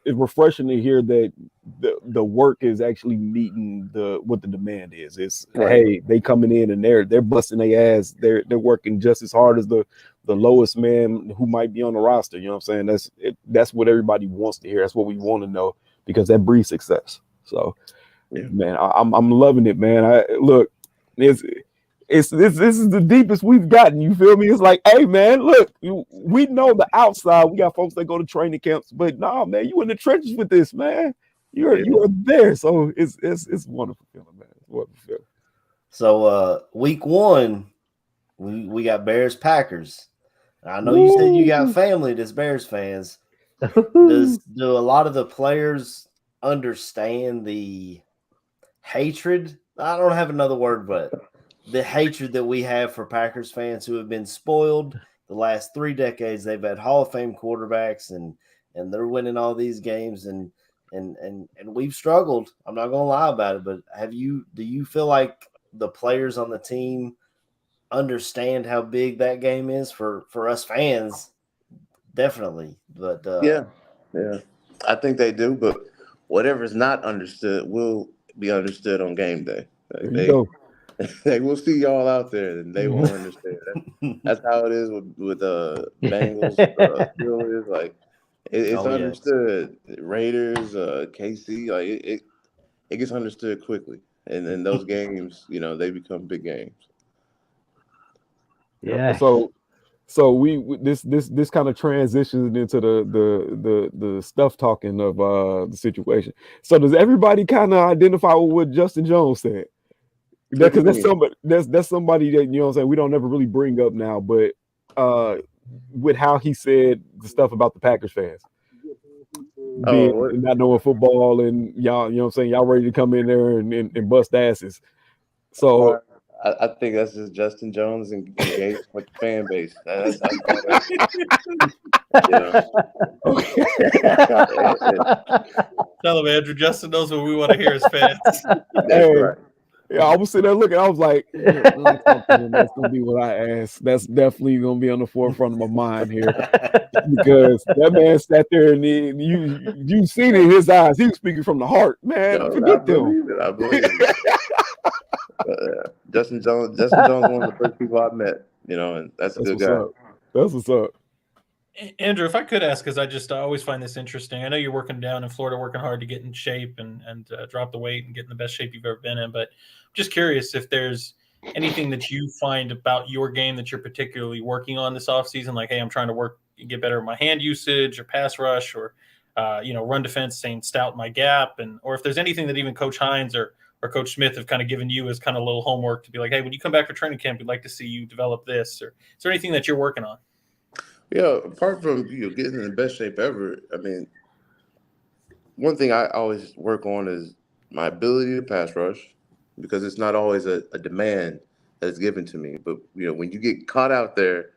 It's refreshing to hear that the work is actually meeting what the demand is. It's hey, they coming in and they're busting their ass. They're working just as hard as the lowest man who might be on the roster. You know what I'm saying? That's what everybody wants to hear. That's what we want to know, because that breeds success. So yeah, man, I'm loving it, man. Look, this is the deepest we've gotten. You feel me? It's like, hey, man, look, we know the outside. We got folks that go to training camps, but nah, man, you in the trenches with this, man. You are there. So it's wonderful feeling, man. It's wonderful feeling. So week 1, we got Bears Packers. I know you said you got family that's Bears fans. Do a lot of the players understand the hatred? I don't have another word, but the hatred that we have for Packers fans who have been spoiled the last 3 decades. They've had Hall of Fame quarterbacks and they're winning all these games and we've struggled. I'm not gonna lie about it, but do you feel like the players on the team understand how big that game is for us fans? Definitely. But yeah. I think they do, but whatever's not understood will be understood on game day. They will see y'all out there, and they won't understand. That's how it is with Bengals. Steelers, like it's understood. Yes. Raiders, KC, like it gets understood quickly, and then those games, they become big games. Yeah. So we this kind of transitions into the stuff talking of the situation. So does everybody kind of identify with what Justin Jones said? Because that's somebody that, you know what I'm saying, we don't ever really bring up now, but with how he said the stuff about the Packers fans not knowing football, and y'all, you know what I'm saying, y'all ready to come in there and bust asses. So I think that's just Justin Jones engaged with the fan base. That's Tell him, Andrew. Justin knows what we want to hear as fans. That's right. Yeah, I was sitting there looking. I was like, that's gonna be what I asked. That's definitely gonna be on the forefront of my mind here, because that man sat there and you seen it in his eyes. He was speaking from the heart, man. Forget them. I believe it. Justin Jones is one of the first people I've met. And that's a good guy. That's what's up. Andrew, if I could ask, because I always find this interesting. I know you're working down in Florida, working hard to get in shape and drop the weight and get in the best shape you've ever been in. But I'm just curious if there's anything that you find about your game that you're particularly working on this offseason. Like, hey, I'm trying to get better at my hand usage or pass rush or, run defense, staying stout in my gap. Or if there's anything that even Coach Hines or Coach Smith have kind of given you as kind of a little homework to be like, hey, when you come back for training camp, we'd like to see you develop this. Or is there anything that you're working on? Yeah, apart from getting in the best shape ever, I mean, one thing I always work on is my ability to pass rush, because it's not always a demand that's given to me. But when you get caught out there,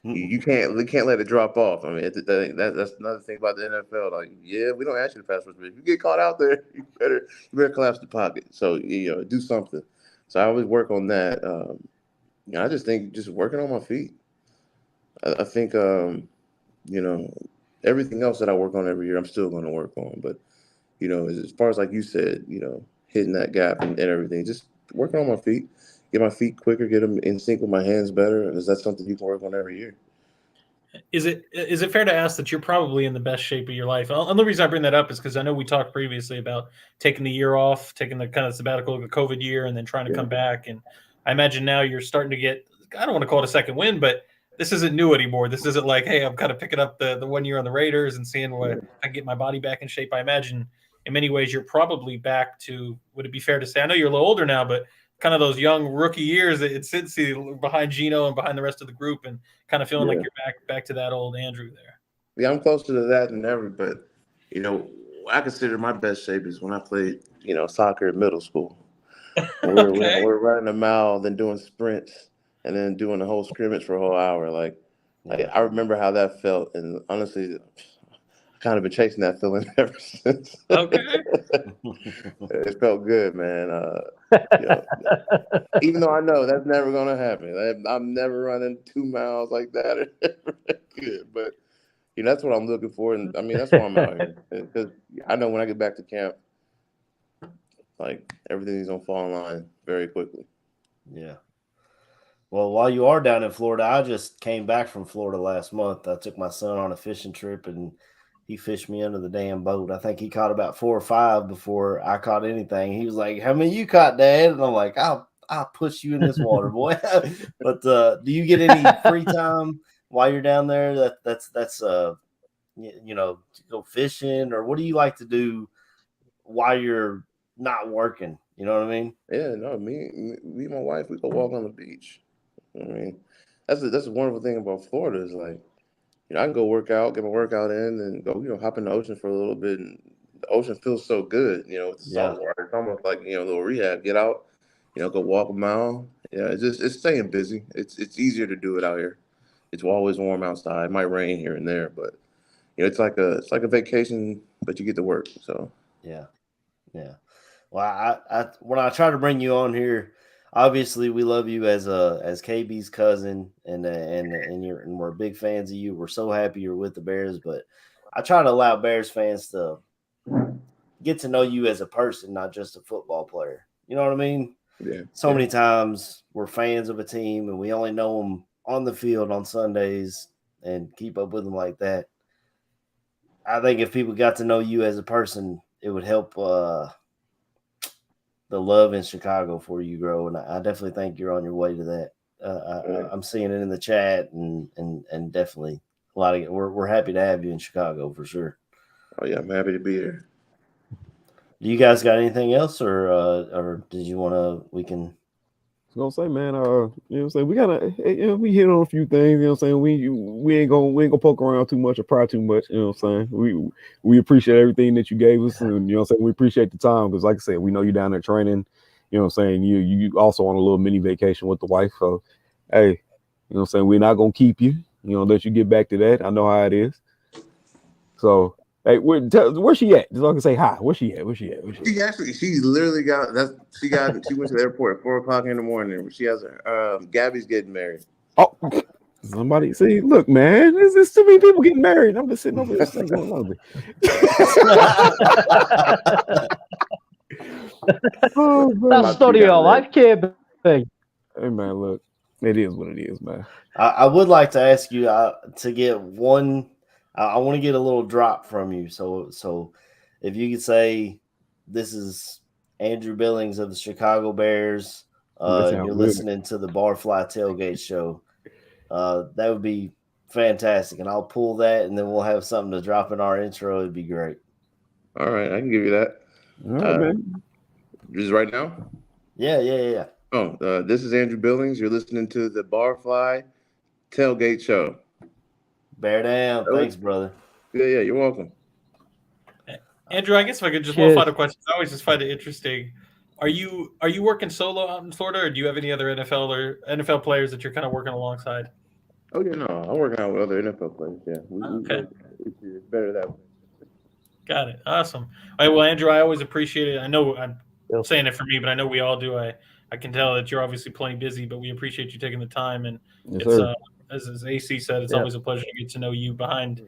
you can't let it drop off. I mean, that's another thing about the NFL. Like, yeah, we don't ask you to pass rush, but if you get caught out there, you better collapse the pocket. So do something. So I always work on that. I just think just working on my feet. I think, everything else that I work on every year, I'm still going to work on. But, as far as like you said, hitting that gap and everything, just working on my feet. get my feet quicker, get them in sync with my hands better. Is that something you can work on every year? Is it fair to ask that you're probably in the best shape of your life? And the reason I bring that up is because I know we talked previously about taking the year off, taking the kind of sabbatical of the COVID year, and then trying to come back. And I imagine now you're starting to get, I don't want to call it a second win, but this isn't new anymore. This isn't like, hey, I'm kind of picking up the 1 year on the Raiders and seeing what I can get my body back in shape. I imagine in many ways you're probably back to, would it be fair to say, I know you're a little older now, but kind of those young rookie years at Cincy behind Gino and behind the rest of the group, and kind of feeling like you're back to that old Andrew there. Yeah, I'm closer to that than ever, but I consider my best shape is when I played, soccer in middle school. We're running a mile, then doing sprints, and then doing the whole scrimmage for a whole hour. Like I remember how that felt, and honestly, I kind of been chasing that feeling ever since. Okay. It felt good, man. Even though I know that's never gonna happen. I'm never running 2 miles like that. Good, but that's what I'm looking for, and I mean that's why I'm out here, because I know when I get back to camp, like everything's gonna fall in line very quickly. Yeah. Well, while you are down in Florida, I just came back from Florida last month. I took my son on a fishing trip, and he fished me under the damn boat. I think he caught about 4 or 5 before I caught anything. He was like, "How many you caught, Dad?" And I'm like, "I'll push you in this water, boy." But do you get any free time while you're down there? That's to go fishing, or what do you like to do while you're not working? You know what I mean? Yeah, no, me and my wife, we go walk on the beach. I mean, that's a wonderful thing about Florida is like, I can go work out, get my workout in, and go, hop in the ocean for a little bit. And the ocean feels so good, with the salt water. It's almost like, a little rehab. Get out, go walk a mile. Yeah, it's staying busy. It's easier to do it out here. It's always warm outside. It might rain here and there, but it's like a vacation, but you get to work. So yeah. Well, I when I try to bring you on here, obviously we love you as KB's cousin, and we're big fans of you. We're so happy you're with the Bears, but I try to allow Bears fans to get to know you as a person, not just a football player. You know what I mean? Yeah. So many times we're fans of a team and we only know them on the field on Sundays and keep up with them like that. I think if people got to know you as a person, it would help the love in Chicago for you grow, and I definitely think you're on your way to that. I'm seeing it in the chat, and definitely a lot of we're happy to have you in Chicago for sure. Oh yeah, I'm happy to be here. Do you guys got anything else, or did you want to? We can. I was gonna say, man, what I'm saying, we gotta, we hit on a few things, what I'm saying, we ain't gonna poke around too much or pry too much, what I'm saying. We appreciate everything that you gave us, and what I'm saying, we appreciate the time, because like I said, we know you down there training, what I'm saying, you also on a little mini vacation with the wife, so hey, what I'm saying, we're not gonna keep you, let you get back to that. I know how it is. So hey, where's she at? Just so I can say hi. Where's she at? She's literally she went to the airport at 4:00 in the morning. She has Gabby's getting married. Oh, somebody see, look, man, there's too many people getting married. I'm just sitting over here saying, going on. That's story of your life, KB. Hey man, look, it is what it is, man. I would like to ask you to get one. I want to get a little drop from you. So if you could say, this is Andrew Billings of the Chicago Bears, you're listening to the Barfly Tailgate Show, that would be fantastic. And I'll pull that, and then we'll have something to drop in our intro. It'd be great. All right, I can give you that. All right, man. Just right now? Yeah. Oh, this is Andrew Billings. You're listening to the Barfly Tailgate Show. Bear down. Thanks, brother. Yeah, you're welcome. Andrew, I guess if I could just one final question. I always just find it interesting. Are you working solo out in Florida, or do you have any other NFL players that you're kind of working alongside? Oh yeah, no, I'm working out with other NFL players. Yeah, okay. It's better that way. Got it. Awesome. All right, well, Andrew, I always appreciate it. I know I'm saying it for me, but I know we all do. I can tell that you're obviously plenty busy, but we appreciate you taking the time. And it's as AC said, it's always a pleasure to get to know you beyond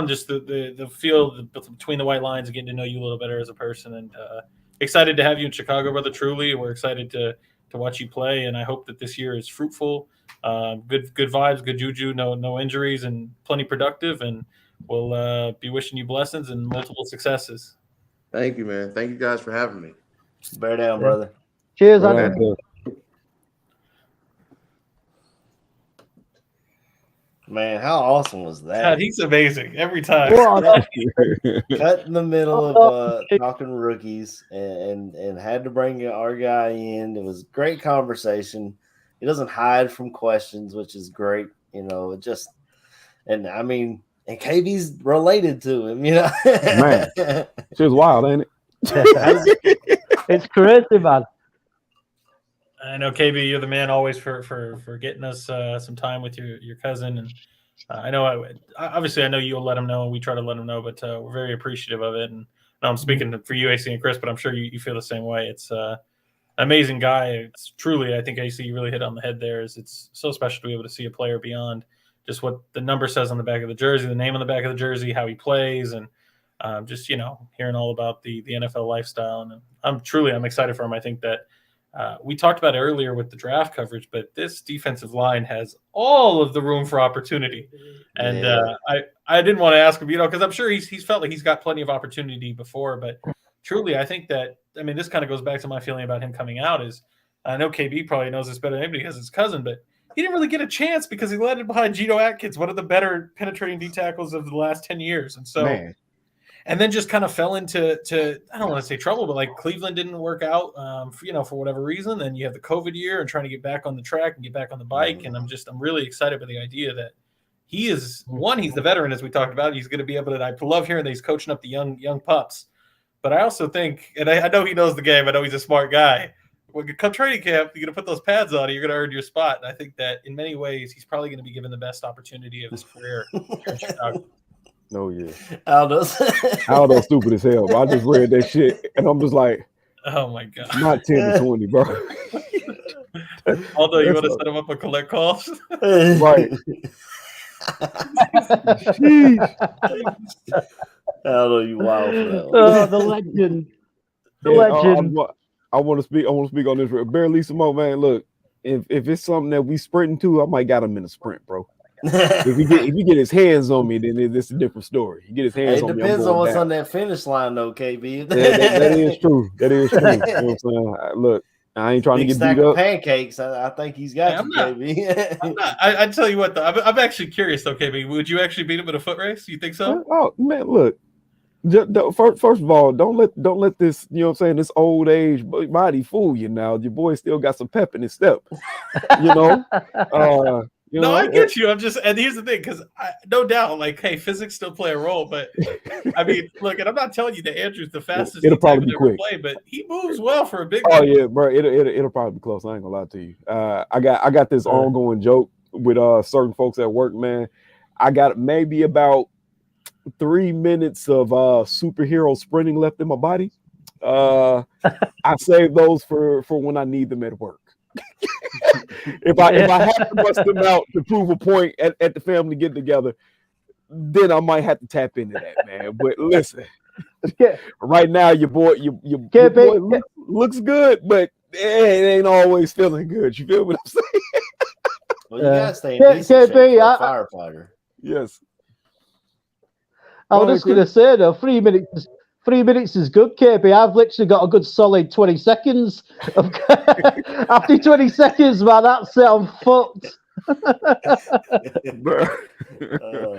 just the field between the white lines and getting to know you a little better as a person. And excited to have you in Chicago, brother. Truly, we're excited to to watch you play, and I hope that this year is fruitful. Good vibes, good juju, no injuries, and plenty productive. And we'll be wishing you blessings and multiple successes. Thank you, man. Thank you guys for having me. Bear down, brother. Cheers, Right Andrew. on, Man, how awesome was that? God, he's amazing every time. Cut in the middle of talking rookies and had to bring our guy in. It was a great conversation. He doesn't hide from questions, which is great. And KB's related to him, Man, it's just wild, ain't it? It's crazy, man. I know, KB, you're the man always for getting us some time with your cousin, and I know obviously I know you'll let him know, and we try to let him know, but we're very appreciative of it. And I'm speaking for you, AC and Chris, but I'm sure you feel the same way. It's an amazing guy. It's truly, I think AC, you really hit on the head there. It's so special to be able to see a player beyond just what the number says on the back of the jersey, the name on the back of the jersey, how he plays, and just hearing all about the NFL lifestyle. And I'm excited for him. I think that. We talked about it earlier with the draft coverage, but this defensive line has all of the room for opportunity. And I didn't want to ask him, because I'm sure he's felt like he's got plenty of opportunity before. But truly, I think that, this kind of goes back to my feeling about him coming out is, I know KB probably knows this better than anybody because it's his cousin, but he didn't really get a chance because he landed behind Geno Atkins, one of the better penetrating D tackles of the last 10 years. And so, and then just kind of fell into I don't want to say trouble, but like Cleveland didn't work out, for whatever reason. Then you have the COVID year and trying to get back on the track and get back on the bike. And I'm really excited by the idea that he is he's the veteran, as we talked about. He's going to be able to. I love hearing that he's coaching up the young pups. But I also think, and I know he knows the game. I know he's a smart guy. When you come training camp, you're going to put those pads on, and you're going to earn your spot. And I think that in many ways, he's probably going to be given the best opportunity of his career here in Chicago. No, yeah. Aldo's stupid as hell. Bro. I just read that shit, and I'm just like, oh my god, not 10 to 20, bro. Although you want to set him up and collect calls, right? Aldo, you wild for that one. Oh, the legend, legend. I want to speak on this. Barely some more, man. Look, if it's something that we sprinting to, I might got him in a sprint, bro. if he get his hands on me, then it's a different story. He get his hands on me. It depends on what's on that finish line, though, KB. that is true. That is true. You know what I'm saying? Look, I ain't trying to get beat up. Pancakes. I think he's got you, KB. I'm not. I tell you what, though. I'm actually curious, though, KB. Would you actually beat him in a foot race? You think so? Oh man, look. First of all, don't let this, this old age body fool you. Now your boy still got some pep in his step. I get you. And here's the thing, because no doubt, like, hey, physics still play a role, but look, and I'm not telling you that Andrew's the fastest. It'll probably be quick, but he moves well for a big. Oh yeah, bro. It'll probably be close. I ain't gonna lie to you. I got this ongoing joke with certain folks at work, man. I got maybe about 3 minutes of superhero sprinting left in my body. I save those for when I need them at work. if I have to bust them out to prove a point at the family get together, then I might have to tap into that, man. But listen, right now your boy looks good, but it ain't always feeling good. You feel what I'm saying? Well, you gotta stay in decent shape for a firefighter. Yes. I was just going to say, though, 3 minutes. 3 minutes is good, KB. I've literally got a good solid 20 seconds. After 20 seconds, man, that's it. I'm fucked.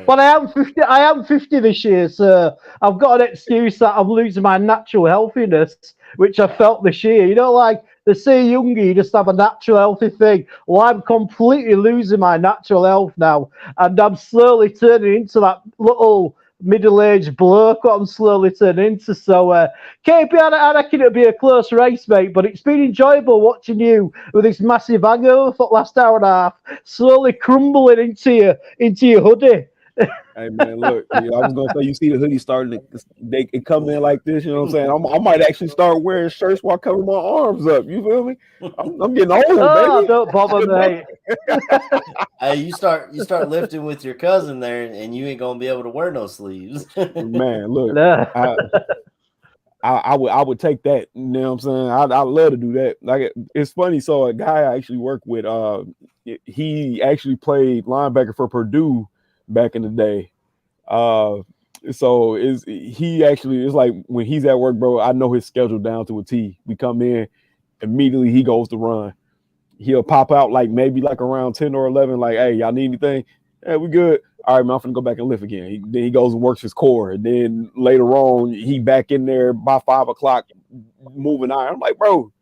But I am 50 this year, so I've got an excuse that I'm losing my natural healthiness, which I felt this year. Like they say, younger, you just have a natural healthy thing. Well, I'm completely losing my natural health now, and I'm slowly turning into that little middle-aged bloke what I'm slowly turning into. So, KP, I reckon it'll be a close race, mate, but it's been enjoyable watching you with this massive hangover for the last hour and a half, slowly crumbling into your hoodie. Hey, man, look, I was going to say, you see the hoodie starting to come in like this, you know what I'm saying? I might actually start wearing shirts while covering my arms up, you feel me? I'm getting old, baby. Don't bother, mate. Hey, you start lifting with your cousin there, and you ain't going to be able to wear no sleeves. Man, look, I would take that. You know what I'm saying? I love to do that. Like it's funny. So a guy I actually work with, he actually played linebacker for Purdue back in the day. So it's like when he's at work, bro, I know his schedule down to a T. We come in, immediately he goes to run. He'll pop out like maybe like around 10 or 11, like, hey, y'all need anything? Hey, we good. All right, man, I'm finna go back and lift again. Then he goes and works his core. And then later on, he back in there by 5 o'clock moving iron. I'm like, bro,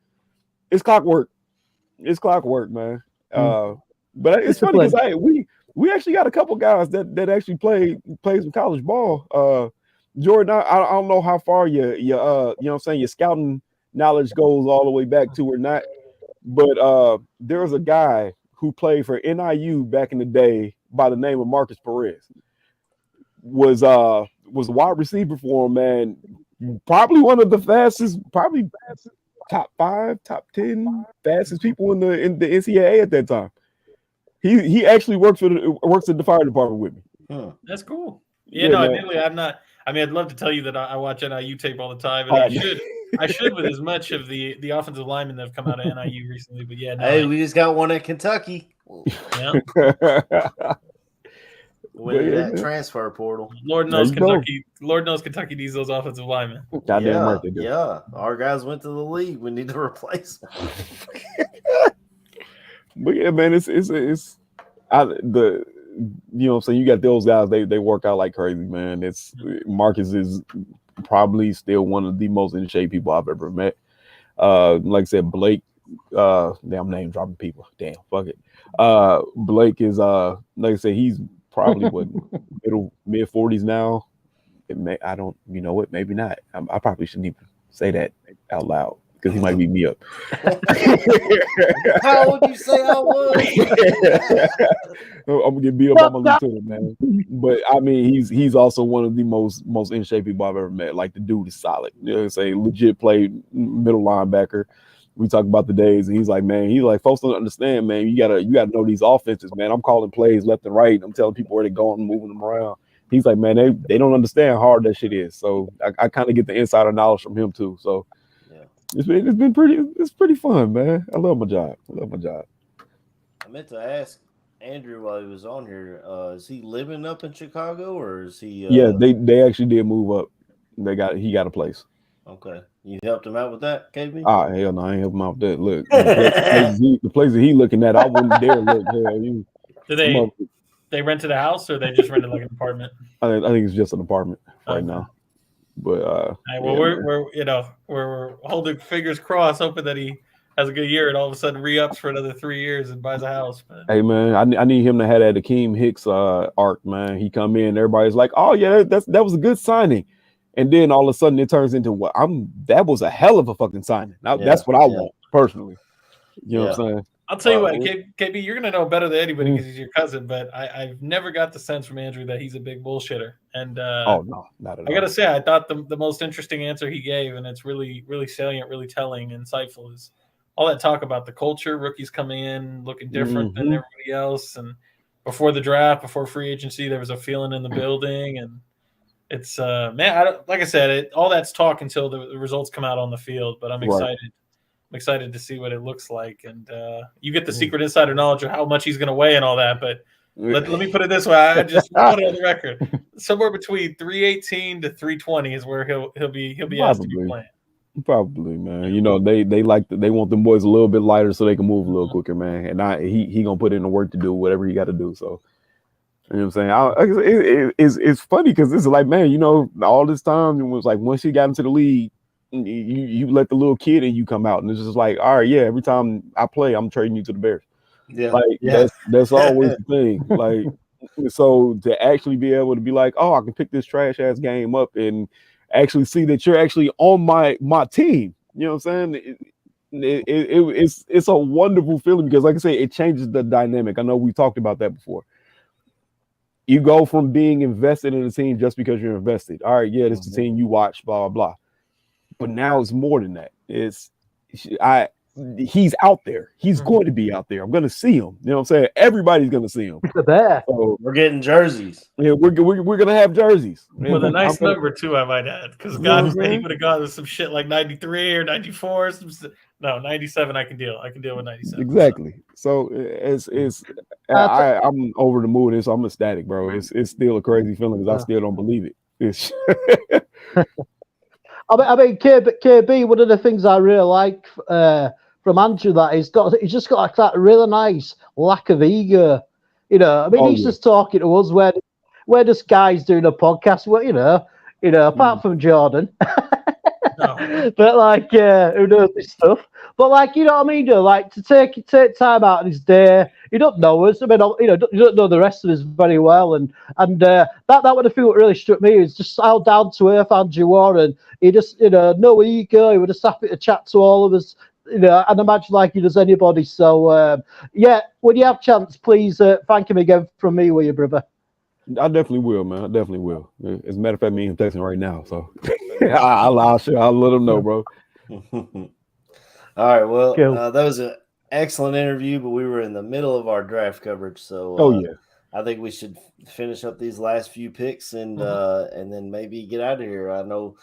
it's clockwork. It's clockwork, man. But it's funny because we actually got a couple guys that actually play some college ball. Jordan, I don't know how far your you know what I'm saying, your scouting knowledge goes all the way back to or not. But there was a guy who played for NIU back in the day by the name of Marcus Perez. Was a wide receiver for him, man. Probably one of the fastest, probably top 5, top 10 fastest people in the NCAA at that time. He actually works in the fire department with me. That's cool. Admittedly, I'm not. I mean, I'd love to tell you that I watch NIU tape all the time, and I should with as much of the offensive linemen that have come out of NIU recently. But yeah, we just got one at Kentucky. Yeah. With that transfer portal. Lord knows Kentucky needs those offensive linemen. Goddamn right they do. Yeah, our guys went to the league. We need to replace them. But yeah, man, you know what I'm saying, you got those guys, they work out like crazy, man. Marcus is probably still one of the most in shape people I've ever met. Like I said, Blake, damn name dropping people. Damn, fuck it. Blake is like I said, he's probably mid 40s now. Maybe not. I probably shouldn't even say that out loud because he might beat me up. How would you say I was? I'm gonna get beat up on my lieutenant, man. But I mean, he's also one of the most in shape people I've ever met. Like the dude is solid. You know what I'm saying? Legit played middle linebacker. We talk about the days, and he's like, folks don't understand, man. You gotta know these offenses, man. I'm calling plays left and right. I'm telling people where they're going, moving them around. He's like, man, they don't understand how hard that shit is. So I kind of get the insider knowledge from him too. So yeah, it's pretty fun, man. I love my job. I meant to ask Andrew while he was on here. Is he living up in Chicago or is he? Yeah, they actually did move up. He got a place. Okay. You helped him out with that, KB? Ah, hell no, I ain't help him out with that. Look, the place that he looking at, I wouldn't dare look. Hell, Do they rented a house or they just rented like an apartment? I think it's just an apartment right now. But we're holding fingers crossed, hoping that he has a good year and all of a sudden re-ups for another 3 years and buys a house. But hey man, I need him to have that Akeem Hicks arc, man. He come in, everybody's like, oh yeah, that was a good signing. And then all of a sudden it turns into that was a hell of a fucking signing. Now that's what I want personally. You know what I'm saying? I'll tell you what, KB, you're gonna know better than anybody because he's your cousin. But I've never got the sense from Andrew that he's a big bullshitter. And oh no, not at all. I gotta say, I thought the most interesting answer he gave, and it's really, really salient, really telling, insightful, is all that talk about the culture, rookies coming in looking different than everybody else, and before the draft, before free agency, there was a feeling in the building, and it's man, like I said, all that's talk until the results come out on the field. But I'm excited. I'm excited to see what it looks like, and you get the secret insider knowledge of how much he's going to weigh and all that. But let me put it this way: I just put it on the record. Somewhere between 318 to 320 is where he'll be asked to be playing. Probably, man. You know, they want them boys a little bit lighter so they can move a little quicker, man. And he gonna put in the work to do whatever he got to do. So. You know what I'm saying? It's funny because this is like, man, you know, all this time it was like once you got into the league, you let the little kid in you come out, and it's just like, all right, yeah, every time I play, I'm trading you to the Bears. Yeah, like that's always the thing. Like, so to actually be able to be like, oh, I can pick this trash ass game up and actually see that you're actually on my team. You know what I'm saying? It's a wonderful feeling because, like I say, it changes the dynamic. I know we talked about that before. You go from being invested in a team just because you're invested. All right, yeah, this is the team you watch, blah, blah, blah. But now it's more than that. he's out there. He's going to be out there. I'm going to see him. You know what I'm saying? Everybody's going to see him. There. So We're getting jerseys. yeah, we're going to have jerseys. With a nice I'm number too, I might add, because You know what God I'm forbid he saying? would have gone with some shit like 93 or 94. No, 97. I can deal. I can deal with 97. Exactly. So I'm over the moon. I'm ecstatic, bro. It's still a crazy feeling because I still don't believe it. It's I mean, KB, one of the things I really like from Andrew that he's just got like that really nice lack of ego. You know, I mean, he's just talking to us where this guy's doing a podcast. Well, you know, apart from Jordan, but like, who knows this stuff? But like, you know what I mean? Though, like to take time out of his day. You don't know us. I mean, you don't know the rest of us very well, and that one of the things that really struck me is just how down to earth Andrew Warren. He just, no ego. He would just happy to chat to all of us, and imagine like he does anybody. So yeah, when you have chance, please thank him again from me, will you, brother? I definitely will, man. I definitely will. As a matter of fact, me and him texting right now, so I'll let him know, bro. All right, well, Cool. that was an excellent interview, but we were in the middle of our draft coverage, so I think we should finish up these last few picks and then maybe get out of here. I know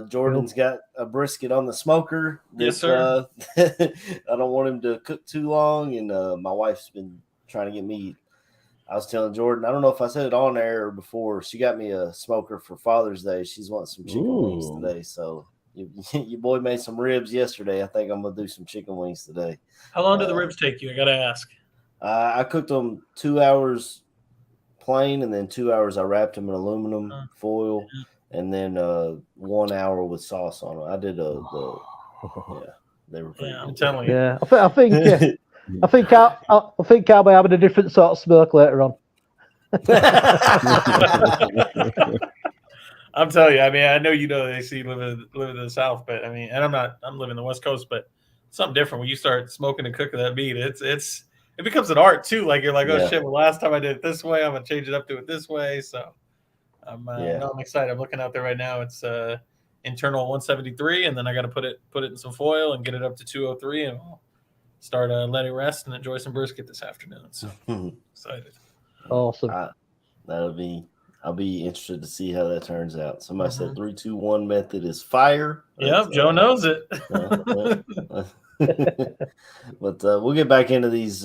Jordan's got a brisket on the smoker. Yes, sir. I don't want him to cook too long, and my wife's been trying to get me. I was telling Jordan, I don't know if I said it on air before. She got me a smoker for Father's Day. She's wanting some chicken wings today, so. Your boy made some ribs yesterday. I think I'm gonna do some chicken wings today. How long did the ribs take you? I gotta ask. I cooked them 2 hours plain, and then 2 hours I wrapped them in aluminum foil, and then 1 hour with sauce on them. I did they were pretty good. I'm telling you. Yeah, I think I'll be having a different sort of smoke later on. I'm telling you, I mean, I know they see living in the South, but I mean, and I'm living in the West Coast, but something different when you start smoking and cooking that meat. It becomes an art too. Like you're like, oh shit, well last time I did it this way, I'm gonna change it up to it this way. So I'm excited. I'm looking out there right now. It's internal 173, and then I got to put it in some foil and get it up to 203, and I'll start letting it rest and enjoy some brisket this afternoon. So excited. Awesome. I'll be interested to see how that turns out. Somebody said 3, 2, 1 method is fire. Yep, Joe knows it. But we'll get back into these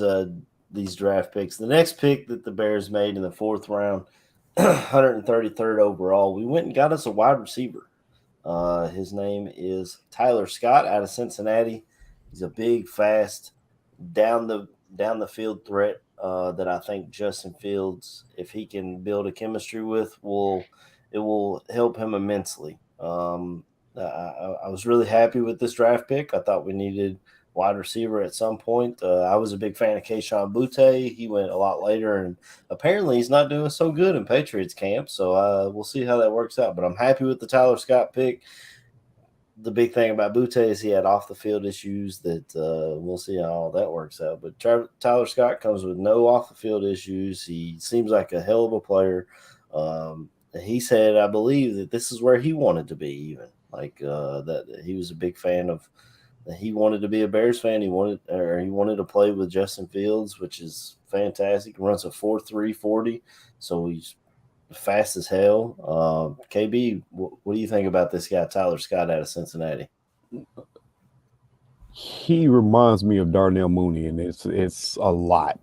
draft picks. The next pick that the Bears made in the 4th round, 133rd overall, we went and got us a wide receiver. His name is Tyler Scott out of Cincinnati. He's a big, fast, down the field threat. That I think Justin Fields, if he can build a chemistry with, it will help him immensely. I was really happy with this draft pick. I thought we needed wide receiver at some point. I was a big fan of Kayshon Boutte. He went a lot later, and apparently he's not doing so good in Patriots camp. So we'll see how that works out. But I'm happy with the Tyler Scott pick. The big thing about Boutte is he had off the field issues that we'll see how all that works out. But Tyler Scott comes with no off the field issues. He seems like a hell of a player. He said, I believe that this is where he wanted to be, even like that he was a big fan of. He wanted to be a Bears fan. He wanted to play with Justin Fields, which is fantastic. He runs a 4.3 40, so he's fast as hell. KB, what do you think about this guy, Tyler Scott out of Cincinnati? He reminds me of Darnell Mooney, and it's a lot.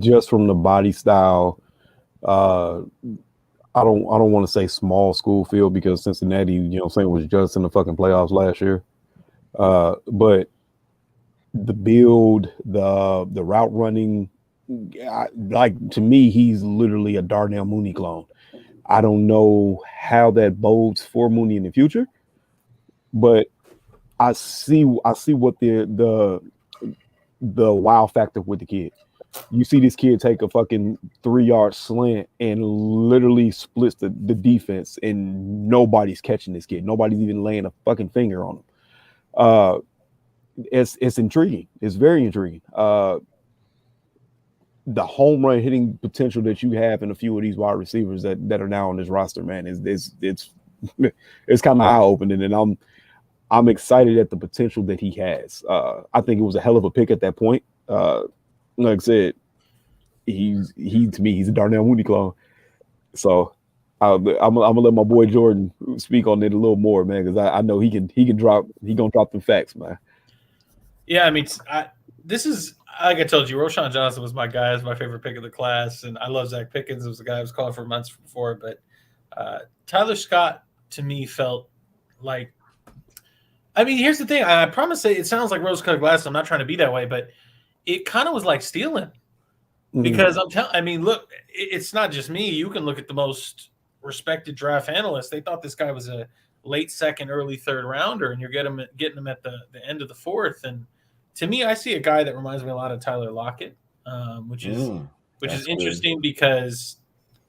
Just from the body style. I don't want to say small school field because Cincinnati, was just in the fucking playoffs last year. But the build, the route running, to me, he's literally a Darnell Mooney clone. I don't know how that bodes for Mooney in the future, but I see what the wow factor with the kid. You see this kid take a fucking 3-yard slant and literally splits the defense, and nobody's catching this kid. Nobody's even laying a fucking finger on him. It's intriguing. It's very intriguing. The home run hitting potential that you have in a few of these wide receivers that are now on this roster, man, it's kind of eye opening, and I'm excited at the potential that he has. I think it was a hell of a pick at that point. Like I said, he to me, he's a Darnell Mooney clone. So I'm gonna let my boy Jordan speak on it a little more, man, because I know he gonna drop the facts, man. Yeah, I mean, this is like I told you, Roschon Johnson was my guy, is my favorite pick of the class, and I love Zach Pickens. It was the guy I was calling for months before, but Tyler Scott to me felt like. I mean, here's the thing. I promise it sounds like rose-colored glasses. I'm not trying to be that way, but it kind of was like stealing because I mean, look, it's not just me. You can look at the most respected draft analysts. They thought this guy was a late second, early third rounder, and you're getting him at the end of the fourth. And to me, I see a guy that reminds me a lot of Tyler Lockett, which is interesting because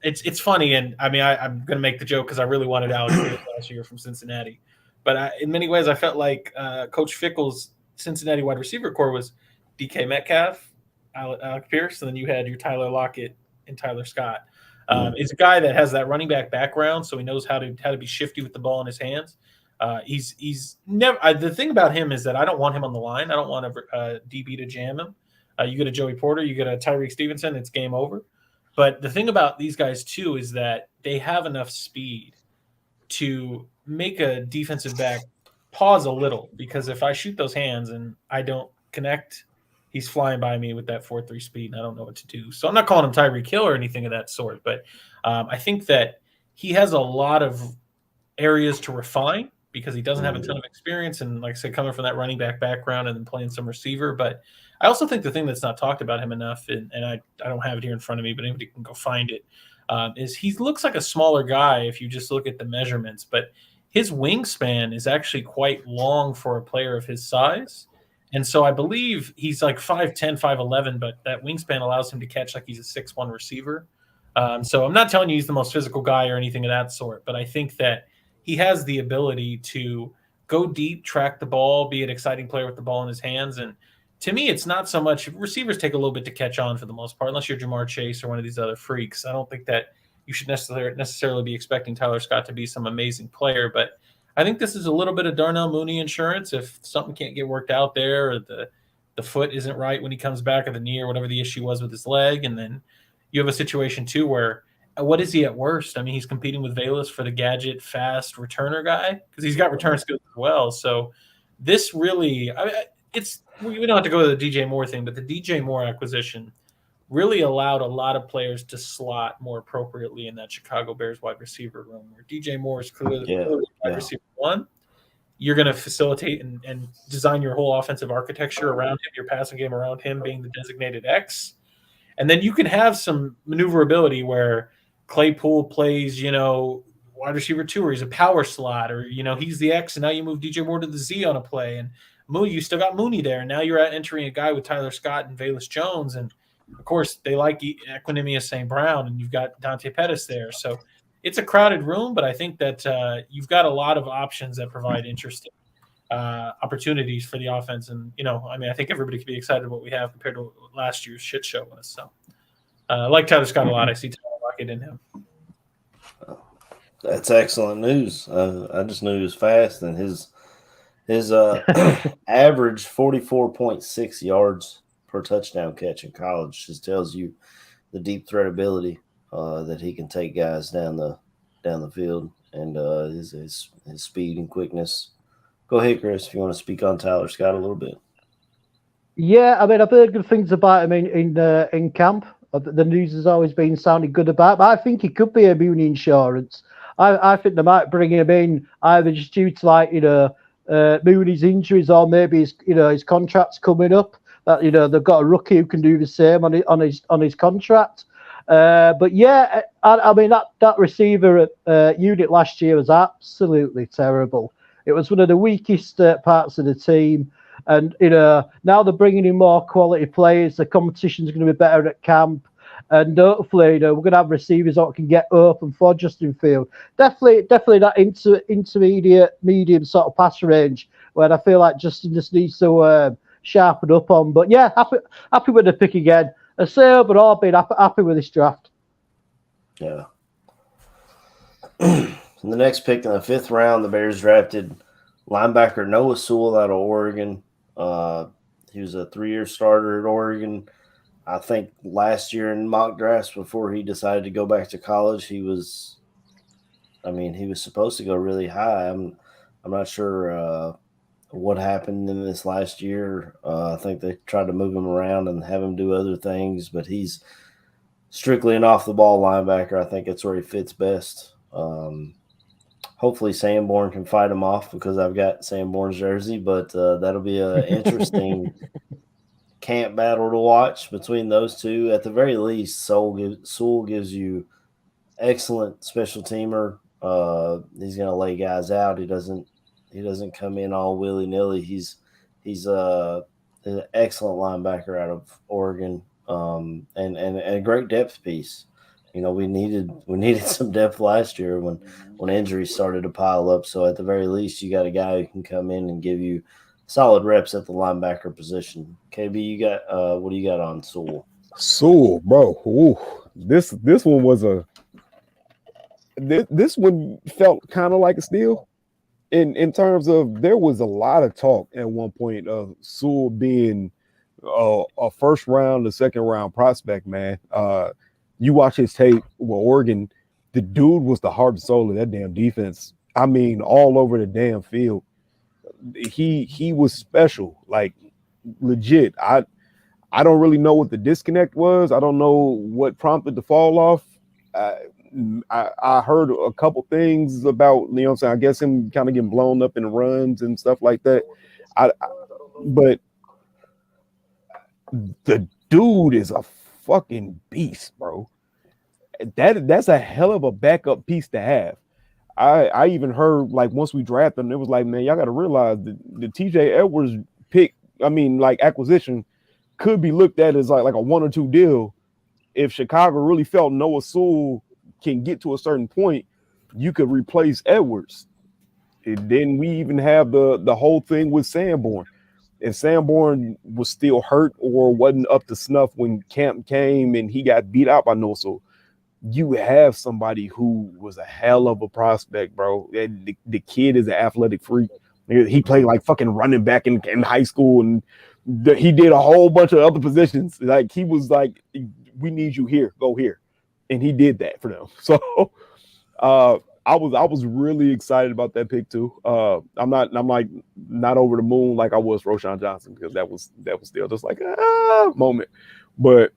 it's funny. And I mean, I'm going to make the joke because I really wanted Alex last year from Cincinnati. But in many ways, I felt like Coach Fickle's Cincinnati wide receiver core was DK Metcalf, Alec Pierce, and then you had your Tyler Lockett and Tyler Scott. He's a guy that has that running back background, so he knows how to be shifty with the ball in his hands. He's never. The thing about him is that I don't want him on the line. I don't want a DB to jam him. You get a Joey Porter, you get a Tyrique Stevenson, it's game over. But the thing about these guys too is that they have enough speed to make a defensive back pause a little, because if I shoot those hands and I don't connect, he's flying by me with that 4.3 speed, and I don't know what to do. So I'm not calling him Tyreek Hill or anything of that sort, but I think that he has a lot of areas to refine because he doesn't have a ton of experience, and like I said, coming from that running back background and then playing some receiver. But I also think the thing that's not talked about him enough, and I don't have it here in front of me, but anybody can go find it, is he looks like a smaller guy if you just look at the measurements, but his wingspan is actually quite long for a player of his size. And so I believe he's like 5'10", 5'11", but that wingspan allows him to catch like he's a 6'1" receiver. So I'm not telling you he's the most physical guy or anything of that sort, but I think that he has the ability to go deep, track the ball, be an exciting player with the ball in his hands. And to me, it's not so much – receivers take a little bit to catch on for the most part, unless you're Jamar Chase or one of these other freaks. I don't think that you should necessarily be expecting Tyler Scott to be some amazing player, but I think this is a little bit of Darnell Mooney insurance. If something can't get worked out there, or the foot isn't right when he comes back, or the knee, or whatever the issue was with his leg, and then you have a situation too where what is he at worst? I mean, he's competing with Velus for the gadget fast returner guy because he's got return skills as well. So this really, we don't have to go to the DJ Moore thing, but the DJ Moore acquisition really allowed a lot of players to slot more appropriately in that Chicago Bears wide receiver room, where DJ Moore is clearly wide receiver one. You're going to facilitate and design your whole offensive architecture around him, your passing game around him being the designated X. And then you can have some maneuverability where Claypool plays, wide receiver 2, or he's a power slot, or, he's the X, and now you move DJ Moore to the Z on a play. And Mooney, you still got Mooney there. And now you're entering a guy with Tyler Scott and Velus Jones. And, of course, they like Equinemius St. Brown, and you've got Dante Pettis there. So it's a crowded room, but I think that you've got a lot of options that provide interesting opportunities for the offense. And, I think everybody can be excited what we have compared to what last year's shit show was. So I like Tyler Scott a lot. I see Tyler Lockett in him. That's excellent news. I just knew he was fast, and his average 44.6 yards per touchdown catch in college just tells you the deep threat ability that he can take guys down the field, and his speed and quickness. Go ahead, Chris, if you want to speak on Tyler Scott a little bit. Yeah, I mean, I've heard good things about him in camp. The news has always been sounding good about, but I think he could be a Mooney insurance. I think they might bring him in either just due to Mooney's injuries, or maybe his contract's coming up. That they've got a rookie who can do the same on his contract. But yeah, I mean that receiver unit last year was absolutely terrible. It was one of the weakest parts of the team, and now they're bringing in more quality players. The competition's going to be better at camp, and hopefully we're going to have receivers that can get open for Justin Field. Definitely that intermediate, medium sort of pass range where I feel like Justin just needs to sharpen up on. But yeah, happy with the pick again. I say overall, been happy with this draft. Yeah. In the next pick in the 5th round, the Bears drafted Linebacker Noah Sewell out of Oregon. He was a 3-year starter at Oregon. I think last year in mock drafts before he decided to go back to college, he was supposed to go really high. I'm not sure what happened in this last year. I think they tried to move him around and have him do other things, but he's strictly an off the ball linebacker. I think that's where he fits best. Hopefully Sanborn can fight him off because I've got Sanborn's jersey, but that'll be an interesting camp battle to watch between those two. At the very least, Sewell gives you excellent special teamer. He's going to lay guys out. He doesn't come in all willy nilly. He's an excellent linebacker out of Oregon, and a great depth piece. You know, we needed some depth last year when injuries started to pile up. So at the very least, you got a guy who can come in and give you solid reps at the linebacker position. KB, you got what do you got on Sewell? Sewell, bro. Ooh, this one was this one felt kind of like a steal. In terms of, there was a lot of talk at one point of Sewell being a first round, a second round prospect, man. You watch his tape with Oregon, the dude was the heart and soul of that damn defense. I mean, all over the damn field. He was special, like legit. I don't really know what the disconnect was. I don't know what prompted the fall off. I heard a couple things about, you know what I'm saying, I guess him kind of getting blown up in runs and stuff like that. But the dude is a fucking beast, bro. That's a hell of a backup piece to have. I even heard, like, once we drafted him, it was like, man, y'all got to realize the TJ Edwards pick, acquisition could be looked at as like a 1 or 2 deal. If Chicago really felt Noah Sewell can get to a certain point, you could replace Edwards. And then we even have the whole thing with Sanborn. If Sanborn was still hurt or wasn't up to snuff when camp came and he got beat out by Noah Sewell, you have somebody who was a hell of a prospect, bro. The kid is an athletic freak. He played like fucking running back in high school, and he did a whole bunch of other positions. Like, he was like, we need you here, go here. And he did that for them. So I was really excited about that pick too. I'm not over the moon like I was Roschon Johnson, because that was still just like a moment. But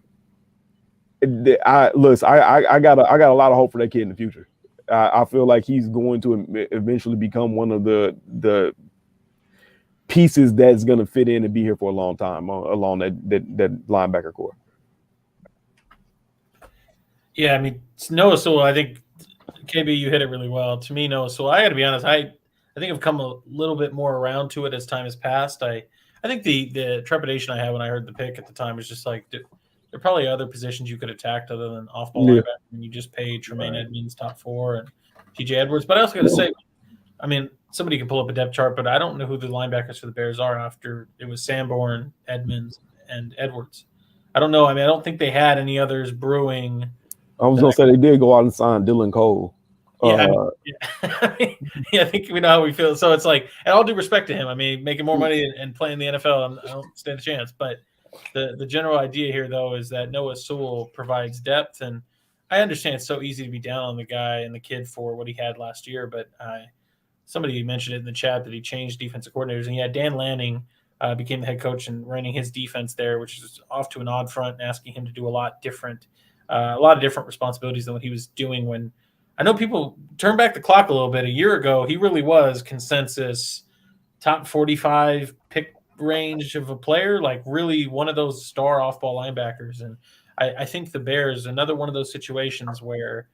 I got a lot of hope for that kid in the future. I feel like he's going to eventually become one of the pieces that's going to fit in and be here for a long time along that linebacker core. Yeah, I mean, Noah Sewell, I think, KB, you hit it really well. To me, Noah Sewell, I got to be honest, I think I've come a little bit more around to it as time has passed. I think the trepidation I had when I heard the pick at the time was just like, there are probably other positions you could attack other than off-ball linebacker. And you just paid Tremaine Edmonds top 4 and TJ Edwards. But I also got to say, I mean, somebody can pull up a depth chart, but I don't know who the linebackers for the Bears are after it was Sanborn, Edmonds, and Edwards. I don't know. I mean, I don't think they had any others brewing. I was going to say they did go out and sign Dylan Cole. Yeah, I think we know how we feel. So it's like, and all due respect to him, I mean, making more money and playing the NFL, I don't stand a chance. But the general idea here, though, is that Noah Sewell provides depth. And I understand it's so easy to be down on the guy and the kid for what he had last year. But somebody mentioned it in the chat that he changed defensive coordinators. And Dan Lanning became the head coach and running his defense there, which is off to an odd front and asking him to do a lot of different responsibilities than what he was doing when – I know people turn back the clock a little bit. A year ago, he really was consensus top 45 pick range of a player, like really one of those star off-ball linebackers. And I think the Bears, another one of those situations where,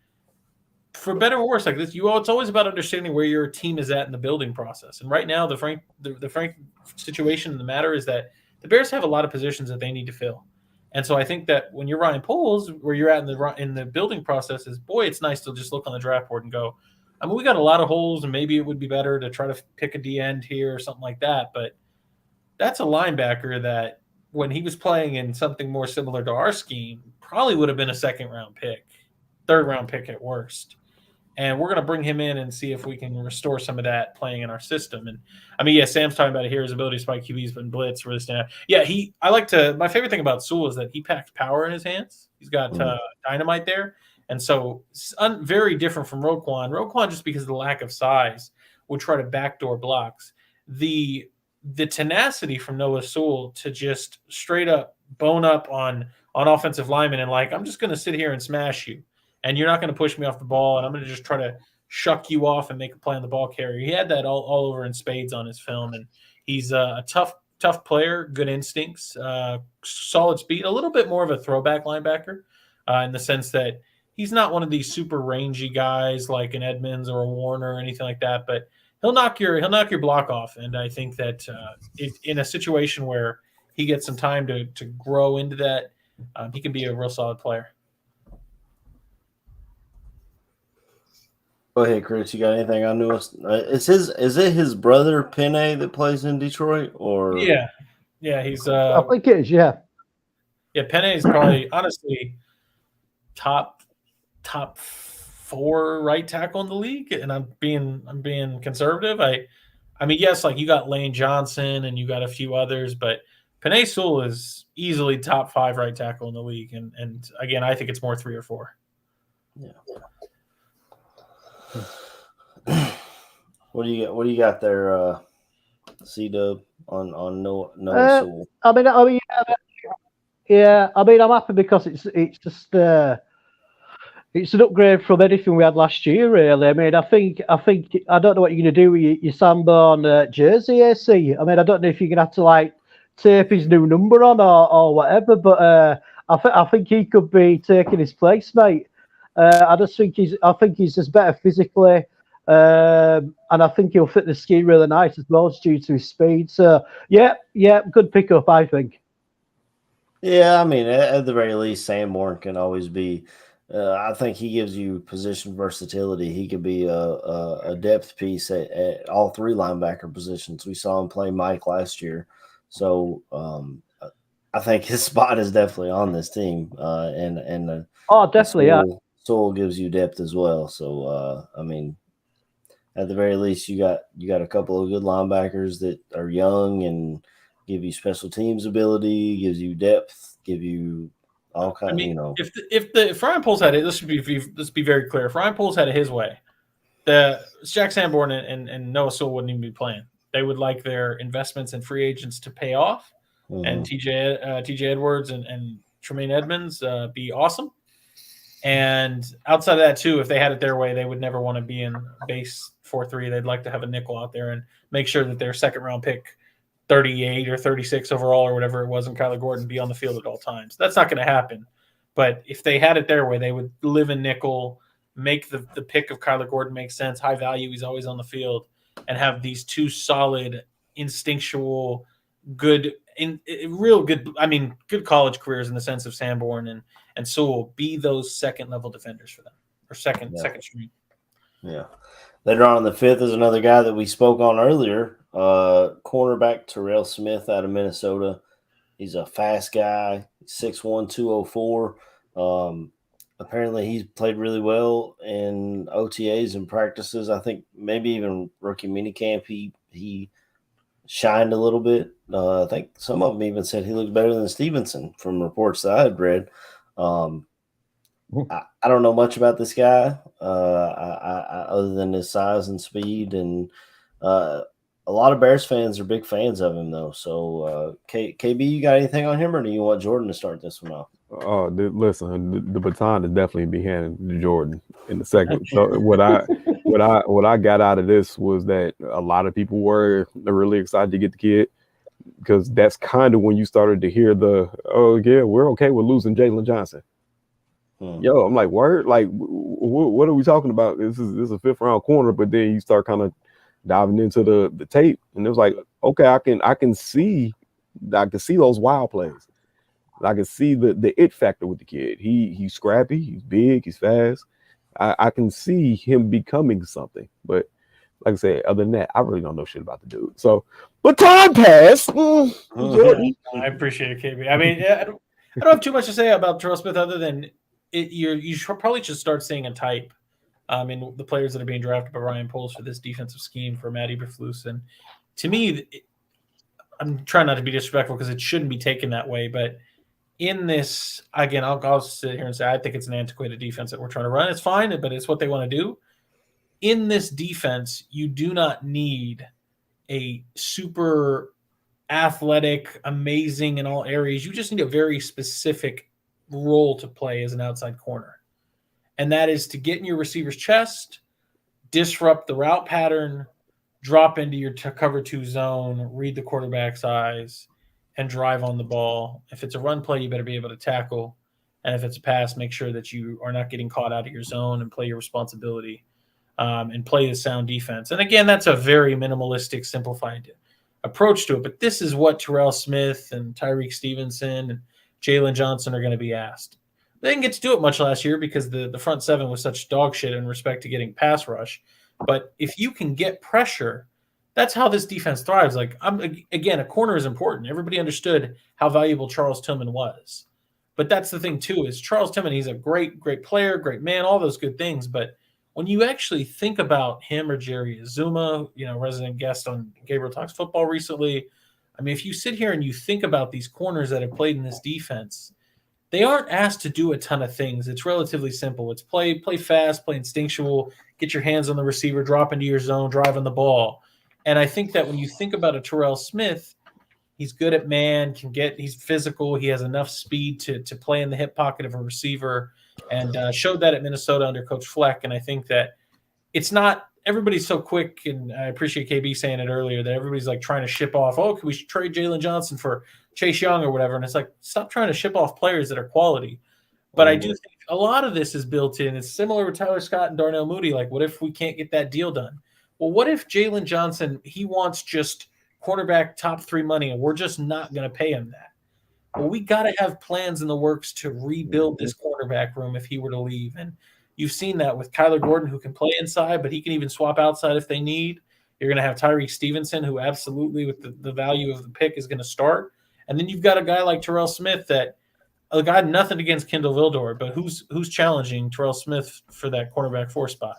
for better or worse, like this, it's always about understanding where your team is at in the building process. And right now, the frank situation in the matter is that the Bears have a lot of positions that they need to fill. And so I think that when you're Ryan Poles, where you're at in the building process, is, boy, it's nice to just look on the draft board and go, I mean, we got a lot of holes, and maybe it would be better to try to pick a D end here or something like that. But that's a linebacker that, when he was playing in something more similar to our scheme, probably would have been a second-round pick, third-round pick at worst. And we're going to bring him in and see if we can restore some of that playing in our system. And I mean, yeah, Sam's talking about it here. His ability to spike QBs and blitz really stand out. Yeah, my favorite thing about Sewell is that he packs power in his hands. He's got dynamite there. And so very different from Roquan. Roquan, just because of the lack of size, will try to backdoor blocks. The tenacity from Noah Sewell to just straight up bone up on offensive linemen and I'm just going to sit here and smash you. And you're not going to push me off the ball, and I'm going to just try to shuck you off and make a play on the ball carrier. He had that all over in spades on his film, and he's a tough player, good instincts, solid speed, a little bit more of a throwback linebacker in the sense that he's not one of these super rangy guys like an Edmonds or a Warner or anything like that, but he'll knock your block off. And I think that in a situation where he gets some time to grow into that, he can be a real solid player. Go ahead, Chris. You got anything on Newest? Is it his brother Penne that plays in Detroit, or yeah, he's I think it is, yeah. Penne is probably honestly top 4 right tackle in the league, and I'm being conservative. I mean, yes, you got Lane Johnson and you got a few others, but Penei Sewell is easily top 5 right tackle in the league, and again, I think it's more 3 or 4. Yeah. What do you got there, C-Dub, on Noah Sewell? I mean, yeah. I mean, I'm happy because it's just it's an upgrade from anything we had last year, really. I mean, I think I don't know what you're going to do with your Sanborn jersey, AC. I mean, I don't know if you're going to have to tape his new number on or whatever, but I think he could be taking his place, mate. I think he's just better physically, and I think he'll fit the scheme really nice as well, due to his speed. So yeah, good pickup, I think. Yeah, I mean, at the very least, Sanborn can always be. I think he gives you position versatility. He could be a depth piece at all 3 linebacker positions. We saw him play Mike last year, so I think his spot is definitely on this team. Definitely, Sewell gives you depth as well. So I mean, at the very least, you got a couple of good linebackers that are young and give you special teams ability, gives you depth, give you all kinds. I mean, if Ryan Poles had it, let's be very clear. If Ryan Poles had it his way, Jack Sanborn and Noah Sewell wouldn't even be playing. They would like their investments and free agents to pay off, and TJ Edwards and Tremaine Edmonds be awesome. And outside of that, too, if they had it their way, they would never want to be in base 4-3. They'd like to have a nickel out there and make sure that their second-round pick, 38 or 36 overall or whatever it was, in Kyler Gordon, be on the field at all times. That's not going to happen. But if they had it their way, they would live in nickel, make the pick of Kyler Gordon make sense, high value, he's always on the field, and have these 2 solid, instinctual, good college careers in the sense of Sanborn and Sewell be those second-level defenders for them, or second string. Yeah. Later on in the 5th is another guy that we spoke on earlier, cornerback Terrell Smith out of Minnesota. He's a fast guy, 6'1", 204. Apparently he's played really well in OTAs and practices. I think maybe even rookie minicamp he shined a little bit. I think some of them even said he looked better than Stevenson from reports that I had read. I don't know much about this guy other than his size and speed, and a lot of Bears fans are big fans of him, though. So, KB, you got anything on him, or do you want Jordan to start this one off? Listen, the baton is definitely be handed to Jordan in the second. So what I got out of this was that a lot of people were really excited to get the kid, because that's kind of when you started to hear we're okay with losing Jalen Johnson. Yo, I'm like, word, what are we talking about? This is a 5th round corner, but then you start kind of diving into the tape, and it was like, okay, I can see those wild plays. I can see the it factor with the kid. He's scrappy, he's big, he's fast. I can see him becoming something. But like I said, other than that, I really don't know shit about the dude. So, but time passed. I appreciate it, KB. I mean, I don't have too much to say about Terrell Smith other than you probably should start seeing a type in the players that are being drafted by Ryan Poles for this defensive scheme for Matt Eberflus. And to me, I'm trying not to be disrespectful because it shouldn't be taken that way. But in this, again, I'll sit here and say I think it's an antiquated defense that we're trying to run. It's fine, but it's what they want to do. In this defense, you do not need a super athletic, amazing in all areas. You just need a very specific role to play as an outside corner. And that is to get in your receiver's chest, disrupt the route pattern, drop into your cover 2 zone, read the quarterback's eyes, and drive on the ball. If it's a run play, you better be able to tackle. And if it's a pass, make sure that you are not getting caught out of your zone and play your responsibility and play the sound defense. And again, that's a very minimalistic, simplified approach to it. But this is what Terrell Smith and Tyrique Stevenson and Jalen Johnson are going to be asked. They didn't get to do it much last year because the front seven was such dog shit in respect to getting pass rush. But if you can get pressure, that's how this defense thrives. Like, again, a corner is important. Everybody understood how valuable Charles Tillman was. But that's the thing, too, is Charles Tillman, he's a great, great player, great man, all those good things. But when you actually think about him or Jerry Azuma, resident guest on Gabriel Talks Football recently, I mean, if you sit here and you think about these corners that have played in this defense, they aren't asked to do a ton of things. It's relatively simple. It's play fast, play instinctual, get your hands on the receiver, drop into your zone, drive on the ball. And I think that when you think about a Terrell Smith, he's good at man, he's physical, he has enough speed to play in the hip pocket of a receiver, and showed that at Minnesota under Coach Fleck. And I think that it's not everybody's so quick, and I appreciate KB saying it earlier, that everybody's like trying to ship off, can we trade Jalen Johnson for Chase Young or whatever? And it's like, stop trying to ship off players that are quality. But I do think a lot of this is built in. It's similar with Tyler Scott and Darnell Mooney. Like, what if we can't get that deal done? Well, what if Jalen Johnson, he wants just cornerback top 3 money, and we're just not going to pay him that? Well, we got to have plans in the works to rebuild this cornerback room if he were to leave. And you've seen that with Kyler Gordon, who can play inside, but he can even swap outside if they need. You're going to have Tyrique Stevenson, who absolutely, with the value of the pick, is going to start. And then you've got a guy like Terrell Smith that, I had nothing against Kendall Vildor, but who's challenging Terrell Smith for that cornerback 4 spot?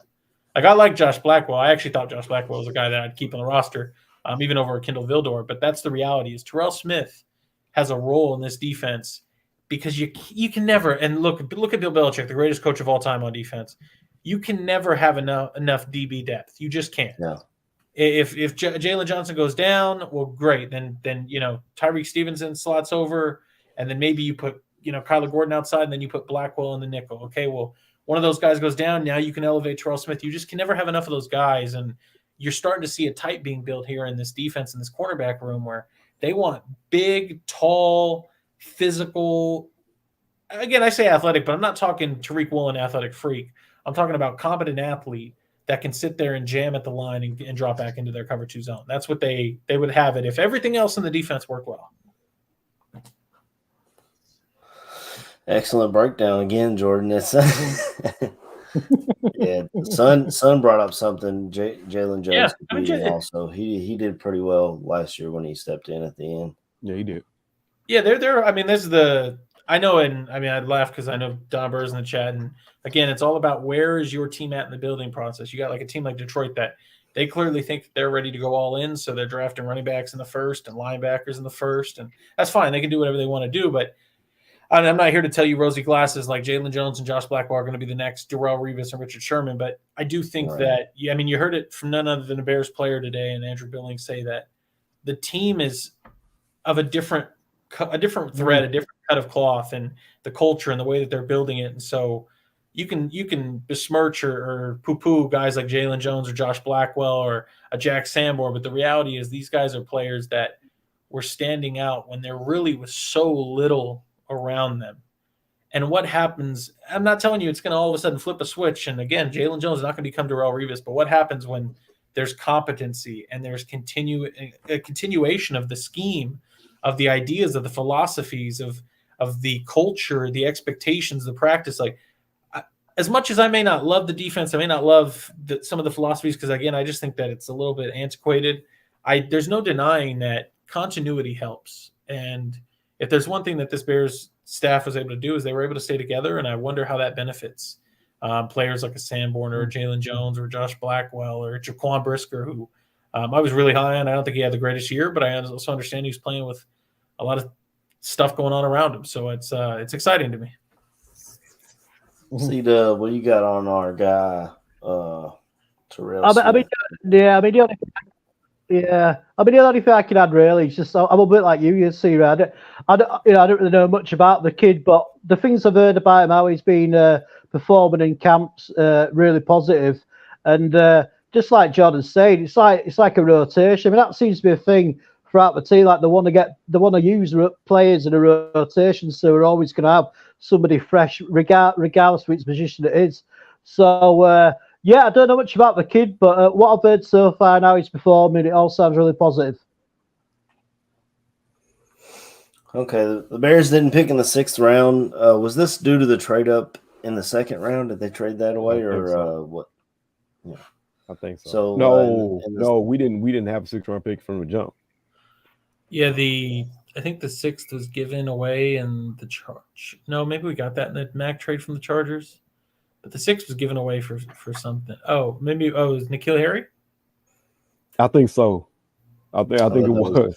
Like, I like Josh Blackwell. I actually thought Josh Blackwell was a guy that I'd keep on the roster, even over Kendall Vildor. But that's the reality, is Terrell Smith has a role in this defense because you can never, and look at Bill Belichick, the greatest coach of all time on defense. You can never have enough DB depth. You just can't. No. If Jalen Johnson goes down, well, great. Then Tyrique Stevenson slots over, and then maybe you put Kyler Gordon outside, and then you put Blackwell in the nickel. Okay, well, one of those guys goes down. Now you can elevate Terrell Smith. You just can never have enough of those guys, and you're starting to see a type being built here in this defense, in this cornerback room, where they want big, tall, physical. Again, I say athletic, but I'm not talking Tariq Woolen athletic freak. I'm talking about competent athlete that can sit there and jam at the line and drop back into their cover 2 zone. That's what they would have it if everything else in the defense worked well. Excellent breakdown again, Jordan. It's yeah. Son brought up something. Jalen Jones also. He did pretty well last year when he stepped in at the end. Yeah, he did. Yeah, they're. I mean, this is the. I know, and I mean, I'd laugh because I know Don Burr's in the chat, and again, it's all about where is your team at in the building process. You got like a team like Detroit that they clearly think they're ready to go all in, so they're drafting running backs in the first and linebackers in the first, and that's fine. They can do whatever they want to do, but I'm not here to tell you rosy glasses like Jalen Jones and Josh Blackwell are going to be the next Darrelle Revis and Richard Sherman, but I do think that, I mean, you heard it from none other than a Bears player today, and Andrew Billings say that the team is of a different thread, a different cut of cloth, and the culture and the way that they're building it. And so you can besmirch or poo-poo guys like Jalen Jones or Josh Blackwell or a Jack Sanborn, but the reality is these guys are players that were standing out when there really was so little around them. And what happens, I'm not telling you it's going to all of a sudden flip a switch. And again, Jalen Jones is not going to become Darrelle Revis, but what happens when there's competency and there's a continuation of the scheme, of the ideas, of the philosophies, of the culture, the expectations, the practice. Like, as much as I may not love the defense, I may not love some of the philosophies, because again, I just think that it's a little bit antiquated. There's no denying that continuity helps. And if there's one thing that this Bears staff was able to do, is they were able to stay together, and I wonder how that benefits players like a Sanborn or Jalen Jones or Josh Blackwell or Jaquan Brisker, who I was really high on. I don't think he had the greatest year, but I also understand he's playing with a lot of stuff going on around him. So it's exciting to me. See, what you got on our guy, Terrell I mean, Smith? I mean, the only thing I can add really is just I'm a bit like you see, right? I don't really know much about the kid, but the things I've heard about him, how he's been performing in camps, really positive, and just like Jordan said, it's like a rotation. I mean, that seems to be a thing throughout the team. Like they want to use players in a rotation, so we're always going to have somebody fresh, regardless of which position it is. So. Yeah, I don't know much about the kid, but what I've heard so far now he's performing, it all sounds really positive. Okay, the Bears didn't pick in the 6th round. Was this due to the trade up in the 2nd round? Did they trade that away, or what? Yeah. I think so. So no, we didn't have a 6th round pick from the jump. Yeah, I think the 6th was given away in the charge. No, maybe we got that in the Mac trade from the Chargers. But the 6th was given away for something. Oh, maybe it was N'Keal Harry? I think so. I think it was.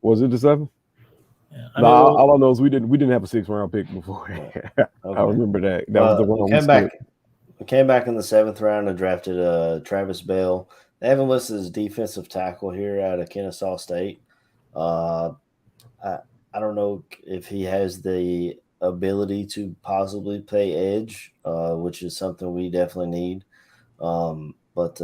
Was it the 7th? Yeah, all I know is we didn't have a 6th round pick before. Okay. I remember that. That was the one we came back in the 7th round and drafted Travis Bell. They haven't listed as defensive tackle here out of Kennesaw State. I don't know if he has the ability to possibly play edge, which is something we definitely need. But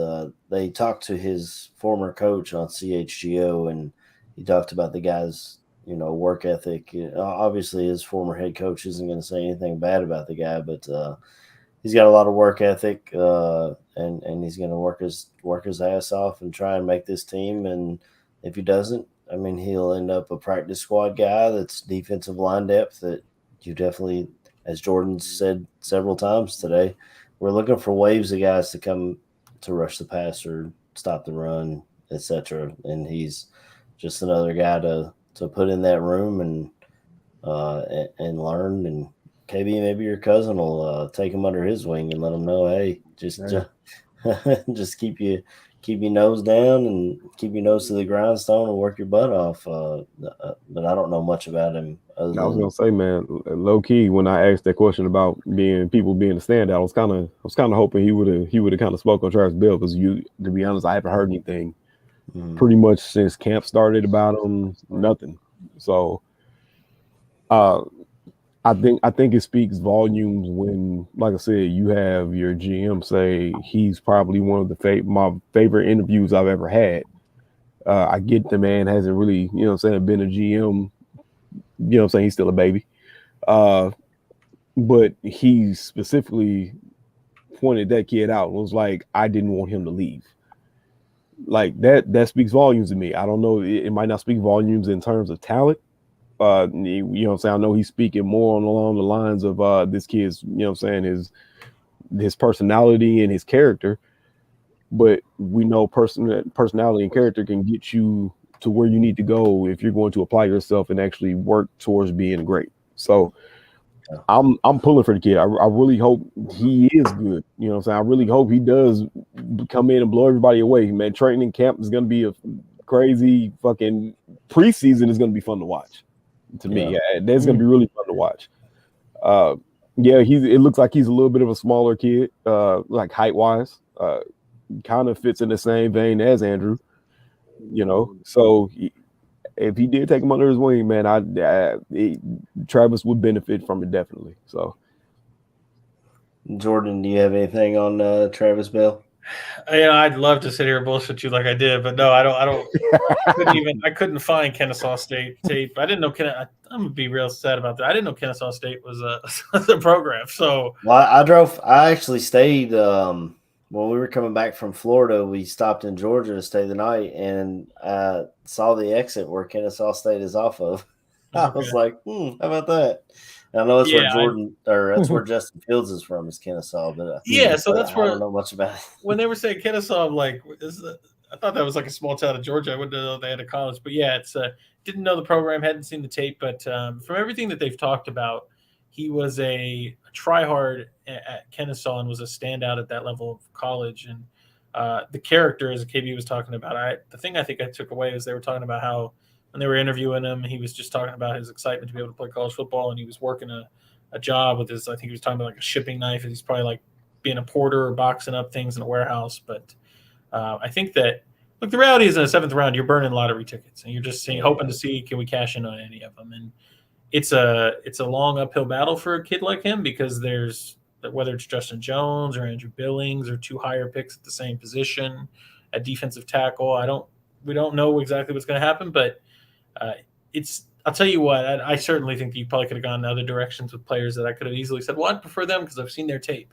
they talked to his former coach on CHGO, and he talked about the guy's, work ethic. Obviously, his former head coach isn't going to say anything bad about the guy, but he's got a lot of work ethic, and he's going to work his ass off and try and make this team. And if he doesn't, I mean, he'll end up a practice squad guy that's defensive line depth that you definitely, as Jordan said several times today, we're looking for waves of guys to come to rush the passer, stop the run, etc. And he's just another guy to put in that room and learn. And KB, maybe your cousin will take him under his wing and let him know, hey, just keep your nose down and keep your nose to the grindstone and work your butt off. But I don't know much about him. I was gonna say, man, low key, when I asked that question about people being a standout, I was kind of hoping he would have kind of spoke on Travis Bell, because to be honest, I haven't heard anything pretty much since camp started about him. Nothing. So, I think it speaks volumes when, like I said, you have your GM say he's probably one of my favorite interviews I've ever had. I get the man hasn't really, been a GM. He's still a baby. But he specifically pointed that kid out and was like, I didn't want him to leave. Like that speaks volumes to me. I don't know. It might not speak volumes in terms of talent. I know he's speaking more along the lines of this kid's, his personality and his character. But we know personality and character can get you to where you need to go if you're going to apply yourself and actually work towards being great. So I'm pulling for the kid. I really hope he is good. I really hope he does come in and blow everybody away. Man, training camp is going to be a crazy fucking preseason is going to be fun to watch. To me, that's going to be really fun to watch. It looks like he's a little bit of a smaller kid, like height-wise. Kind of fits in the same vein as Andrew, So if he did take him under his wing, man, Travis would benefit from it definitely. So, Jordan, do you have anything on Travis Bell? I'd love to sit here and bullshit you like I did, but no, I don't. I couldn't find Kennesaw State tape. I didn't know. I'm gonna be real sad about that. I didn't know Kennesaw State was a program. So, well, I actually stayed when we were coming back from Florida. We stopped in Georgia to stay the night, and I saw the exit where Kennesaw State is off of. I was like, how about that? And I know that's where Jordan that's where Justin Fields is from, is Kennesaw. But so that's where I don't know much about it. When they were saying Kennesaw, I'm like, I thought that was like a small town of Georgia. I wouldn't know they had a college, but it's didn't know the program, hadn't seen the tape, but from everything that they've talked about, he was a tryhard at Kennesaw and was a standout at that level of college. And the character, as KB was talking about, the thing I think I took away is they were talking about how when they were interviewing him, he was just talking about his excitement to be able to play college football, and he was working a job with his, I think he was talking about like a shipping knife, and he's probably like being a porter or boxing up things in a warehouse. But I think that, look, the reality is in the 7th round, you're burning lottery tickets, and you're just hoping to see, can we cash in on any of them? And it's a long uphill battle for a kid like him, because there's, whether it's Justin Jones or Andrew Billings or 2 higher picks at the same position at defensive tackle. We don't know exactly what's going to happen, but I'll tell you what, I certainly think that you probably could have gone in other directions with players that I could have easily said, well, I'd prefer them because I've seen their tape.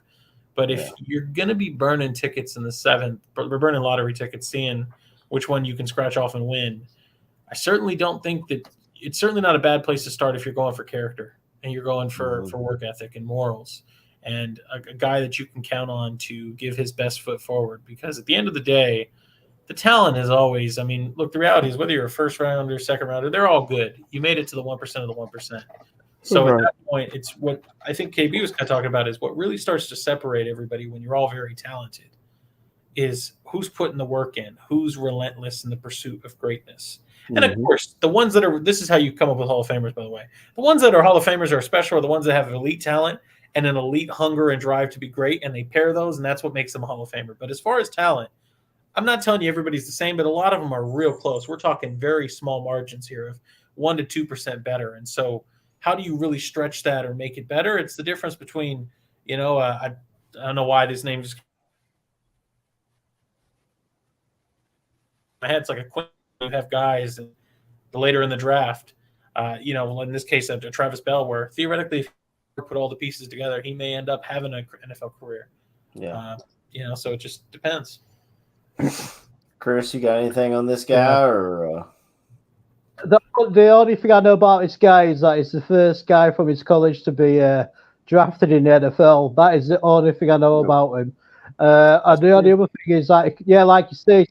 But if you're going to be burning tickets in the 7th, we're burning lottery tickets, seeing which one you can scratch off and win, I certainly don't think that it's certainly not a bad place to start if you're going for character and you're going for work ethic and morals, and a guy that you can count on to give his best foot forward. Because at the end of the day, the talent is always, I mean, look, the reality is whether you're a first rounder, second rounder, they're all good. You made it to the 1% of the 1%. So at that point, it's what I think KB was kind of talking about is what really starts to separate everybody when you're all very talented is who's putting the work in, who's relentless in the pursuit of greatness. And of course, the ones that are, this is how you come up with Hall of Famers, by the way. The ones that are Hall of Famers are special are the ones that have elite talent and an elite hunger and drive to be great, and they pair those, and that's what makes them a Hall of Famer. But as far as talent, I'm not telling you everybody's the same, but a lot of them are real close. We're talking very small margins here of 1% to 2% better. And so how do you really stretch that or make it better? It's the difference between, I don't know why this name just my head. It's like a quick have guys and later in the draft, in this case, Travis Bell, where theoretically, if you put all the pieces together, he may end up having an NFL career. Yeah. So it just depends. Chris, you got anything on this guy or? The only thing I know about this guy is that he's the first guy from his college to be drafted in the NFL. That is the only thing I know about him. And the only other thing is that, like you say,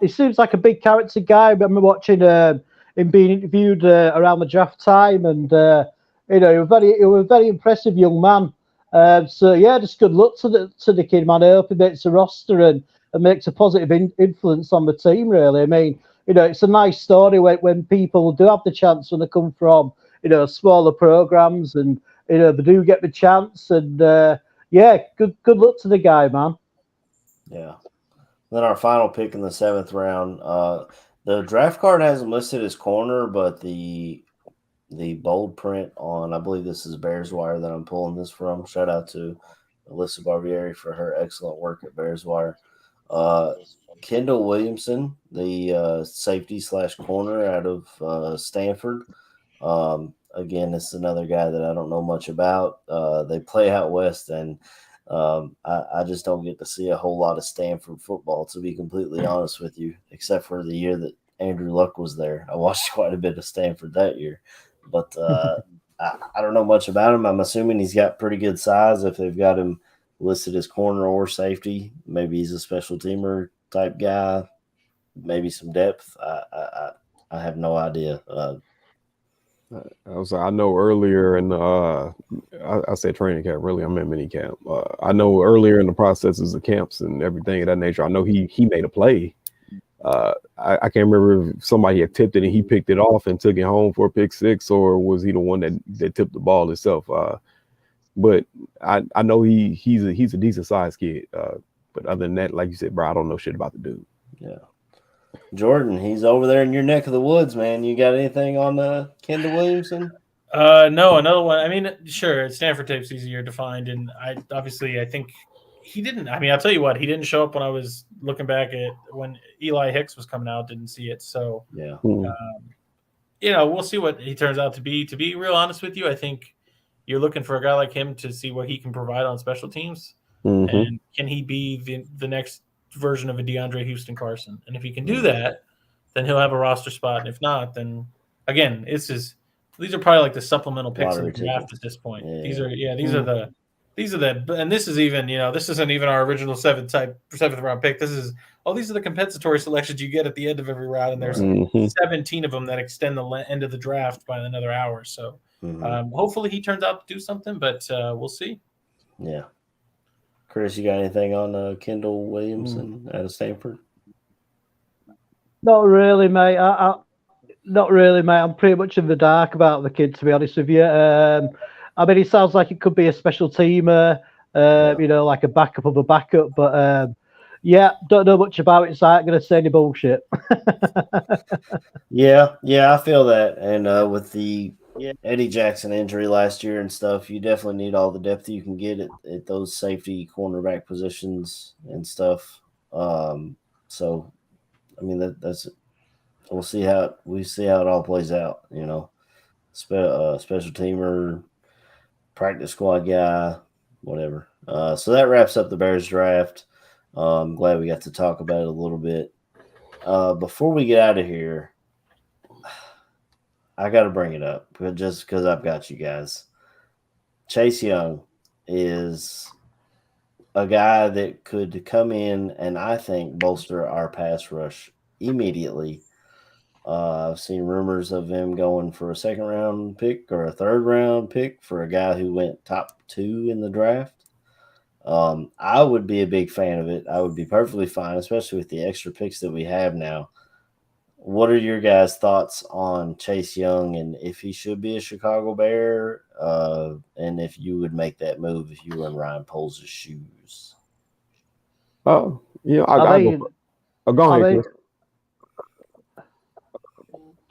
he seems like a big character guy. I remember watching him being interviewed around the draft time, and he was a very impressive young man. Just good luck to the kid, man. I hope he makes the roster and makes a positive influence on the team. Really, I mean, it's a nice story when people do have the chance when they come from smaller programs, and they do get the chance. And good luck to the guy, man. Yeah. Then our final pick in the 7th round. The draft card has him listed as corner, but the bold print on, I believe this is Bears Wire that I'm pulling this from. Shout out to Alyssa Barbieri for her excellent work at Bears Wire. Kendall Williamson, the safety / corner out of Stanford. Again, this is another guy that I don't know much about. They play out west, and I just don't get to see a whole lot of Stanford football, to be completely honest with you, except for the year that Andrew Luck was there. I watched quite a bit of Stanford that year, but I don't know much about him. I'm assuming he's got pretty good size if they've got him listed as corner or safety. Maybe he's a special teamer type guy, maybe some depth. I have no idea. I know earlier in I said training camp. Really, I meant mini camp. I know earlier in the processes of camps and everything of that nature, I know he made a play. I can't remember if somebody had tipped it and he picked it off and took it home for a pick six, or was he the one that tipped the ball himself? But I know he's a decent sized kid. But other than that, like you said, bro, I don't know shit about the dude. Yeah. Jordan, he's over there in your neck of the woods, man. You got anything on Kendall Williamson? No, another one. I mean, sure, Stanford tape's easier to find, and I think he didn't. I mean, I'll tell you what, he didn't show up when I was looking back at when Eli Hicks was coming out. Didn't see it, so yeah. We'll see what he turns out to be. To be real honest with you, I think you're looking for a guy like him to see what he can provide on special teams, and can he be the next version of a DeAndre Houston Carson? And if he can do that, then he'll have a roster spot. And if not, then again, these are probably like the supplemental picks in the draft at this point. Yeah. These are the, and this is even, this isn't even our original seventh round pick. These are the compensatory selections you get at the end of every round, and there's 17 of them that extend the end of the draft by another hour. So Hopefully he turns out to do something, but we'll see. Yeah. Chris, you got anything on Kendall Williamson out of Stanford? Not really, mate. Not really, mate. I'm pretty much in the dark about the kid, to be honest with you. I mean, he sounds like it could be a special teamer, like a backup of a backup. But yeah, don't know much about it, so I ain't going to say any bullshit. Yeah, I feel that. And with the Eddie Jackson injury last year and stuff, you definitely need all the depth you can get at those safety cornerback positions and stuff. So, I mean, that's we'll see how it all plays out. Special teamer, practice squad guy, whatever. So that wraps up the Bears draft. I'm glad we got to talk about it a little bit. Before we get out of here, I got to bring it up just because I've got you guys. Chase Young is a guy that could come in and I think bolster our pass rush immediately. I've seen rumors of him going for a second-round pick or a third-round pick for a guy who went top 2 in the draft. I would be a big fan of it. I would be perfectly fine, especially with the extra picks that we have now. What are your guys' thoughts on Chase Young and if he should be a Chicago Bear and if you would make that move if you were in Ryan Poles' shoes? Oh, go ahead, Chris.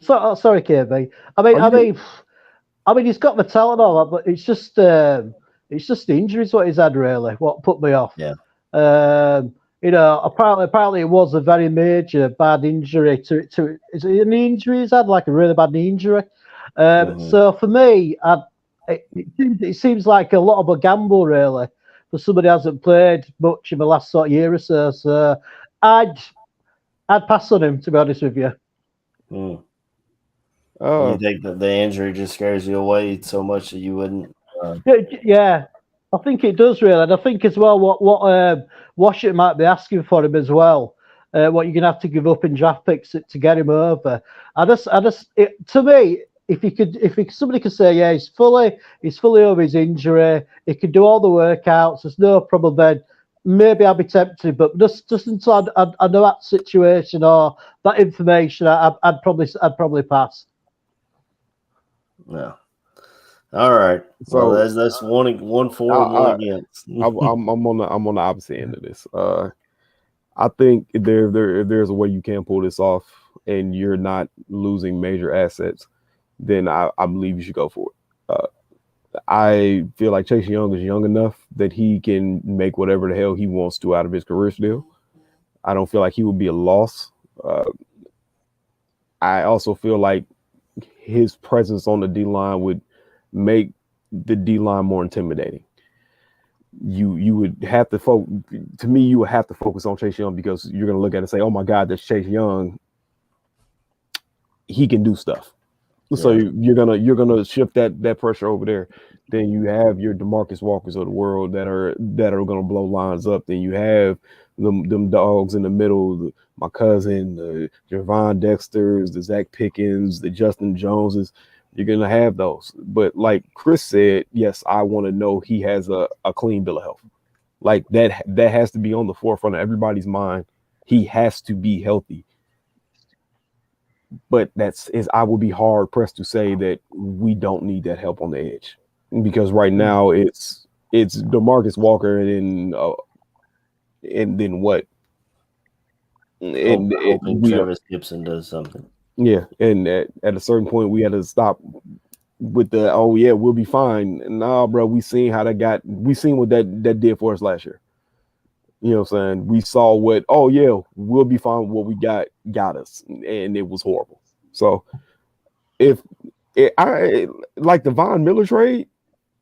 Sorry, KB. I mean, he's got the talent, all that, but it's just the injuries what he's had really. What put me off? Yeah. Apparently it was a very major bad injury to is it an injury he's had, like a really bad knee injury. So for me, it seems like a lot of a gamble really for somebody who hasn't played much in the last sort of year or so. So I'd pass on him, to be honest with you. You think that the injury just scares you away so much that you wouldn't? Yeah, I think it does really, and I think as well what Washington might be asking for him as well. What you're gonna have to give up in draft picks to get him over. To me, if somebody could say, yeah, he's fully over his injury, he can do all the workouts, there's no problem, then maybe I'd be tempted. But just until I know that situation or that information, I'd probably pass. No. All right. So that's one for, one against. I'm on the opposite end of this. I think if there's a way you can pull this off and you're not losing major assets, then I believe you should go for it. I feel like Chase Young is young enough that he can make whatever the hell he wants to out of his career still. I don't feel like he would be a loss. I also feel like his presence on the D-line would make the D-line more intimidating. You would have to you would have to focus on Chase Young because you're going to look at it and say, oh my God, that's Chase Young. He can do stuff. Yeah. So you're gonna shift that pressure over there. Then you have your DeMarcus Walkers of the world that are gonna blow lines up. Then you have them dogs in the middle, my cousin, the Javon Dexters, the Zach Pickens, the Justin Joneses. You're gonna have those. But like Chris said, yes, I want to know he has a clean bill of health. Like that has to be on the forefront of everybody's mind. He has to be healthy. But I would be hard pressed to say that we don't need that help on the edge, because right now it's DeMarcus Walker and then what? And Travis Gibson does something. Yeah, and at a certain point we had to stop with the we'll be fine. Nah, bro, we seen what that did for us last year. You know what I'm saying? We saw what, we'll be fine with what we got us, and it was horrible. So I like the Von Miller trade,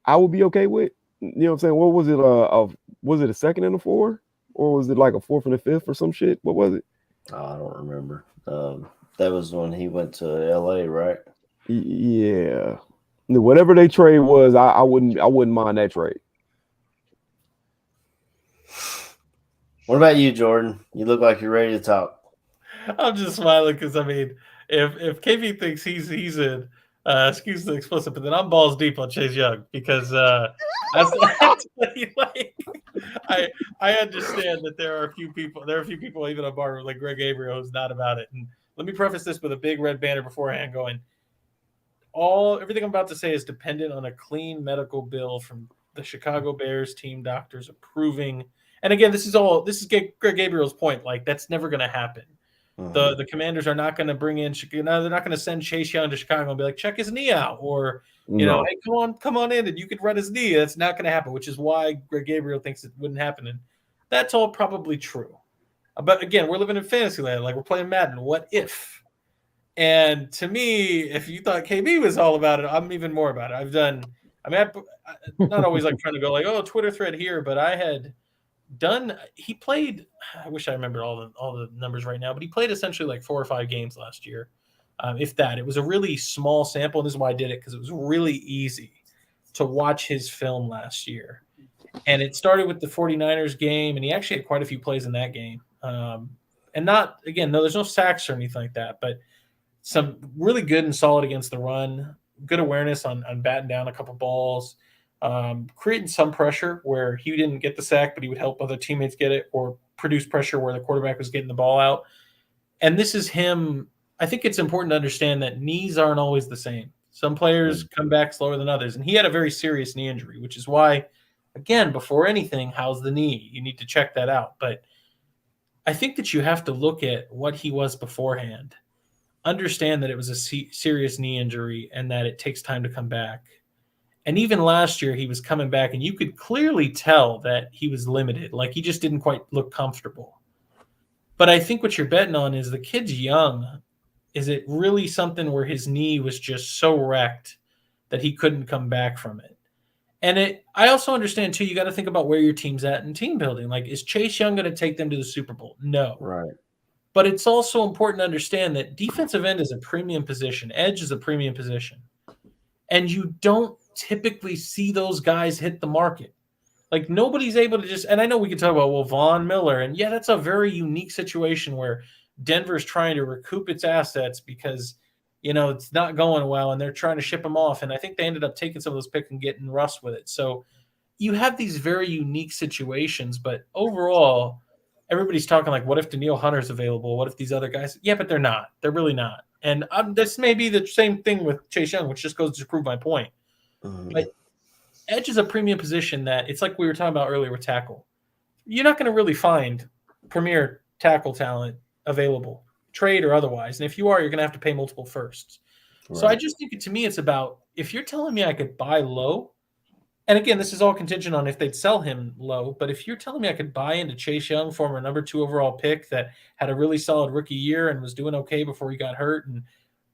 I would be okay with. You know what I'm saying? What was it? Was it a second and a 4? Or was it like a 4th and a 5th or some shit? What was it? I don't remember. That was when he went to LA, right? Yeah. Whatever they trade was, I wouldn't mind that trade. What about you, Jordan? You look like you're ready to talk. I'm just smiling because I mean, if KB thinks he's in, Excuse the explicit, but then I'm balls deep on Chase Young because I understand that there are a few people even on bar like Greg Gabriel who's not about it. And let me preface this with a big red banner beforehand going, everything I'm about to say is dependent on a clean medical bill from the Chicago Bears team doctors approving. And again, this is Greg Gabriel's point. Like, that's never going to happen. The Commanders are not going to bring in. They're not going to send Chase Young to Chicago and be like, check his knee out, or hey, come on in, and you could run his knee. That's not going to happen, which is why Greg Gabriel thinks it wouldn't happen, and that's all probably true. But again, we're living in fantasy land, like we're playing Madden. What if? And to me, if you thought KB was all about it, I'm even more about it. I'm not always like trying to go like, oh, Twitter thread here, but I had done. He played. I wish I remember all the numbers right now, but he played essentially like 4 or 5 games last year, if that. It was a really small sample, and this is why I did it, because it was really easy to watch his film last year. And it started with the 49ers game, and he actually had quite a few plays in that game. And not, again, no, there's no sacks or anything like that, but some really good and solid against the run, good awareness on batting down a couple balls, creating some pressure where he didn't get the sack, but he would help other teammates get it, or produce pressure where the quarterback was getting the ball out. And this is him. I think it's important to understand that knees aren't always the same. Some players come back slower than others, and he had a very serious knee injury, which is why, again, before anything, how's the knee? You need to check that out. But I think that you have to look at what he was beforehand, understand that it was a serious knee injury and that it takes time to come back. And even last year, he was coming back, and you could clearly tell that he was limited. Like, he just didn't quite look comfortable. But I think what you're betting on is the kid's young. Is it really something where his knee was just so wrecked that he couldn't come back from it? And I also understand, too, you got to think about where your team's at in team building. Like, is Chase Young going to take them to the Super Bowl? No. Right. But it's also important to understand that defensive end is a premium position. Edge is a premium position. And you don't typically see those guys hit the market. Like, nobody's able to just – and I know we can talk about, well, Von Miller. And, yeah, that's a very unique situation where Denver's trying to recoup its assets because, it's not going well, and they're trying to ship them off. And I think they ended up taking some of those picks and getting Russ with it. So you have these very unique situations. But overall, everybody's talking like, what if Danielle Hunter's available? What if these other guys – yeah, but they're not. They're really not. And this may be the same thing with Chase Young, which just goes to prove my point. But edge is a premium position that it's like we were talking about earlier with tackle. You're not going to really find premier tackle talent available, trade or otherwise. And if you are, you're going to have to pay multiple firsts. Right. So I just think to me, it's about, if you're telling me I could buy low, and again, this is all contingent on if they'd sell him low, but if you're telling me I could buy into Chase Young, former number 2 overall pick that had a really solid rookie year and was doing okay before he got hurt, and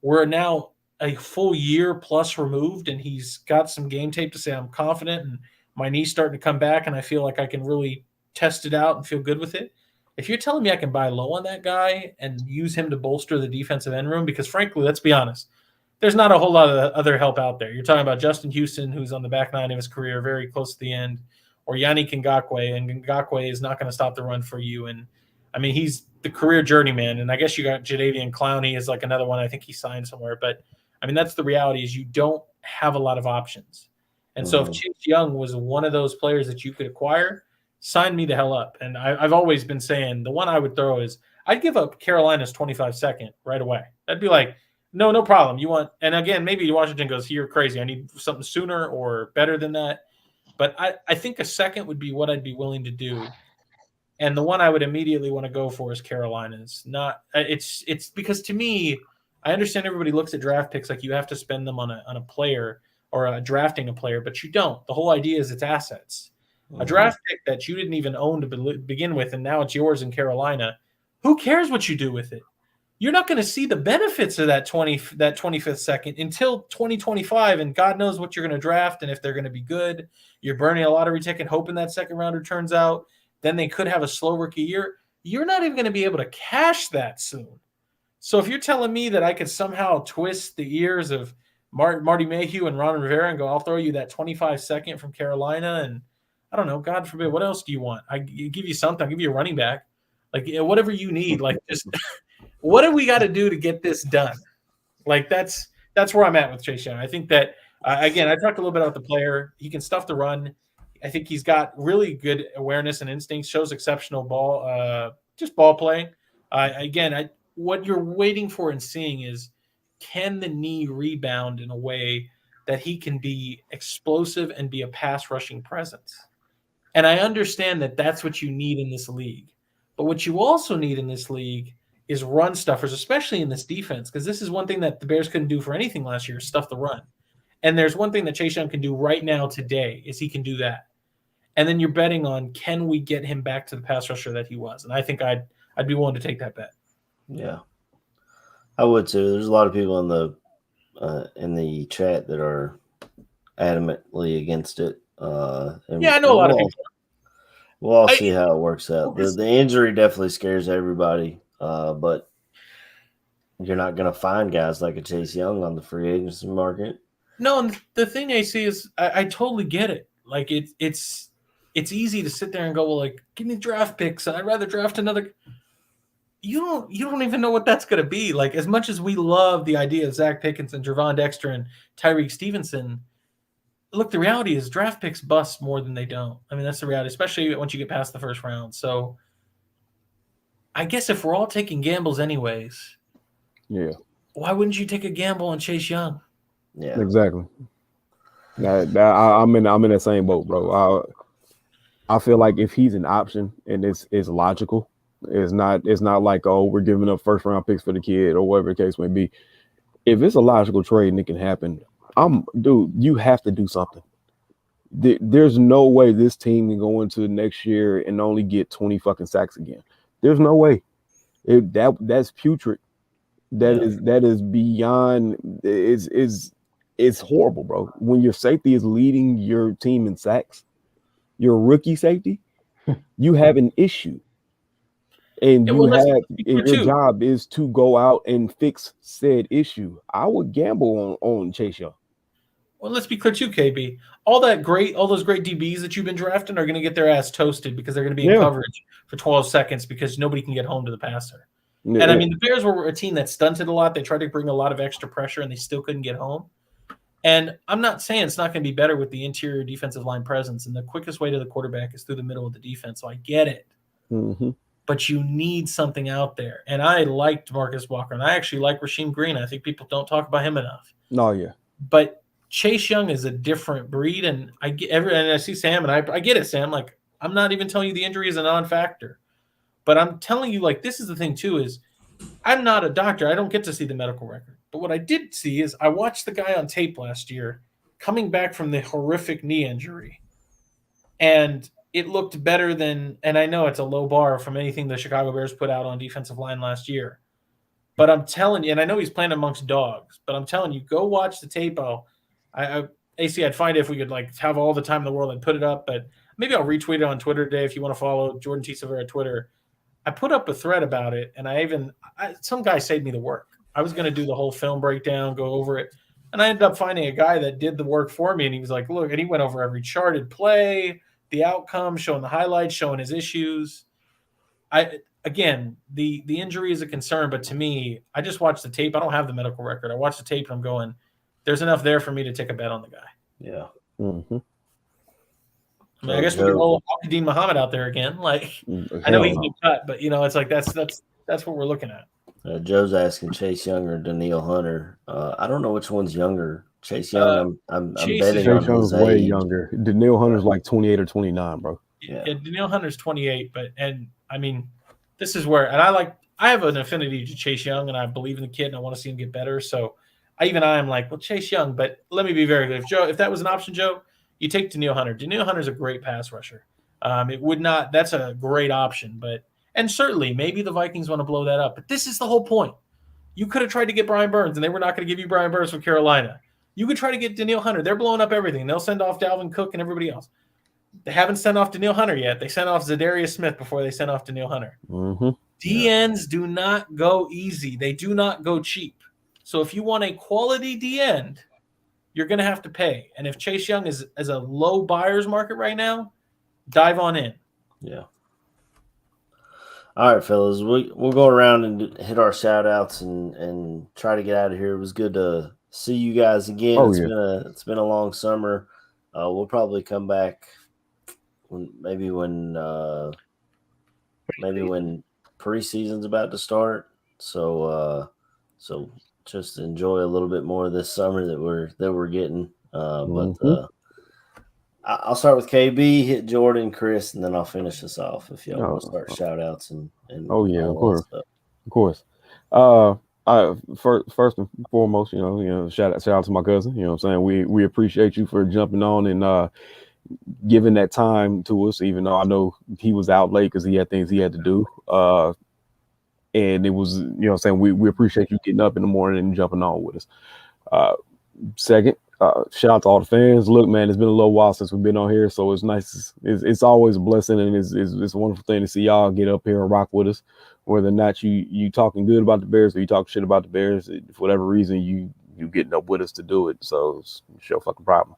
we're now a full year plus removed, and he's got some game tape to say I'm confident and my knee's starting to come back and I feel like I can really test it out and feel good with it. If you're telling me I can buy low on that guy and use him to bolster the defensive end room, because frankly, let's be honest, there's not a whole lot of other help out there. You're talking about Justin Houston, who's on the back nine of his career, very close to the end, or Yannick Ngakoue, and Ngakoue is not going to stop the run for you. And I mean, he's the career journeyman. And I guess you got Jadeveon Clowney is like another one. I think he signed somewhere, but I mean, that's the reality, is you don't have a lot of options. And so if Chase Young was one of those players that you could acquire, sign me the hell up. And I've always been saying the one I would throw is I'd give up Carolina's 25-second right away. That'd be like, no problem. You want, and again, maybe Washington goes, you're crazy. I need something sooner or better than that. But I think a second would be what I'd be willing to do. And the one I would immediately want to go for is Carolina's. It's because to me, I understand everybody looks at draft picks like you have to spend them on a player or drafting a player, but you don't. The whole idea is it's assets. A draft pick that you didn't even own to begin with, and now it's yours in Carolina. Who cares what you do with it? You're not going to see the benefits of that 25th second until 2025, and God knows what you're going to draft and if they're going to be good. You're burning a lottery ticket hoping that second rounder turns out. Then they could have a slow rookie year. You're not even going to be able to cash that soon. So if you're telling me that I could somehow twist the ears of Marty Mayhew and Ron Rivera and go, I'll throw you that 25-second from Carolina, and I don't know, God forbid, what else do you want? I give you something. I'll give you a running back. Like, whatever you need. Like, just what do we got to do to get this done? Like, that's that's where I'm at with Chase Young. I think that again, I talked a little bit about the player. He can stuff the run. I think he's got really good awareness and instincts. Shows exceptional just ball play. What you're waiting for and seeing is, can the knee rebound in a way that he can be explosive and be a pass rushing presence? And I understand that that's what you need in this league. But what you also need in this league is run stuffers, especially in this defense, because this is one thing that the Bears couldn't do for anything last year, stuff the run. And there's one thing that Chase Young can do right now today is he can do that. And then you're betting on, can we get him back to the pass rusher that he was? And I think I'd be willing to take that bet. Yeah, I would too. There's a lot of people in the chat that are adamantly against it. I know a lot of people. We'll all see how it works out. The injury definitely scares everybody, but you're not going to find guys like a Chase Young on the free agency market. No, and the thing I see is I totally get it. Like it's easy to sit there and go, well, like, give me draft picks, and I'd rather draft another. You don't even know what that's going to be. Like, as much as we love the idea of Zach Pickens and Dexter and Tyrique Stevenson, look, the reality is draft picks bust more than they don't. I mean, that's the reality, especially once you get past the first round. So I guess if we're all taking gambles anyways, why wouldn't you take a gamble on Chase Young? Yeah, exactly. I'm in that same boat, bro. I feel like if he's an option and it's logical, it's not like, oh, we're giving up first round picks for the kid or whatever the case may be. If it's a logical trade and it can happen, you have to do something. There's no way this team can go into next year and only get 20 fucking sacks again. There's no way. That's putrid. That is beyond. It's horrible, bro. When your safety is leading your team in sacks, your rookie safety, you have an issue. And your job is to go out and fix said issue. I would gamble on Chase Young. Well, let's be clear too, KB. All those great DBs that you've been drafting are going to get their ass toasted because they're going to be in coverage for 12 seconds because nobody can get home to the passer. Yeah. And I mean, the Bears were a team that stunted a lot. They tried to bring a lot of extra pressure and they still couldn't get home. And I'm not saying it's not going to be better with the interior defensive line presence. And the quickest way to the quarterback is through the middle of the defense. So I get it. Mm-hmm. But you need something out there. And I liked Marcus Walker. And I actually like Rasheem Green. I think people don't talk about him enough. No, yeah. But Chase Young is a different breed. And I see Sam, and I get it, Sam. Like, I'm not even telling you the injury is a non-factor. But I'm telling you, like, this is the thing, too, is I'm not a doctor. I don't get to see the medical record. But what I did see is I watched the guy on tape last year coming back from the horrific knee injury. And it looked better than – and I know it's a low bar from anything the Chicago Bears put out on defensive line last year. But I'm telling you – and I know he's playing amongst dogs. But I'm telling you, go watch the tape. AC, I'd find it if we could, like, have all the time in the world and put it up. But maybe I'll retweet it on Twitter today if you want to follow Jordan T. Silver at Twitter. I put up a thread about it, and some guy saved me the work. I was going to do the whole film breakdown, go over it, and I ended up finding a guy that did the work for me, and he was like, look, and he went over every charted play, the outcome, showing the highlights, showing his issues. Again, the injury is a concern, but to me, I just watched the tape. I don't have the medical record. I watched the tape, and I'm going, there's enough there for me to take a bet on the guy. Yeah. Mm-hmm. I mean, I guess we could roll Al-Qadim Muhammad out there again. Like, I know he's been cut, but it's like that's what we're looking at. Joe's asking Chase Young or Danielle Hunter. I don't know which one's younger. Chase Young, I'm betting on Chase Young's way younger. Danielle Hunter's like 28 or 29, bro. Yeah, Danielle Hunter's 28, and I mean, this is where, and I have an affinity to Chase Young, and I believe in the kid, and I want to see him get better. So I am like, well, Chase Young, but let me be very clear. If that was an option, Joe, you take Danielle Hunter. Danielle Hunter's a great pass rusher. That's a great option, and certainly maybe the Vikings want to blow that up. But this is the whole point. You could have tried to get Brian Burns, and they were not going to give you Brian Burns from Carolina. You could try to get Danielle Hunter. They're blowing up everything. They'll send off Dalvin Cook and everybody else. They haven't sent off Danielle Hunter yet. They sent off Zadarius Smith before they sent off Danielle Hunter. Mm-hmm. DNs do not go easy. They do not go cheap. So if you want a quality DN, you're going to have to pay. And if Chase Young is a low buyer's market right now, dive on in. Yeah. All right, fellas, we'll go around and hit our shout-outs and try to get out of here. It was good to see you guys again. Oh, It's yeah. been a long summer. We'll probably come back maybe when preseason's about to start. So just enjoy a little bit more of this summer that we're getting. I'll start with KB, hit Jordan, Chris, and then I'll finish us off if y'all want to start shout outs and Oh yeah, of all that course, stuff. of course. First and foremost, shout out to my cousin. You know what I'm saying? We appreciate you for jumping on and giving that time to us, even though I know he was out late because he had things he had to do. And it was, we appreciate you getting up in the morning and jumping on with us. Second, shout out to all the fans. Look, man, it's been a little while since we've been on here, so it's nice. It's always a blessing, and it's a wonderful thing to see y'all get up here and rock with us. Whether or not you talking good about the Bears or you talking shit about the Bears, for whatever reason, you getting up with us to do it. So it's your fucking problem.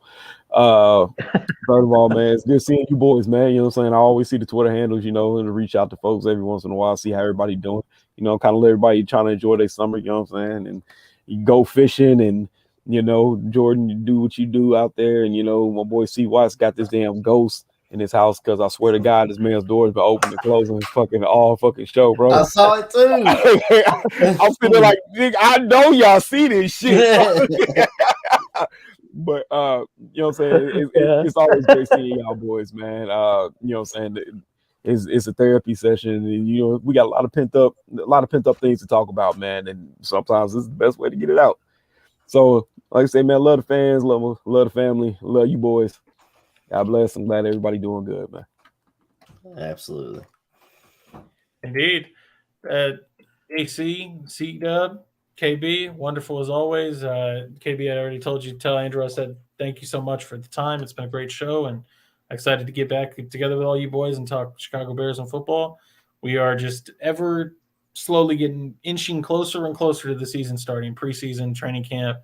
Third of all, man, it's good seeing you boys, man. You know what I'm saying? I always see the Twitter handles, and reach out to folks every once in a while, see how everybody doing. Kind of let everybody trying to enjoy their summer. You know what I'm saying? And you go fishing and. Jordan, you do what you do out there. And, my boy C. Watts got this damn ghost in his house because I swear to God, this man's doors been open and closing fucking all fucking show, bro. I saw it too. I'm feeling like, nigga, I know y'all see this shit. But, you know what I'm saying? It's always great seeing y'all boys, man. You know what I'm saying? It's a therapy session. And, we got a lot of pent up things to talk about, man. And sometimes this is the best way to get it out. So, like I say, man, love the fans, love the family, love you boys. God bless. I'm glad everybody doing good, man. Absolutely. Indeed. AC, C-Dub, KB, wonderful as always. KB, I already told you to tell Andrew, I said thank you so much for the time. It's been a great show, and excited to get back together with all you boys and talk Chicago Bears and football. We are just ever slowly inching closer and closer to the season starting, preseason, training camp,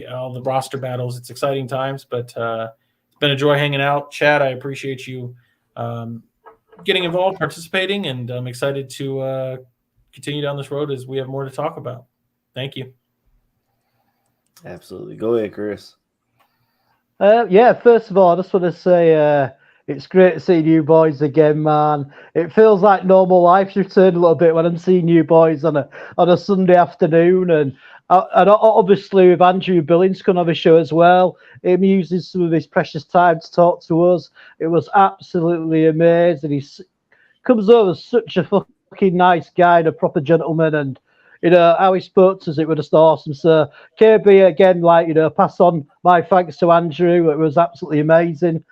all the roster battles. It's exciting times, but it's been a joy hanging out. Chad, I appreciate you getting involved, participating, and I'm excited to continue down this road as we have more to talk about. Thank you. Absolutely. Go ahead, Chris. First of all, I just want to say it's great seeing you boys again, man. It feels like normal life's returned a little bit when I'm seeing you boys on a Sunday afternoon, and obviously with Andrew Billings coming on the show as well. Him using some of his precious time to talk to us. It was absolutely amazing. He comes over as such a fucking nice guy and a proper gentleman, and how he spoke to us, it was just awesome. So KB, again, pass on my thanks to Andrew. It was absolutely amazing.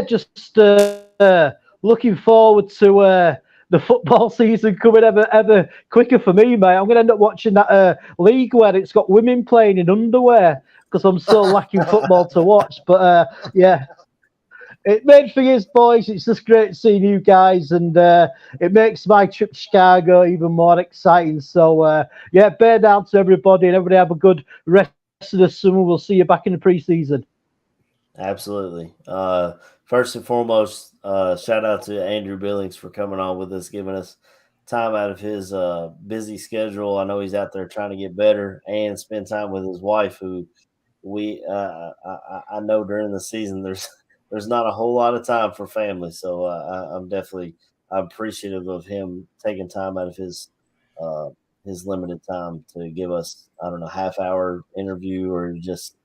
Just looking forward to the football season coming ever quicker for me, mate. I'm going to end up watching that league where it's got women playing in underwear because I'm so lacking football to watch. But it made for you boys. It's just great seeing you guys, and it makes my trip to Chicago even more exciting. So bear down to everybody, and everybody have a good rest of the summer. We'll see you back in the preseason. Absolutely. First and foremost, shout out to Andrew Billings for coming on with us, giving us time out of his busy schedule. I know he's out there trying to get better and spend time with his wife, who I know during the season there's not a whole lot of time for family. So I'm appreciative of him taking time out of his limited time to give us, I don't know, half-hour interview or just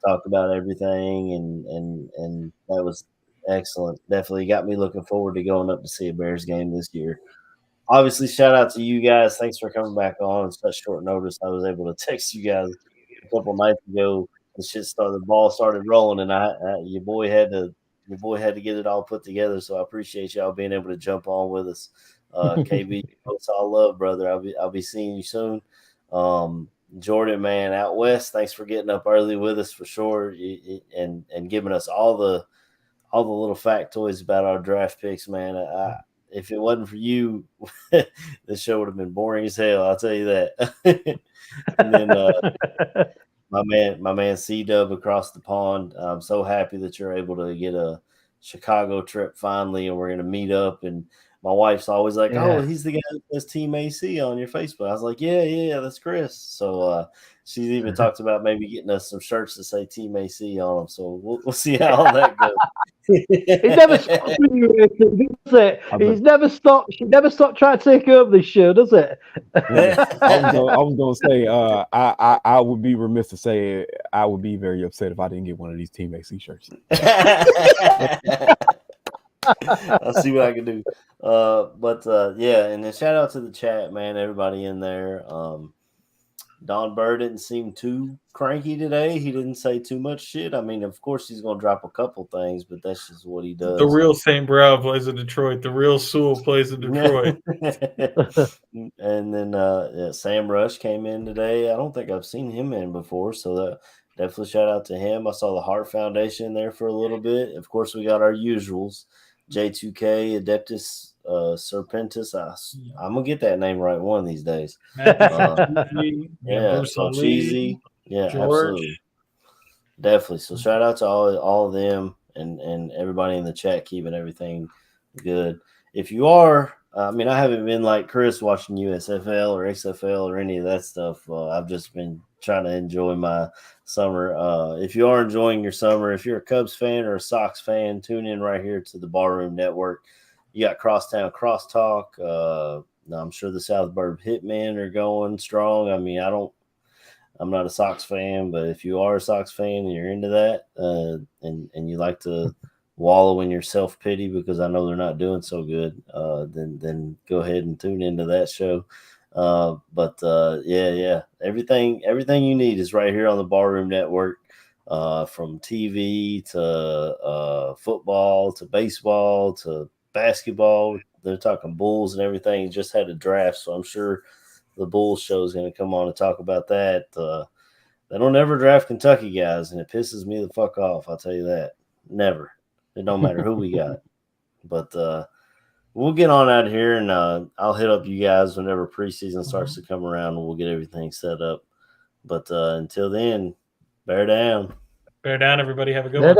talk about everything, and that was excellent. Definitely got me looking forward to going up to see a Bears game this year. Obviously, shout out to you guys. Thanks for coming back on in such short notice. I was able to text you guys a couple nights ago. The ball started rolling, and your boy had to get it all put together. So I appreciate y'all being able to jump on with us. KB, it's all love, brother. I'll be seeing you soon. Jordan, man, out west, thanks for getting up early with us for sure, and giving us all the little factoids about our draft picks, man. If it wasn't for you, the show would have been boring as hell. I'll tell you that. And then my man C-Dub across the pond. I'm so happy that you're able to get a Chicago trip finally, and we're going to meet up. And my wife's always like, Yeah. "Oh, he's the guy that says Team AC on your Facebook." I was like, "Yeah, that's Chris." So she's even talked about maybe getting us some shirts to say Team AC on them. So we'll see how all that goes. It never stops with you, does it? He's never stopped. She never stopped trying to take over this show, does it? I was gonna say, I would be remiss to say I would be very upset if I didn't get one of these Team AC shirts. I'll see what I can do. Yeah, and then shout out to the chat, man. Everybody in there. Don Bird didn't seem too cranky today. He didn't say too much shit. I mean, of course, he's going to drop a couple things, but that's just what he does. The real St. Brown plays in Detroit. The real Sewell plays in Detroit. And then Sam Rush came in today. I don't think I've seen him in before, so that definitely shout out to him. I saw the Heart Foundation there for a little bit. Of course, we got our usuals. J2K, Adeptus Serpentis. I'm going to get that name right one of these days. So cheesy. Yeah, George. Absolutely. Definitely. So shout out to all of them and everybody in the chat keeping everything good. If you are, I haven't been like Chris watching USFL or XFL or any of that stuff. I've just been trying to enjoy my summer. If you are enjoying your summer, if you're a Cubs fan or a Sox fan, tune in right here to the Barroom Network. You got Crosstown Crosstalk. I'm sure the Southburb Hitmen are going strong. I'm not a Sox fan, but if you are a Sox fan and you're into that, and you like to wallow in your self-pity because I know they're not doing so good, then go ahead and tune into that show. Yeah. Everything you need is right here on the Barroom Network, from TV to football to baseball to basketball. They're talking Bulls and everything. Just had a draft, so I'm sure the Bulls show is going to come on and talk about that. They don't ever draft Kentucky guys, and it pisses me the fuck off. I'll tell you that. Never. It don't matter who we got. But we'll get on out of here, and I'll hit up you guys whenever preseason starts to come around, and we'll get everything set up. But until then, bear down. Bear down, everybody. Have a good one.